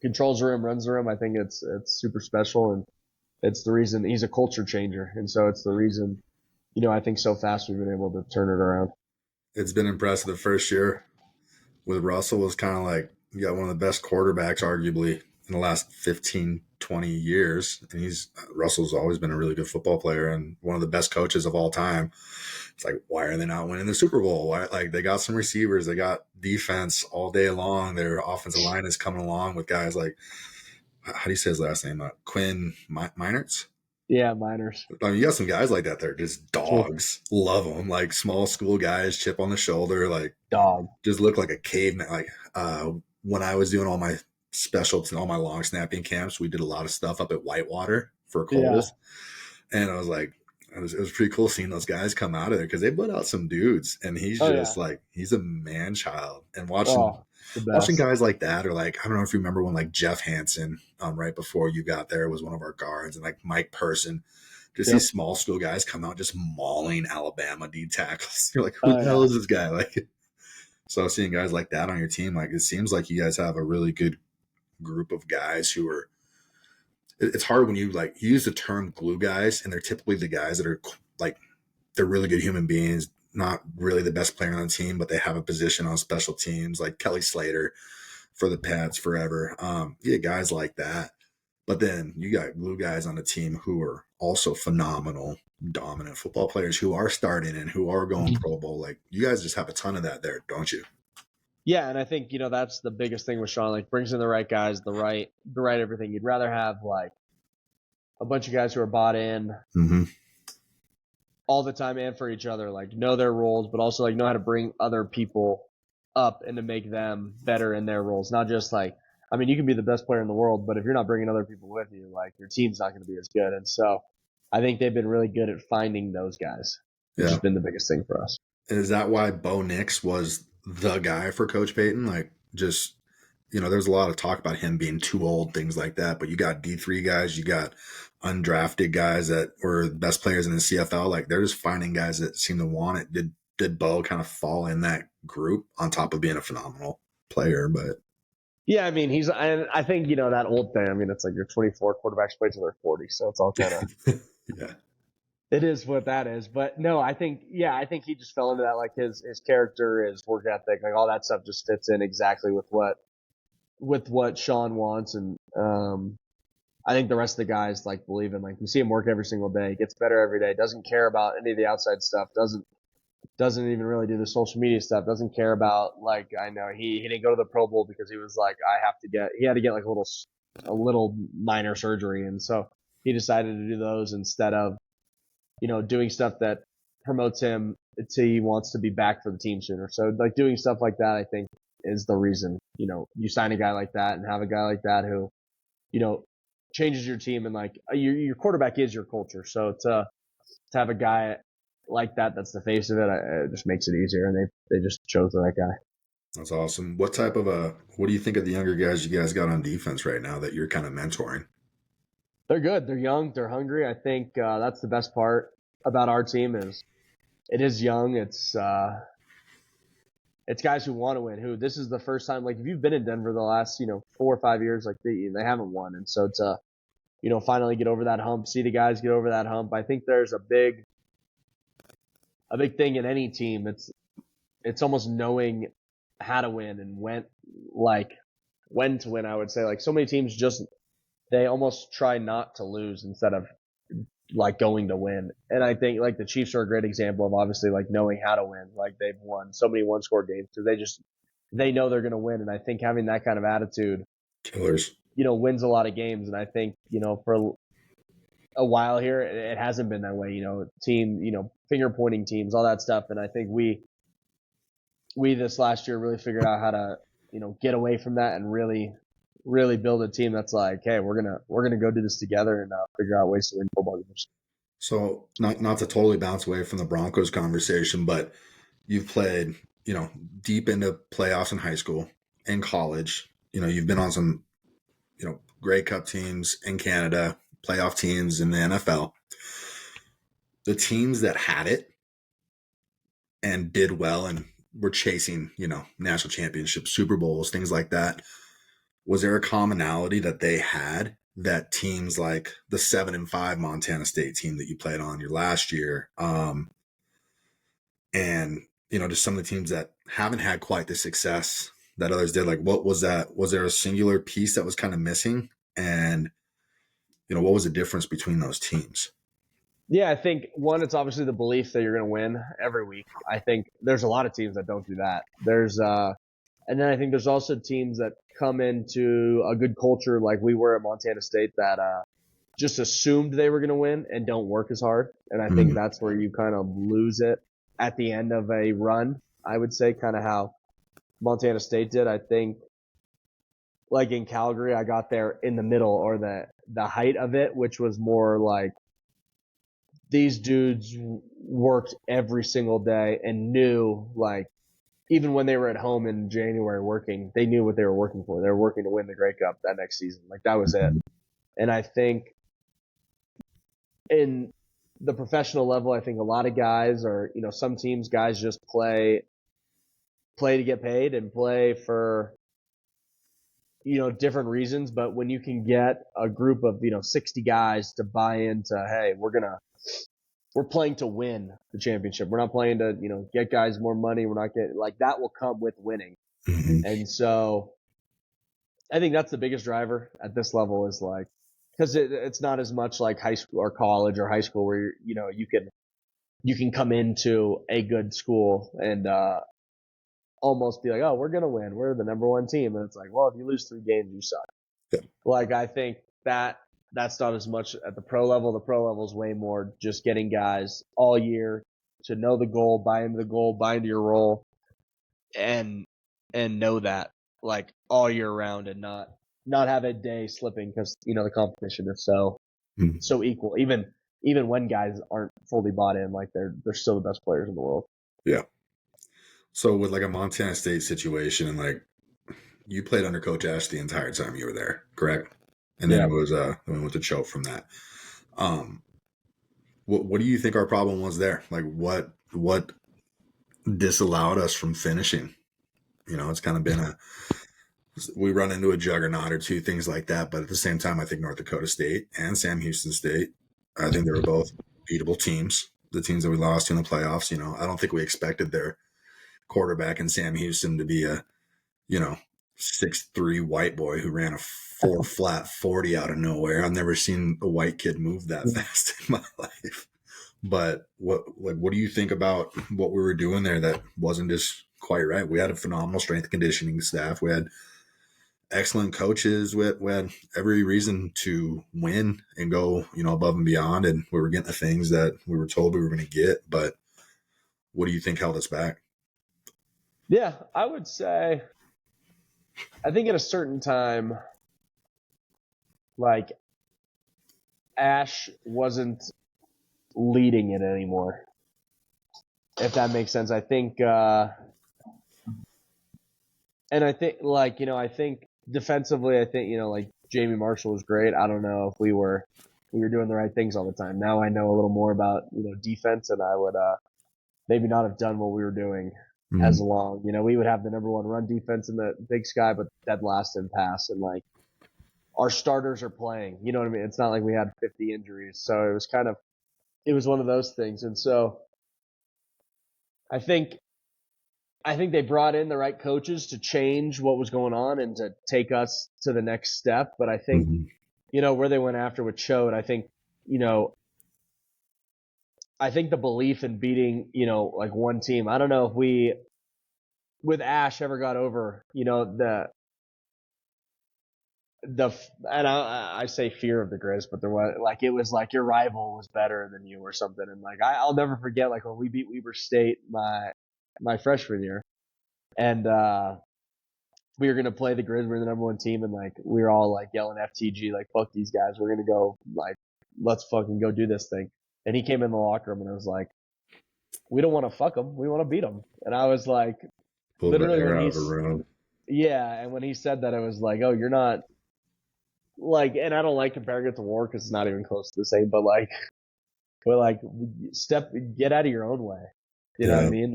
controls the room, runs the room, I think it's super special. And it's the reason he's a culture changer. And so it's the reason, I think so fast we've been able to turn it around. It's been impressive. The first year with Russell was kind of like, you got one of the best quarterbacks, arguably, in the last 15, 20 years. And Russell's always been a really good football player and one of the best coaches of all time. It's like, why are they not winning the Super Bowl? Why? Like, they got some receivers, they got defense all day long. Their offensive line is coming along with guys like, how do you say his last name? Quinn Meinerz? Yeah, Miners. I mean, you got some guys like that. They're just dogs. Sure. Love them. Like small school guys, chip on the shoulder, like dog. Just look like a caveman. Like when I was doing all my specials and all my long snapping camps, we did a lot of stuff up at Whitewater for Coles. Yeah. And I was like, it was pretty cool seeing those guys come out of there because they put out some dudes, and he's Oh just yeah. like he's a man child. And watching Oh, the watching best. guys like that, or like I don't know if you remember when like Jeff Hansen, right before you got there, was one of our guards, and like Mike Person, just Yep. these small school guys come out just mauling Alabama D tackles. You're like, who Oh the hell yeah. is this guy? Like, so seeing guys like that on your team, like it seems like you guys have a really good group of guys who are. It's hard when you like use the term glue guys, and they're typically the guys that are like they're really good human beings, not really the best player on the team, but they have a position on special teams, like Kelly Slater for the Pats forever. Yeah, guys like that. But then you got glue guys on the team who are also phenomenal, dominant football players who are starting and who are going Pro Bowl. Like you guys just have a ton of that there, don't you? Yeah, and I think that's the biggest thing with Sean. Like brings in the right guys, the right everything. You'd rather have like a bunch of guys who are bought in Mm-hmm. all the time and for each other, like know their roles, but also like know how to bring other people up and to make them better in their roles. Not just like, I mean, you can be the best player in the world, but if you're not bringing other people with you, like your team's not going to be as good. And so I think they've been really good at finding those guys, which Yeah. has been the biggest thing for us. Is that why Bo Nix was the guy for Coach Payton? Like, just there's a lot of talk about him being too old, things like that. But you got D3 guys, you got undrafted guys that were the best players in the CFL. Like, they're just finding guys that seem to want it. Did Bo kind of fall in that group on top of being a phenomenal player? But Yeah, I mean, I think, that old thing, I mean, it's like you're 24 quarterbacks play till they're 40. So it's all kind of, yeah, it is what that is. But no, I think he just fell into that. Like his character, his work ethic, like all that stuff just fits in exactly with what Sean wants. And, I think the rest of the guys like believe in, like, we see him work every single day, gets better every day, doesn't care about any of the outside stuff, doesn't even really do the social media stuff, doesn't care about, like, I know he didn't go to the Pro Bowl because he was like, he had to get like a little minor surgery. And so he decided to do those instead of, doing stuff that promotes him to, he wants to be back for the team sooner. So like doing stuff like that, I think is the reason, you sign a guy like that and have a guy like that who, you know, changes your team. And like your quarterback is your culture. So to have a guy like that that's the face of it, it just makes it easier. And they just chose the right guy. that's awesome. What do you think of the younger guys you guys got on defense right now that you're kind of mentoring? They're good. They're young. They're hungry. I think that's the best part about our team is it is young. It's guys who want to win. Who this is the first time. Like if you've been in Denver the last 4 or 5 years, like they haven't won, and so to finally get over that hump, see the guys get over that hump. I think there's a big thing in any team. It's almost knowing how to win and when to win. I would say like so many teams just they almost try not to lose instead of like going to win. And I think like the Chiefs are a great example of obviously like knowing how to win. Like they've won so many one-score games because they know they're going to win. And I think having that kind of attitude, Killers. wins a lot of games. And I think for a while here, it hasn't been that way. Team, finger pointing teams, all that stuff. And I think we this last year really figured out how to get away from that and really build a team that's like, hey, we're gonna go do this together and figure out ways to win football games. So not to totally bounce away from the Broncos conversation, but you've played, deep into playoffs in high school, in college. You've been on some, Grey Cup teams in Canada, playoff teams in the NFL. The teams that had it and did well and were chasing, national championships, Super Bowls, things like that. Was there a commonality that they had that teams like the 7-5 Montana State team that you played on your last year, and just some of the teams that haven't had quite the success that others did? Like, what was that? Was there a singular piece that was kind of missing? And what was the difference between those teams? Yeah, I think one, it's obviously the belief that you're going to win every week. I think there's a lot of teams that don't do that. And then I think there's also teams that come into a good culture like we were at Montana State that just assumed they were going to win and don't work as hard. And I think Mm, that's where you kind of lose it at the end of a run. I would say kind of how Montana State did. I think like in Calgary, I got there in the middle or the height of it, which was more like these dudes worked every single day and knew, like, even when they were at home in January working, they knew what they were working for. They were working to win the Grey Cup that next season. Like, that was it. And I think in the professional level, I think a lot of guys are, some teams, guys just play to get paid and play for, different reasons. But when you can get a group of, 60 guys to buy into, hey, we're playing to win the championship. We're not playing to, get guys more money. We're not getting, like, that will come with winning. Mm-hmm. And so I think that's the biggest driver at this level is like, because it's not as much like high school or college or high school where, you can come into a good school and, almost be like, oh, we're going to win. We're the number one team. And it's like, well, if you lose 3 games, you suck. Yeah. Like, I think that's not as much at the pro level. The pro level is way more just getting guys all year to know the goal, buy into the goal, buy into your role, and know that, like, all year round, and not have a day slipping because, the competition is so equal. Even when guys aren't fully bought in, like, they're still the best players in the world. Yeah. So with like a Montana State situation, and like you played under Coach Ash the entire time you were there, correct? And then it was we went to choke from that. What do you think our problem was there? Like what disallowed us from finishing? It's kind of been we run into a juggernaut or two, things like that. But at the same time, I think North Dakota State and Sam Houston State, I think they were both beatable teams. The teams that we lost in the playoffs, I don't think we expected their quarterback in Sam Houston to be a, 6'3" white boy who ran a 4 flat 40 out of nowhere. I've never seen a white kid move that fast in my life. But what do you think about what we were doing there that wasn't just quite right? We had a phenomenal strength and conditioning staff. We had excellent coaches. We had every reason to win and go, above and beyond. And we were getting the things that we were told we were going to get. But what do you think held us back? Yeah, I would say, I think at a certain time, like, Ash wasn't leading it anymore, if that makes sense. I think, and I think, like, I think defensively, I think, like, Jamie Marshall was great. I don't know if we were doing the right things all the time. Now I know a little more about, defense, and I would maybe not have done what we were doing as long. We would have the number one run defense in the Big Sky, but dead last in pass, and, like, our starters are playing. You know what I mean? It's not like we had 50 injuries, so it was one of those things. And so I think they brought in the right coaches to change what was going on and to take us to the next step. But I think, where they went after with Chode, I think, I think the belief in beating, like, one team, I don't know if we, with Ash, ever got over, and I say fear of the Grizz, but there was, like, it was like your rival was better than you or something. And, like, I'll never forget, like, when we beat Weber State my freshman year, and we were gonna play the Grizz. We were the number one team, and, like, we were all, like, yelling FTG, like, fuck these guys. We're gonna go, like, let's fucking go do this thing. And he came in the locker room and I was like, we don't want to fuck them. We want to beat them. And I was like, literally, and when he said that, I was like, oh, you're not, like, and I don't like comparing it to war because it's not even close to the same, but, like, get out of your own way. You know what I mean?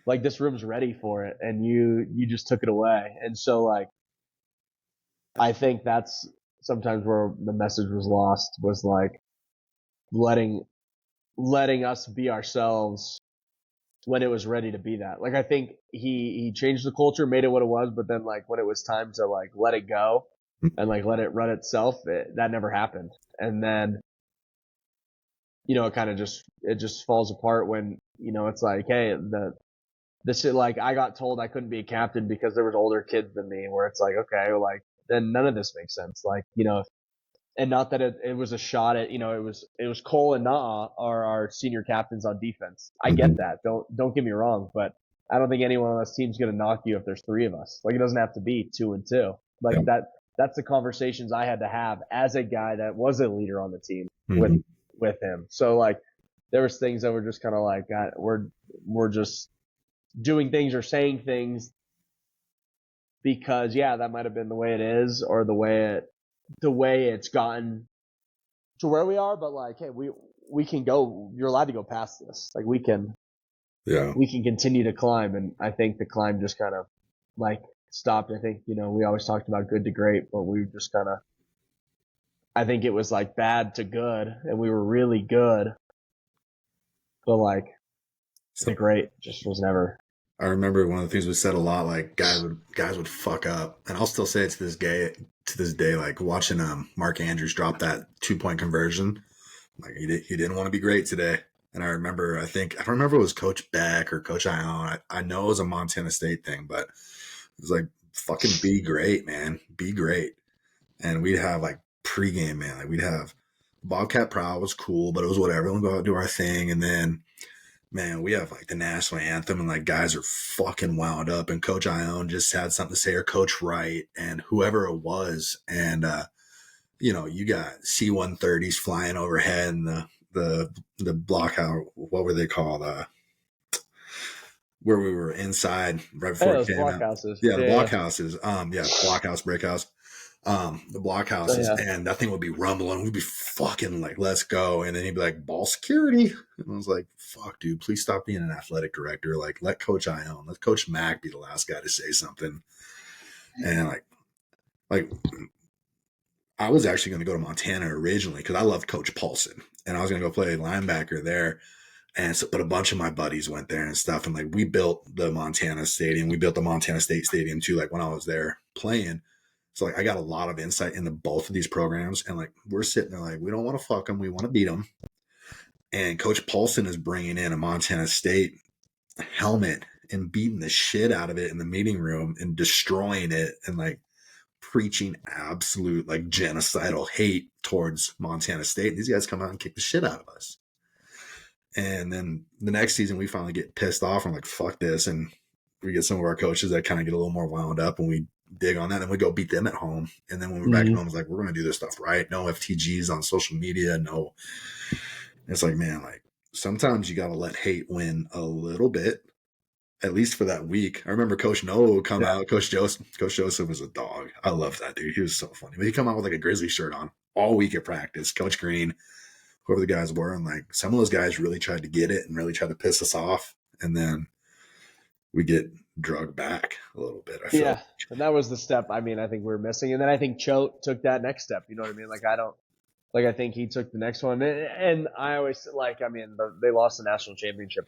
Like this room's ready for it, and you just took it away. And so, like, I think that's sometimes where the message was lost, was, like, letting us be ourselves when it was ready to be that. Like, I think he changed the culture, made it what it was, but then, like, when it was time to, like, let it go and, like, let it run itself, that never happened. And then, it kind of just falls apart when, it's like, hey, this shit, like, I got told I couldn't be a captain because there was older kids than me, where it's like, okay, like, then none of this makes sense. Like, and not that it was a shot at, it was Cole and Naa are our senior captains on defense. I get that. Don't get me wrong, but I don't think anyone on this team's going to knock you if there's 3 of us. Like, it doesn't have to be 2 and 2. Like, that's the conversations I had to have as a guy that was a leader on the team with him. So, like, there was things that were just kind of like, God, we're just doing things or saying things because that might have been the way it is or the way it's gotten to where we are. But like, hey, we can go. You're allowed to go past this. Like we can continue to climb. And I think the climb just kind of like stopped. I think we always talked about good to great, but we just kind of. I think it was like bad to good, and we were really good, but like the great just was never. I remember one of the things we said a lot, like guys would fuck up, and I'll still say it to this day. Like watching Mark Andrews drop that 2-point conversion, like he didn't want to be great today. And I remember, I don't remember if it was Coach Beck or Coach Ione. I know it was a Montana State thing, but it was like fucking be great, man, be great. And we'd have like pregame, man, like we'd have Bobcat Prowl was cool, but it was whatever. We'll go out and do our thing, and then. Man, we have like the national anthem and like guys are fucking wound up, and Coach Ione just had something to say, or Coach Wright and whoever it was. And, you got C-130s flying overhead and the blockhouse, what were they called? Where we were inside right before it came out. Yeah, the blockhouses. Blockhouse, breakhouse. The blockhouses, and that thing would be rumbling. We'd be fucking like, let's go. And then he'd be like, ball security. And I was like, fuck, dude, please stop being an athletic director. Like, let Coach Ione, let Coach Mack be the last guy to say something. And like I was actually going to go to Montana originally because I loved Coach Paulson, and I was going to go play linebacker there. And so, but a bunch of my buddies went there and stuff. And like, we built the Montana Stadium. We built the Montana State Stadium too, like when I was there playing. So like I got a lot of insight into both of these programs, and like we're sitting there like we don't want to fuck them, we want to beat them. And Coach Paulson is bringing in a Montana State helmet and beating the shit out of it in the meeting room and destroying it and like preaching absolute like genocidal hate towards Montana State. And these guys come out and kick the shit out of us. And then the next season we finally get pissed off and like fuck this, and we get some of our coaches that kind of get a little more wound up, and we dig on that, and we go beat them at home. And then when we're back home, it's like, we're going to do this stuff right. No FTGs on social media. No. It's like, man, like sometimes you got to let hate win a little bit, at least for that week. I remember Coach Noah would come out. Coach Joseph was a dog. I love that dude. He was so funny. But he'd come out with like a Grizzly shirt on all week at practice. Coach Green, whoever the guys were. And like some of those guys really tried to get it and really tried to piss us off. And then we get drugged back a little bit. I feel. And that was the step. I mean, I think we were missing. And then I think Choate took that next step. You know what I mean? I think he took the next one. And I always they lost the national championship,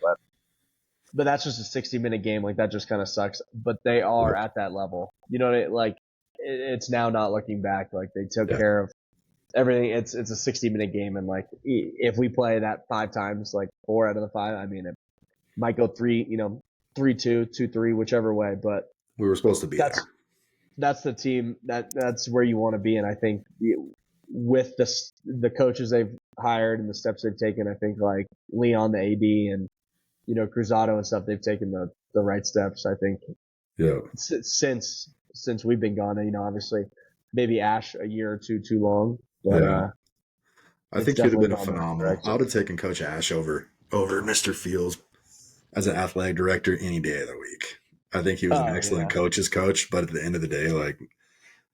but that's just a 60-minute game. Like that just kind of sucks. But they are at that level. You know what I mean? Like it's now not looking back. Like they took care of everything. It's a 60-minute game, and like if we play that 5 times, like 4 out of the 5, I mean, it might go 3-2, 2-3, whichever way. But we were supposed to be there. That's the team that's where you want to be. And I think with the coaches they've hired and the steps they've taken, I think like Leon, the AD, and Cruzado and stuff, they've taken the right steps. I think. Yeah. Since we've been gone, obviously maybe Ash a year or two too long, but I think he'd have been a phenomenal. I would have taken Coach Ash over Mr. Fields as an athletic director any day of the week. I think he was an excellent coach's coach, but at the end of the day, like,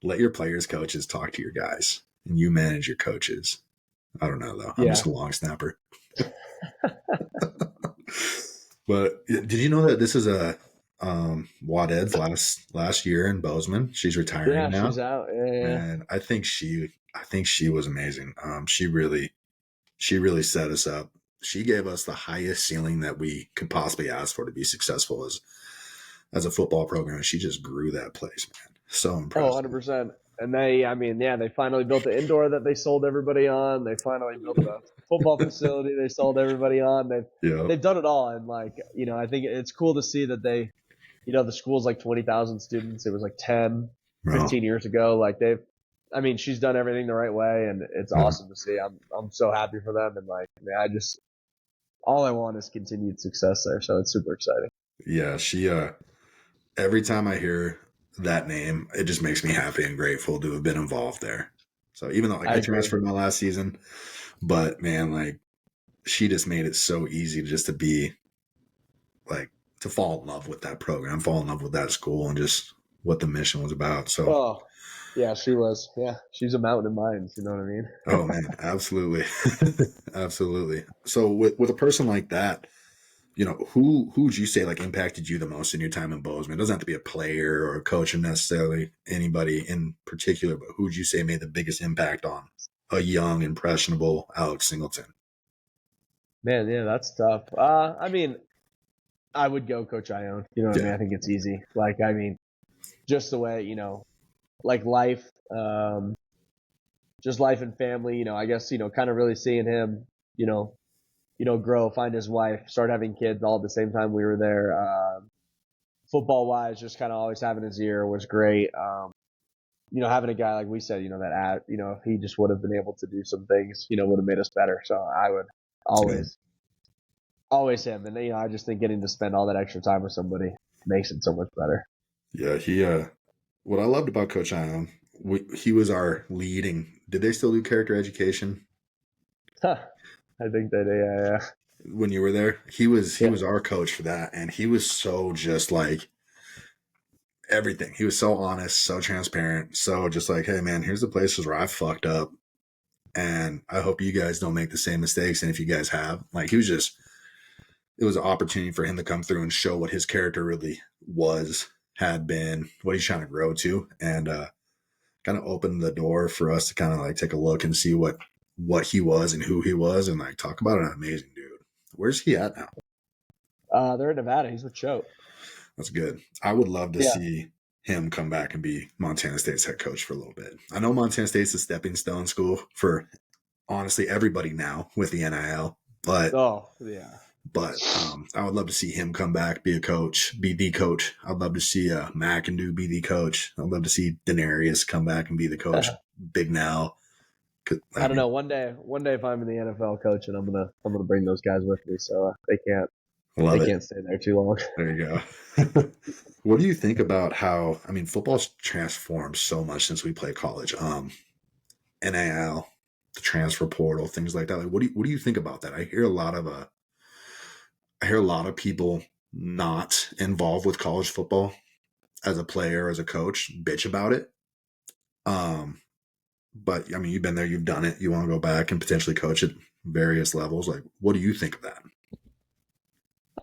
let your players' coaches talk to your guys, and you manage your coaches. I don't know, though. I'm just a long snapper. But did you know that this is Waded's last year in Bozeman? She's retiring now. She's out. Yeah. And I think she was amazing. She really set us up. She gave us the highest ceiling that we could possibly ask for to be successful as a football program. She just grew that place, man. So impressive. 100%. And they finally built the indoor that they sold everybody on. They finally built the football facility they sold everybody on. They've done it all. And I think it's cool to see that they, the school's like 20,000 students. It was like 10, 15 years ago. Like she's done everything the right way, and it's awesome to see. I'm so happy for them. And all I want is continued success there. So it's super exciting. Yeah. She, every time I hear that name, it just makes me happy and grateful to have been involved there. So even though I transferred my last season, but man, like she just made it so easy just to be like, to fall in love with that program, fall in love with that school, and just what the mission was about. So, Oh, yeah, she was. Yeah, she's a mountain of minds. You know what I mean? oh man, absolutely, absolutely. So with a person like that, who would you say like impacted you the most in your time in Bozeman? It doesn't have to be a player or a coach or necessarily anybody in particular, but who would you say made the biggest impact on a young, impressionable Alex Singleton? Man, yeah, that's tough. I mean, I would go Coach Ione. You know what I mean? Yeah, I think it's easy. Like, I mean, just the way, like life, just life and family, I guess, kind of really seeing him, you know, grow, find his wife, start having kids all at the same time we were there. Football wise, just kind of always having his ear was great. Having a guy like we said, if he just would have been able to do some things, would have made us better. So I would yeah, always him. And, I just think getting to spend all that extra time with somebody makes it so much better. yeah. What I loved about Coach Ion, he was our leading. Did they still do character education Huh. I think that, yeah. when you were there? He was Yeah. our coach for that, and he was so just like everything. He was so honest, so transparent, so just like, hey man, here's the places where I fucked up, and I hope you guys don't make the same mistakes. And if you guys have, like, it was an opportunity for him to come through and show what his character really was, had been, what he's trying to grow to, and kind of opened the door for us to kind of like take a look and see what he was and who he was, and like talk about an amazing dude. Where's he at now? They're in Nevada. He's with Choate. That's good. I would love to Yeah. see him come back and be Montana State's head coach for a little bit. I know Montana State's a stepping stone school for honestly everybody now with the NIL, but Oh, yeah. I would love to see him come back, be a coach, be the coach. I'd love to see McIndoe be the coach. I'd love to see Denarius come back and be the coach. Big Nell. I don't know. One day, if I'm in the NFL coaching, I'm gonna bring those guys with me, so Love they it. can't stay there too long. There you go. What do you think about how, I mean, football's transformed so much since we played college? NIL, the transfer portal, things like that. Like, what do you think about that? I hear a lot of people not involved with college football as a player, as a coach, bitch about it. Um, but I mean, you've been there, you've done it. You want to go back and potentially coach at various levels. Like, what do you think of that?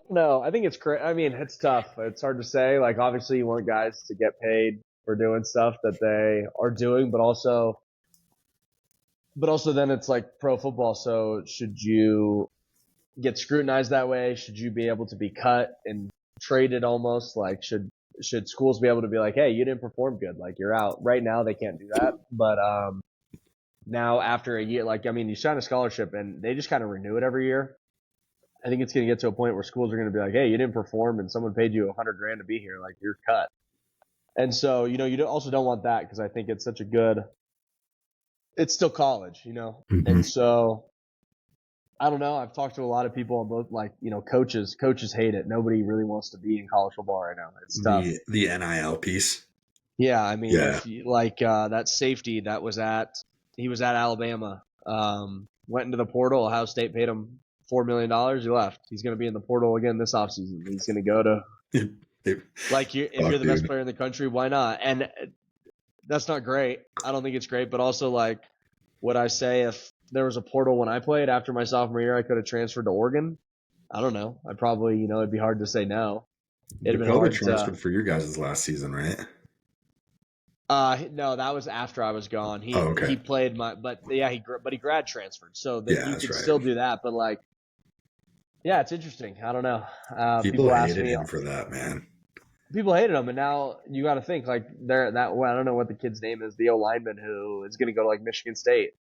No, I think it's great. I mean, it's tough. It's hard to say. Like, obviously, you want guys to get paid for doing stuff that they are doing, but also then it's like pro football. So should you get scrutinized that way? Should you be able to be cut and traded almost? Like, should schools be able to be like, hey, you didn't perform good, like you're out? Right now, they can't do that. But now after a year, like, I mean, you sign a scholarship and they just kind of renew it every year. I think it's going to get to a point where schools are going to be like, hey, you didn't perform and someone paid you $100,000 to be here, like you're cut. And so, you also don't want that because I think it's such a it's still college, Mm-hmm. And so I don't know. I've talked to a lot of people on both, like, coaches. Coaches hate it. Nobody really wants to be in college football right now. It's tough. The NIL piece. Yeah, I mean, Yeah. if you, like that safety that he was at Alabama, went into the portal. Ohio State paid him $4 million. He left. He's going to be in the portal again this offseason. He's going to go to like if you're the best player in the country, why not? And that's not great. I don't think it's great, but also like, would I say if there was a portal when I played after my sophomore year, I could have transferred to Oregon? I don't know. I probably, it'd be hard to say no. It'd have been Dakota hard to. transferred for your guys' last season, right? No, that was after I was gone. Oh, He okay. played but yeah, he grad transferred, so that Yeah, you that's could right. still do that. But like, yeah, it's interesting. I don't know. People People ask hated me. him for that, man. People hated him, and now you got to think like well, I don't know what the kid's name is, the O lineman who is going to go to like Michigan State,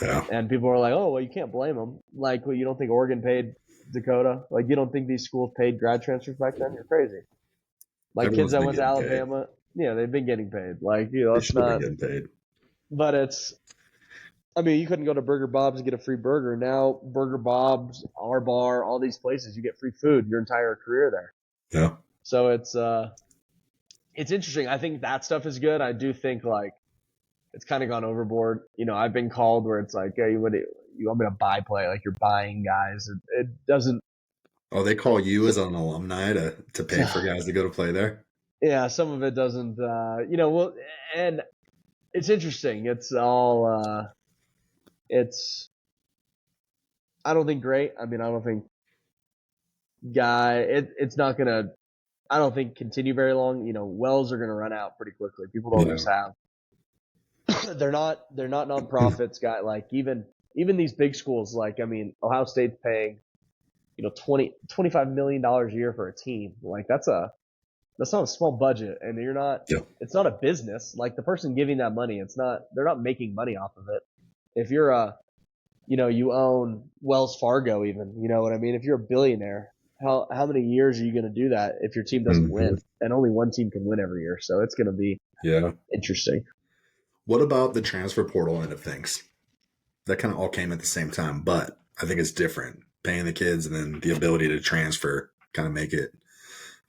Yeah. and people are like, oh well, you can't blame him. Like, well, you don't think Oregon paid Dakota? Like, you don't think these schools paid grad transfers back then? You're crazy. Like kids Everyone's that been went to getting paid. Alabama, they've been getting paid. Like, They it's should have been not. getting paid. But I mean, you couldn't go to Burger Bob's and get a free burger. Now, Burger Bob's, R Bar, all these places, you get free food your entire career there. Yeah. So it's interesting. I think that stuff is good. I do think like it's kind of gone overboard. I've been called where it's like, hey, you want me to buy play, like you're buying guys. It doesn't. Oh, they call you as an alumni to pay for guys to go to play there? Yeah, some of it doesn't. Well, and it's interesting. It's all. It's. I don't think great. I mean, I don't think it's not gonna. I don't think continue very long. Wells are gonna run out pretty quickly. People don't Yeah. just have. They're not nonprofits, guy. Like even these big schools, like I mean, Ohio State's paying, $25 million a year for a team. Like that's not a small budget, and you're not. Yeah. It's not a business. Like the person giving that money, they're not making money off of it. If you're you own Wells Fargo, even, you know what I mean. If you're a billionaire, how many years are you going to do that if your team doesn't win? And only one team can win every year, so it's going to be interesting. What about the transfer portal end of things? That kind of all came at the same time, but I think it's different. Paying the kids and then the ability to transfer kind of make it.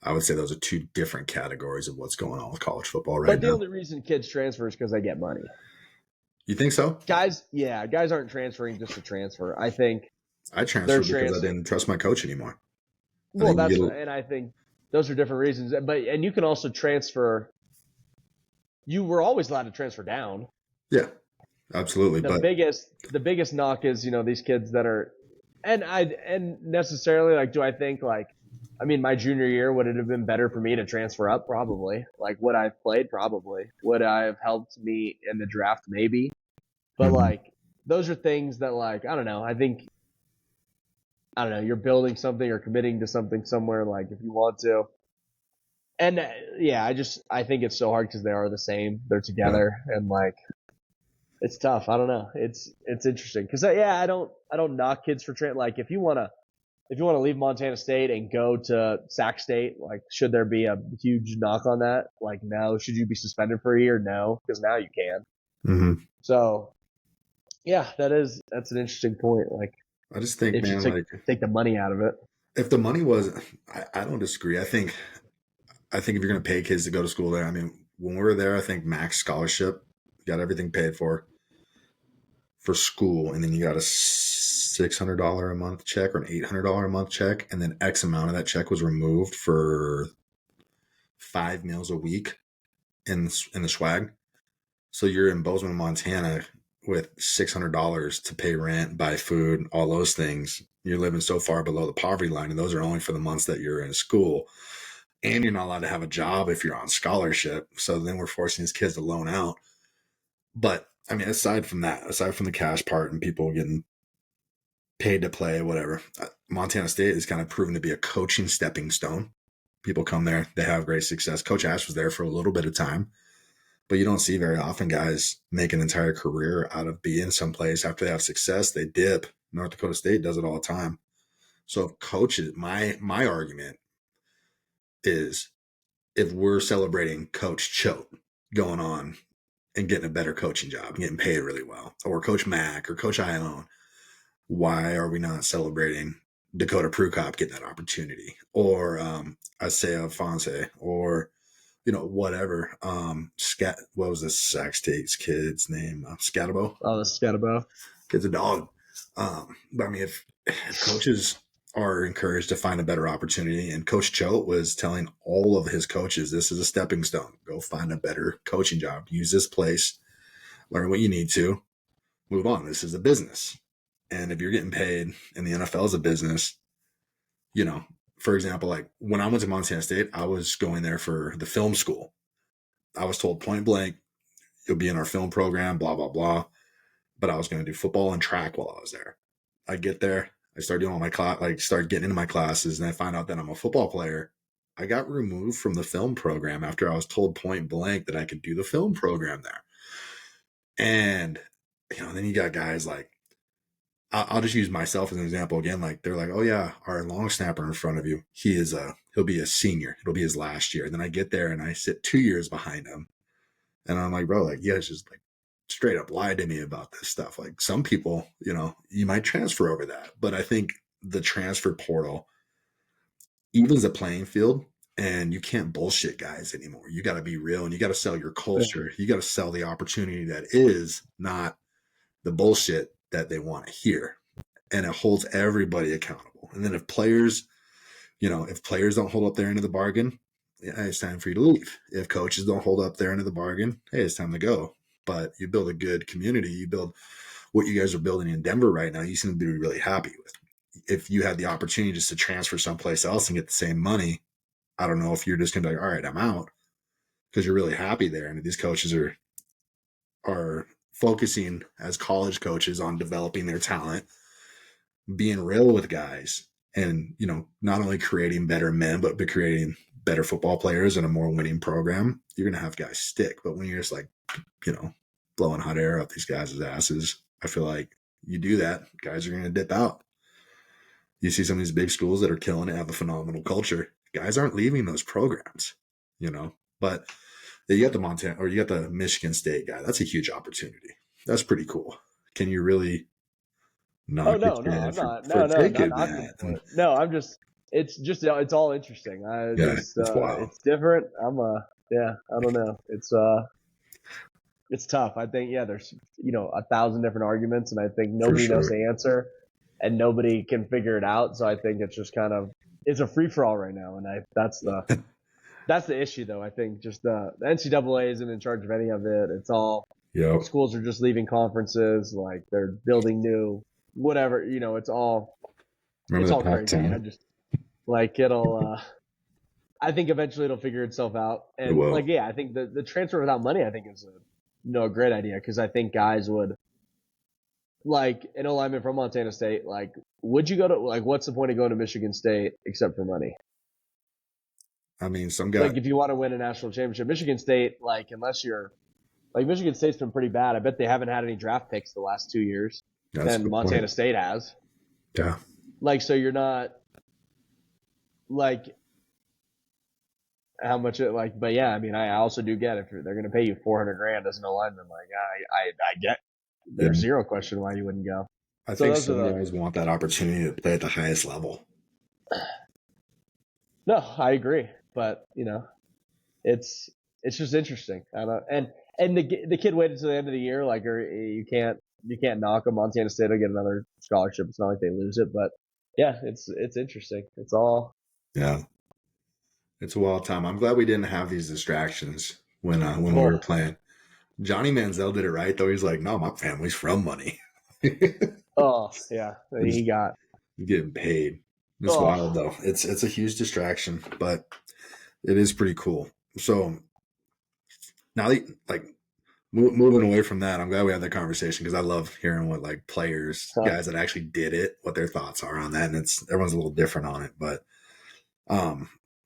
I would say those are two different categories of what's going on with college football right now. But the only reason kids transfer is because they get money. You think so? Guys aren't transferring just to transfer. I think I transferred because I didn't trust my coach anymore. Well, and I think those are different reasons. And you can also transfer. You were always allowed to transfer down. Yeah, absolutely. The biggest knock is, these kids that are, and necessarily, like, do I think, like, I mean, my junior year, would it have been better for me to transfer up? Probably. Like, would I have played? Probably. Would I have helped me in the draft? Maybe. But like, those are things that, like, I don't know. I think, you're building something or committing to something somewhere, like, if you want to. And I think it's so hard because they are the same. They're together, and like, it's tough. I don't know. It's interesting because I don't knock kids for like if you want to leave Montana State and go to Sac State, like, should there be a huge knock on that? Like, no. Should you be suspended for a year? No, because now you can. Mm-hmm. So, that's an interesting point. Like, I just think, man, take the money out of it. If the money was, I don't disagree. I think if you're going to pay kids to go to school there, I mean, when we were there, I think max scholarship, got everything paid for school, and then you got a $600 a month check or an $800 a month check, and then X amount of that check was removed for 5 meals a week in the swag. So you're in Bozeman, Montana, with $600 to pay rent, buy food, all those things. You're living so far below the poverty line, and those are only for the months that you're in school. And you're not allowed to have a job if you're on scholarship. So then we're forcing these kids to loan out. But I mean, aside from the cash part and people getting paid to play, whatever, Montana State is kind of proven to be a coaching stepping stone. People come there, they have great success. Coach Ash was there for a little bit of time, but you don't see very often guys make an entire career out of being someplace. After they have success, they dip. North Dakota State does it all the time. So coaches, my argument is, if we're celebrating Coach Choate going on and getting a better coaching job, getting paid really well, or Coach Mack or Coach Ione, why are we not celebrating Dakota Prukop getting that opportunity, or Isaiah Fonse, or whatever? What was this Sac State's kid's name? Scatabo. Oh, Scatabo. Kid's a dog. But I mean, if coaches are encouraged to find a better opportunity, and Coach Choate was telling all of his coaches, this is a stepping stone. Go find a better coaching job. Use this place. Learn what you need to. Move on. This is a business. And if you're getting paid, and the NFL is a business, for example, like when I went to Montana State, I was going there for the film school. I was told point blank, you'll be in our film program, blah, blah, blah. But I was going to do football and track while I was there. I get there. I start doing all my start getting into my classes, and I find out that I'm a football player. I got removed from the film program after I was told point blank that I could do the film program there. And, then you got guys like, I'll just use myself as an example again. Like, they're like, oh yeah, our long snapper in front of you, he'll be a senior. It'll be his last year. And then I get there and I sit 2 years behind him. And I'm like, bro, like, you guys just like straight up lied to me about this stuff. Like, some people, you might transfer over that. But I think the transfer portal evens the playing field, and you can't bullshit guys anymore. You got to be real, and you got to sell your culture. You got to sell the opportunity that is, not the bullshit that they want to hear, and it holds everybody accountable. And then if players don't hold up their end of the bargain, yeah, it's time for you to leave. If coaches don't hold up their end of the bargain, hey, it's time to go. But you build a good community. You build what you guys are building in Denver right now. You seem to be really happy with. If you had the opportunity just to transfer someplace else and get the same money, I don't know if you're just going to be like, all right, I'm out, because you're really happy there. And these coaches are focusing as college coaches on developing their talent, being real with guys, and not only creating better men, but creating better football players and a more winning program. You're going to have guys stick. But when you're just like, blowing hot air up these guys' asses, I feel like you do that, guys are going to dip out. You see some of these big schools that are killing it, have a phenomenal culture. Guys aren't leaving those programs, but you got the Montana, or you got the Michigan State guy. That's a huge opportunity. That's pretty cool. Can you really Oh knock your no, chin I'm not. for No, not taking knocking that? for it. No, it's all interesting. Yeah, it's wild. It's different. I don't know. It's tough. I think, there's 1,000 different arguments, and I think For nobody knows sure. the answer, and nobody can figure it out. So I think it's just it's a free for all right now, and that's the issue, though. I think just the NCAA isn't in charge of any of it. It's all Yep. schools are just leaving conferences, like they're building new, whatever. It's all Remember the crazy. I Pac-10? just it'll. I think eventually it'll figure itself out, It and will. I think the transfer without money, I think is a great idea, because I think guys would, like an lineman from Montana State, like, would you go to, like, what's the point of going to Michigan State except for money? I mean, some guy. Like, if you want to win a national championship, Michigan State, like, unless you're like, Michigan State's been pretty bad. I bet they haven't had any draft picks the last 2 years, That's a and good Montana point. State has. Yeah. Like, so you're not like how much it like, but yeah, I mean, I also do get, if they're going to pay you $400,000 as an lineman, like I get, there's Yeah. zero question why you wouldn't go. I So think those are some guys want that opportunity to play at the highest level. no, I agree, but it's just interesting. I don't, and the kid waited till the end of the year, like, or you can't knock them. Montana State will get another scholarship. It's not like they lose it, but yeah, it's interesting. It's all. Yeah. It's a wild time. I'm glad we didn't have these distractions when we were Oh, playing. Johnny Manziel did it right, though. He's like, no, my family's from money. oh yeah, He's he got. getting paid. It's wild, Oh, though. It's a huge distraction, but it is pretty cool. So now, like, moving away from that, I'm glad we had that conversation, because I love hearing what, like, players, guys that actually did it, what their thoughts are on that, and everyone's a little different on it. But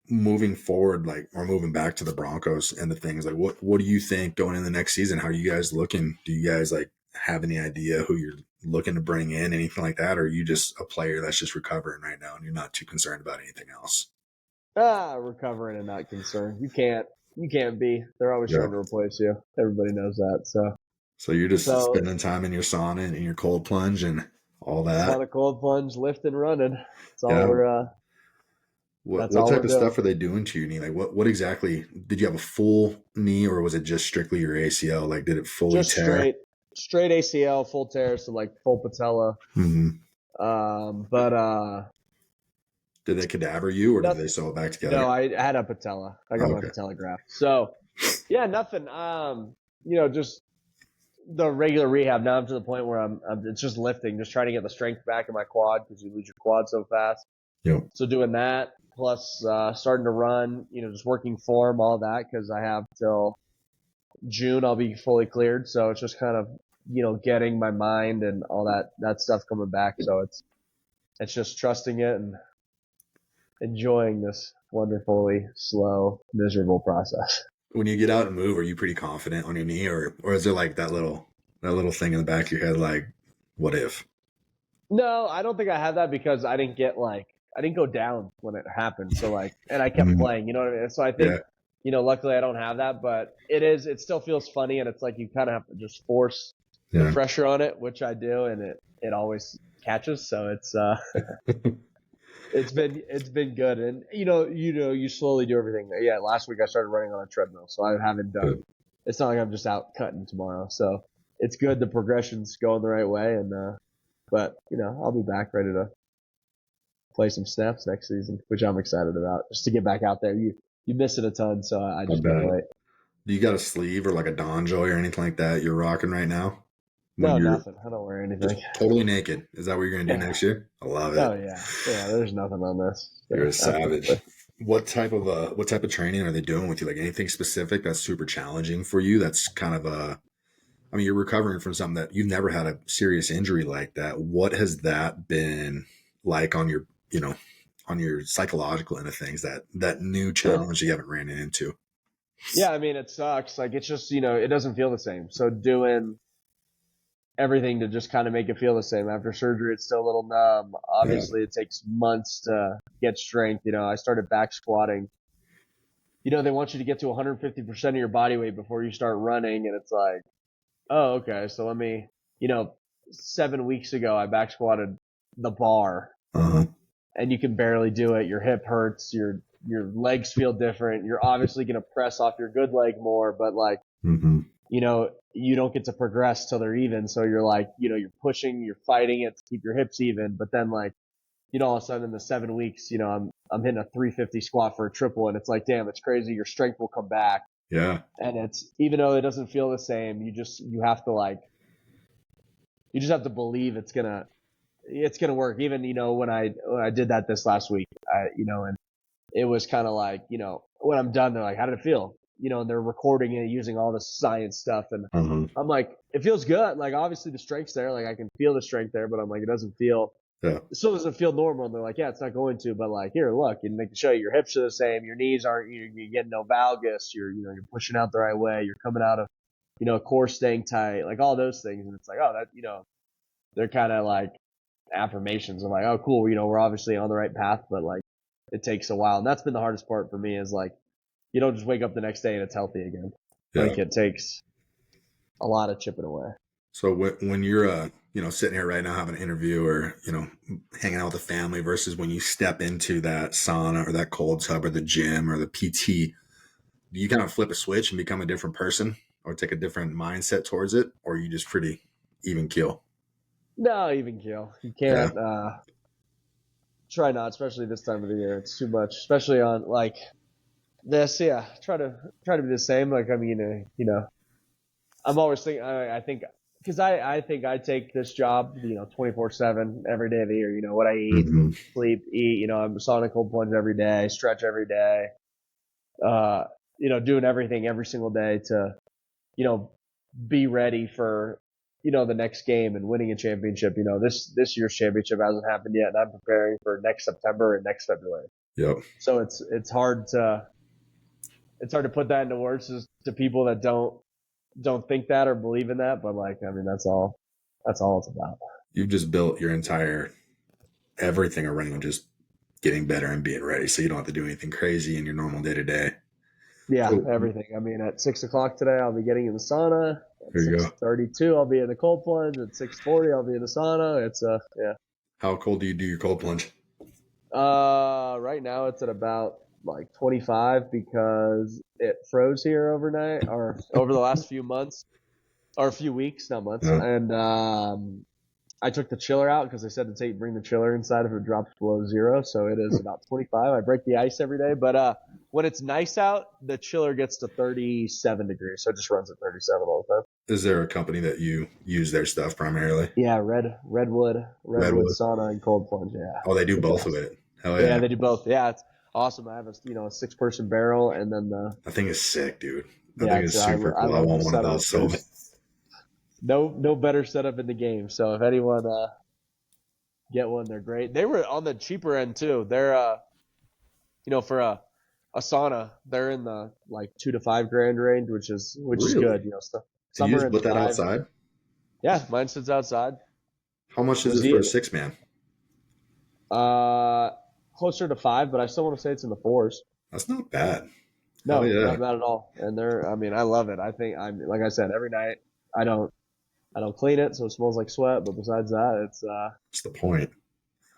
moving forward, like, or moving back to the Broncos and the things, like, what do you think going in the next season? How are you guys looking? Do you guys, like, have any idea who you're looking to bring in, anything like that, or are you just a player that's just recovering right now and you're not too concerned about anything else? recovering and not concerned. You can't be. They're always Yeah. trying to replace you. Everybody knows that. So you're just So spending time in your sauna and in your cold plunge and all that. sauna, cold plunge, lift and running. That's all Yeah. we're. That's What all type we're of doing. stuff are they doing to your knee? Like, what exactly, did you have a full knee, or was it just strictly your ACL? Like, did it fully Just tear? straight ACL, full tear, so like full patella. Mm-hmm. But Did they cadaver you, or did they nothing. sew it back No, together? I had a patella. I got my Okay. patella graft. So yeah, nothing. Just the regular rehab. Now I'm to the point where I'm it's just lifting, just trying to get the strength back in my quad, because you lose your quad so fast. Yep. So doing that, plus starting to run, just working form, all that, because I have till June I'll be fully cleared. So it's just kind of getting my mind and all that stuff coming back. So it's just trusting it and enjoying this wonderfully slow, miserable process. When you get out and move, are you pretty confident on your knee, or is there like that little thing in the back of your head, like, what if? No, I don't think I had that, because I didn't go down when it happened. So and I kept Mhm. playing, you know what I mean? So I think, Yeah. luckily I don't have that, but it still feels funny, and it's like you kind of have to just force the Yeah. pressure on it, which I do, and it always catches. So it's been good. And you slowly do everything. Yeah, last week I started running on a treadmill, so I haven't done. Good. It's not like I'm just out cutting tomorrow. So it's good. The progression's going the right way, and but I'll be back ready to play some snaps next season, which I'm excited about. Just to get back out there, you miss it a ton, so I just can't wait. Do you got a sleeve or like a Donjoy or anything like that you're rocking right now? When No, you're nothing. I don't wear anything. just totally naked. Is that what you're gonna do next year? I love it. Oh yeah. There's nothing on this. You're a savage. Absolutely. What type of training are they doing with you? Like anything specific that's super challenging for you? That's kind of I mean, you're recovering from something that you've never had a serious injury like that. What has that been like on your, on your psychological end of things, that new challenge you haven't ran into? Yeah, I mean, it sucks. Like, it's just, it doesn't feel the same. So doing everything to just kind of make it feel the same. After surgery, it's still a little numb. Obviously, It takes months to get strength. I started back squatting. They want you to get to 150% of your body weight before you start running. And it's like, oh, okay. So let me, 7 weeks ago, I back squatted the bar. And you can barely do it. Your hip hurts. Your legs feel different. You're obviously going to press off your good leg more, but like, you don't get to progress till they're even. So you're like, you're pushing, you're fighting it to keep your hips even. But then like, all of a sudden in the 7 weeks, I'm hitting a 350 squat for a triple, and it's like, damn, it's crazy. Your strength will come back. Yeah. And it's, even though it doesn't feel the same, you have to believe it's gonna work. Even, when I did that this last week, and it was kind of like, when I'm done, they're like, how did it feel? And they're recording it using all this science stuff. And I'm like, it feels good. Like, obviously the strength's there. Like, I can feel the strength there, but I'm like, it still doesn't feel normal. And they're like, yeah, it's not going to, but like, here, look, and they can show you your hips are the same. Your knees aren't, you're getting no valgus. You're pushing out the right way. You're coming out of, core staying tight, like all those things. And it's like, oh, that, they're kind of like affirmations. I'm like, oh, cool. We're obviously on the right path, but like, it takes a while. And that's been the hardest part for me, is like, you don't just wake up the next day and it's healthy again. Yeah. Like, it takes a lot of chipping away. So when you're, sitting here right now having an interview or, hanging out with the family versus when you step into that sauna or that cold tub or the gym or the PT, do you kind of flip a switch and become a different person or take a different mindset towards it? Or are you just pretty even keel? No, even keel. You can't, try not, especially this time of the year. It's too much, especially on like this. Yeah. Try to be the same. Like, I mean, I'm always thinking, I think, because I think I take this job, 24/7 every day of the year. What I eat, sleep, eat. I'm sauna cold plunge every day, stretch every day. Doing everything every single day to, be ready for, the next game and winning a championship. This year's championship hasn't happened yet, and I'm preparing for next September and next February. Yep. So it's hard to put that into words to people that don't think that or believe in that. But like, I mean, that's all it's about. You've just built your entire everything around just getting better and being ready, so you don't have to do anything crazy in your normal day to day. Yeah, everything. I mean, at 6:00 today, I'll be getting in the sauna. At 6:32, I'll be in the cold plunge. At 6:40, I'll be in the sauna. It's yeah. How cold do you do your cold plunge? Right now it's at about like 25 because it froze here overnight or over the last few months or a few weeks, not months. Yeah. And I took the chiller out because they said to bring the chiller inside if it drops below zero. So it is about 25. I break the ice every day, but when it's nice out, the chiller gets to 37 degrees. So it just runs at 37 all the time. Is there a company that you use their stuff primarily? Yeah, Redwood sauna and cold plunge. Yeah. Oh, they do both of it. Hell yeah. Yeah, they do both. Yeah, it's awesome. I have a 6-person barrel, and then I think it's sick, dude. I think it's super cool. I want one of those. So no better setup in the game. So if anyone get one, they're great. They were on the cheaper end too. They're for a sauna, they're in the like $2,000 to $5,000 range, which is good. So you just put that outside? Yeah, mine sits outside. How much is it for a 6-man? Closer to 5, but I still want to say it's in the 4s. That's not bad. No, not bad at all. And I love it. I think like I said, every night I don't clean it, so it smells like sweat. But besides that, it's that's the point.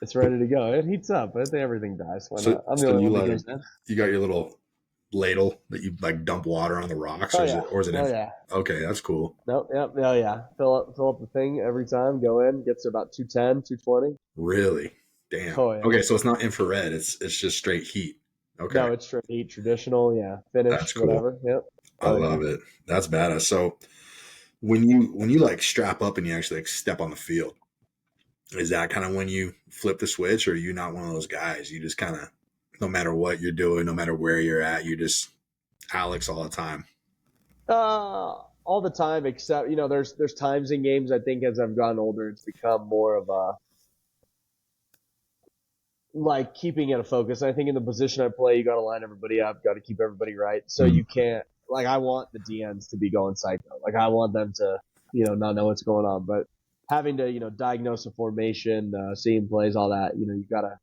It's ready to go. It heats up. I think everything dies. Why not? I'm the only one that goes in. You got your little ladle that you like dump water on the rocks, Oh or is yeah, it or is it oh in? yeah. Okay, that's cool. Nope, yep, oh yeah. Fill up the thing every time. Go in, gets to about 210, 220. Really? Damn. Oh yeah. Okay, so it's not infrared. It's just straight heat. Okay, No, it's straight heat, traditional. Yeah, that's finished, cool. whatever. Yep. I Oh yeah. love it. That's badass. So when you like strap up and you actually like step on the field, is that kind of when you flip the switch, or are you not one of those guys? You just kind of, no matter what you're doing, no matter where you're at, you just Alex all the time. All the time, except there's times in games. I think as I've gotten older, it's become more of a like keeping it a focus. I think in the position I play, you got to line everybody up, got to keep everybody right. So Mm. you can't like I want the DNs to be going psycho. Like I want them to not know what's going on, but having to diagnose a formation, seeing plays, all that. You Yeah,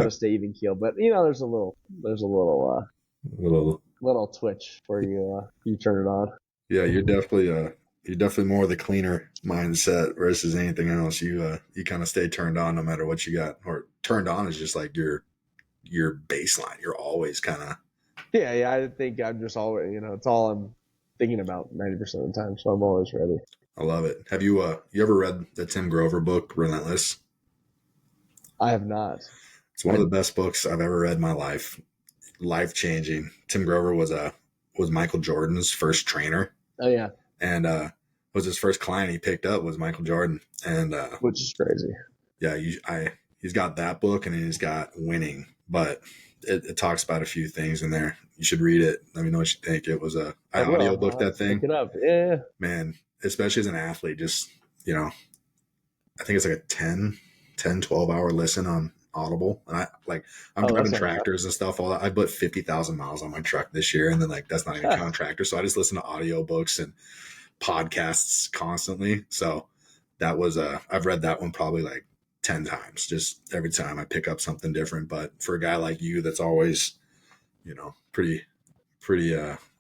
gotta stay even keel. But there's a little. little twitch where you turn it on. Yeah, you're definitely more the cleaner mindset versus anything else. You kind of stay turned on no matter what you got, or turned on is just like your baseline. You're always kind of. Yeah, yeah. I think I'm just always it's all I'm thinking about 90% of the time, so I'm always ready. I love it. Have you ever read the Tim Grover book, Relentless? I have not. It's one of the best books I've ever read in my life. Life changing. Tim Grover was Michael Jordan's first trainer, Oh yeah, and was his first client he picked up was Michael Jordan. And which is crazy. yeah, he's got that book, and then he's got Winning, but it talks about a few things in there. You should read it. Let me know what you think. It was I I will. audiobooked I'll that have to look thing. it up. Yeah. Man, especially as an athlete, just you know, I think it's like a 10, 10, 12 hour listen on Audible. And I'm Oh, driving that's not tractors and stuff. All that. I put 50,000 miles on my truck this year, and then like that's not even bad. counting tractor. So I just listen to audiobooks and podcasts constantly. So that was I've read that one probably like 10 times. Just every time I pick up something different. But for a guy like you, that's always pretty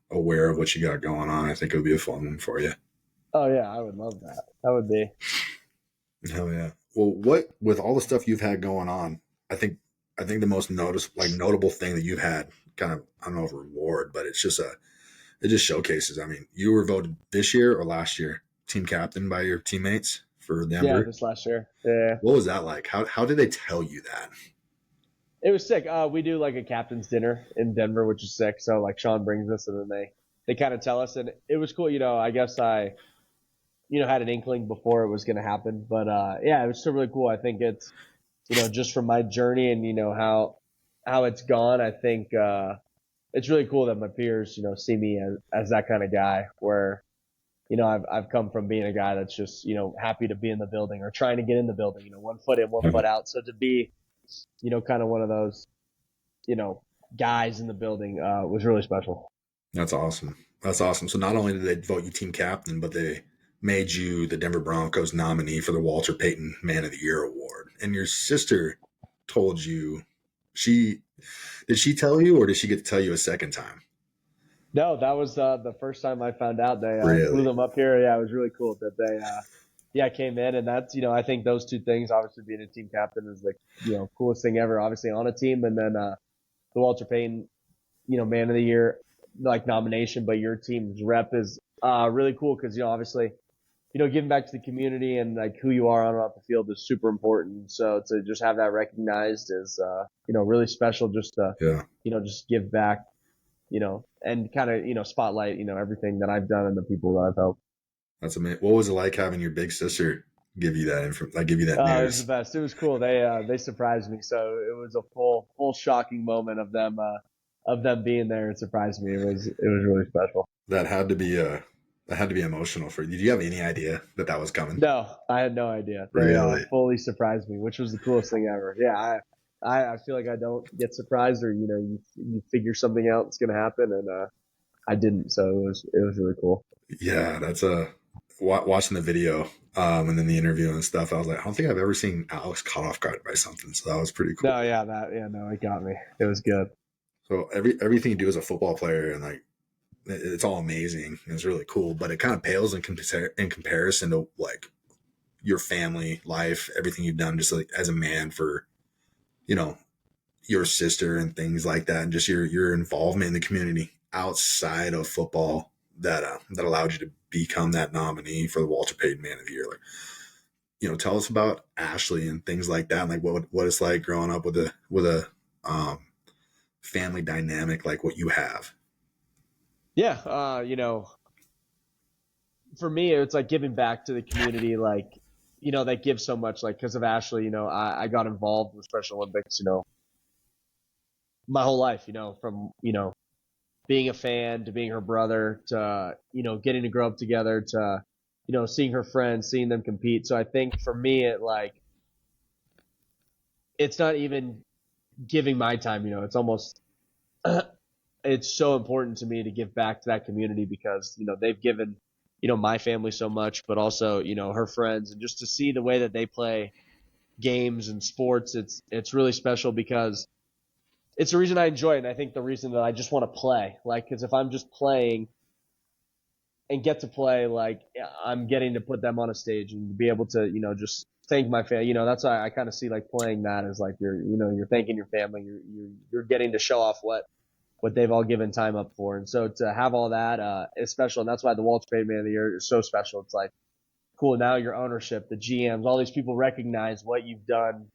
aware of what you got going on, I think it would be a fun one for you. Oh yeah, I would love that. That would be. Hell yeah. Well, what with all the stuff you've had going on, I think the most notable thing that you've had, kind of, I don't know if reward, but it just showcases. I mean, you were voted this year or last year team captain by your teammates for Yeah, Denver. this last year. Yeah, What was that like? How did they tell you that? it was sick. We do like a captain's dinner in Denver, which is sick. So like Sean brings us, and then they kind of tell us, and it was cool. I guess I had an inkling before it was going to happen, but yeah, it was still really cool. I think it's just from my journey and how it's gone. I think it's really cool that my peers see me as that kind of guy where I've come from being a guy that's just happy to be in the building or trying to get in the building, one foot in, one foot out. So to be kind of one of those guys in the building was really special. That's awesome. That's awesome. So not only did they vote you team captain, but they made you the Denver Broncos nominee for the Walter Payton Man of the Year award. And your sister told you, she did she tell you, or did she get to tell you a second time? No, that was the first time I found out. They flew Really? them up here. Yeah, it was really cool that they came in, and that's I think those two things, obviously being a team captain is the coolest thing ever, obviously on a team, and then the Walter Payton Man of the Year like nomination, but your team's rep is really cool because obviously giving back to the community and like who you are on and off the field is super important. So to just have that recognized is really special. Just to Yeah. just give back, and kind of spotlight everything that I've done and the people that I've helped. That's amazing. What was it like having your big sister give you that give you that It was the news? best. It was cool. They surprised me, so it was a full shocking moment of them being there and surprised me. It was really special. That had to be emotional for you. Did you have any idea that was coming? No, I had no idea. They Really? fully surprised me, which was the coolest thing ever. Yeah, I feel like I don't get surprised or you figure something out that's gonna happen, and I didn't. So it was really cool. Yeah, that's watching the video and then the interview and stuff. I was like, I don't think I've ever seen Alex caught off guard by something. So that was pretty cool. No, yeah, no, it got me. It was good. So everything you do as a football player, and like it's all amazing. It's really cool, but it kind of pales in comparison to like your family life, everything you've done just like as a man for, you know, your sister and things like that, and just your involvement in the community outside of football that allowed you to become that nominee for the Walter Payton Man of the Year. Like, tell us about Ashley and things like that, and like what it's like growing up with a family dynamic like what you have. Yeah, for me, it's like giving back to the community, like, that gives so much, like, because of Ashley, I got involved with Special Olympics, my whole life, from, being a fan to being her brother to, getting to grow up together to, seeing her friends, seeing them compete. So I think for me, it's not even giving my time, it's almost, it's so important to me to give back to that community because, they've given, my family so much, but also, her friends, and just to see the way that they play games and sports, it's really special because it's the reason I enjoy it. And I think the reason that I just want to play, like, because if I'm just playing and get to play, like, I'm getting to put them on a stage and be able to, just thank my family. That's why I kind of see like playing that as like you're thanking your family. You're getting to show off what they've all given time up for. And so to have all that is special. And that's why the Walter Payton Man of the Year is so special. It's like, cool, now your ownership, the GMs, all these people recognize what you've done,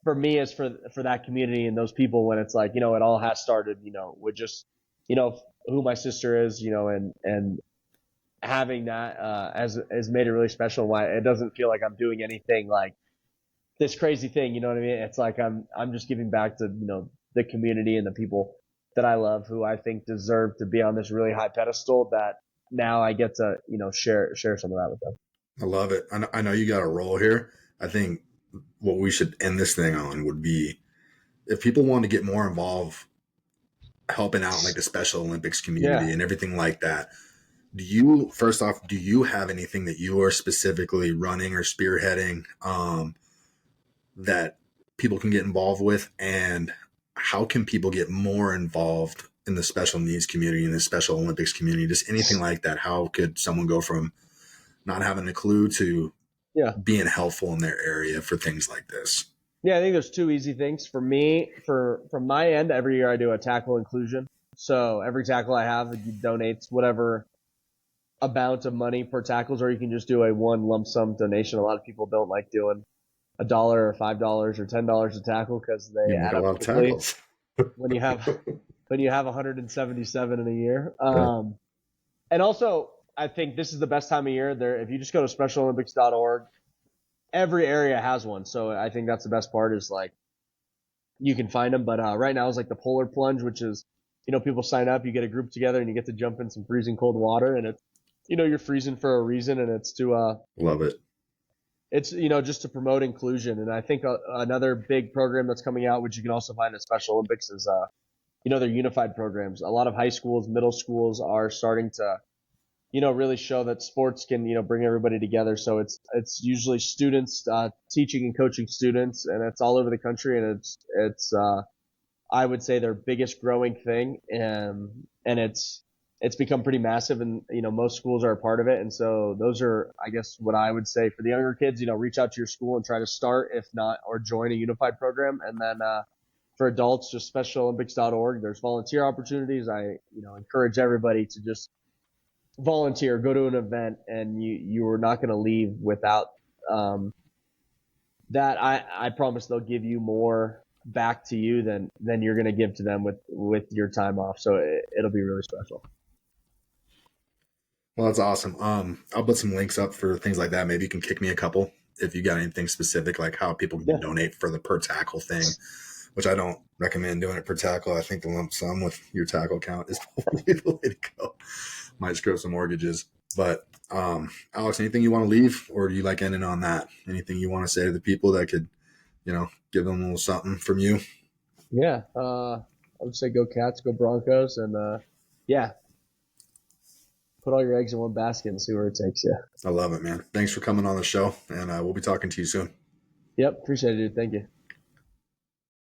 for me is for that community and those people when it's like, it all has started, with just, who my sister is, and having that has made it really special. Why it doesn't feel like I'm doing anything like this crazy thing, you know what I mean? It's like I'm just giving back to, the community and the people that I love who I think deserve to be on this really high pedestal that now I get to, share some of that with them. I love it. I know you got a role here. I think what we should end this thing on would be if people want to get more involved helping out in like the Special Olympics Yeah. community and everything like that. Do you have anything that you are specifically running or spearheading that people can get involved with? And how can people get more involved in the special needs community and the Special Olympics community? Just anything like that. How could someone go from not having a clue to Yeah. being helpful in their area for things like this? Yeah, I think there's two easy things for me. From my end, every year I do a tackle inclusion. So every tackle I have, it donates whatever amount of money per tackles, or you can just do a one lump sum donation. A lot of people don't like doing $1 or $5 or $10 a tackle because they You make add a up lot of quickly tackles. when you have 177 in a year. Yeah. And also, I think this is the best time of year. There, if you just go to SpecialOlympics.org, every area has one. So I think that's the best part is like you can find them. But right now is like the polar plunge, which is, people sign up, you get a group together and you get to jump in some freezing cold water and it's, you're freezing for a reason and it's to, Love it. it's, just to promote inclusion. And I think another big program that's coming out, which you can also find at Special Olympics is, their unified programs. A lot of high schools, middle schools are starting to, really show that sports can, bring everybody together. So it's usually students, teaching and coaching students, and it's all over the country. And it's, I would say their biggest growing thing. And it's become pretty massive and, most schools are a part of it. And so those are, I guess, what I would say for the younger kids, reach out to your school and try to start, if not, or join a unified program. And then, for adults, just SpecialOlympics.org. There's volunteer opportunities. I, encourage everybody to just volunteer, go to an event, and you are not going to leave without that. I promise they'll give you more back to you than you're going to give to them with your time off. So it'll be really special. Well, that's awesome. I'll put some links up for things like that. Maybe you can kick me a couple if you got anything specific, like how people can donate for the per tackle thing, which I don't recommend doing it per tackle. I think the lump sum with your tackle count is probably the way to go. Might screw up some mortgages. But Alex, anything you want to leave, or do you like ending on that? Anything you want to say to the people that could, give them a little something from you? Yeah. I would say go Cats, go Broncos, and yeah, put all your eggs in one basket and see where it takes you. I love it, man. Thanks for coming on the show, and we'll be talking to you soon. Yep. Appreciate it, dude. Thank you.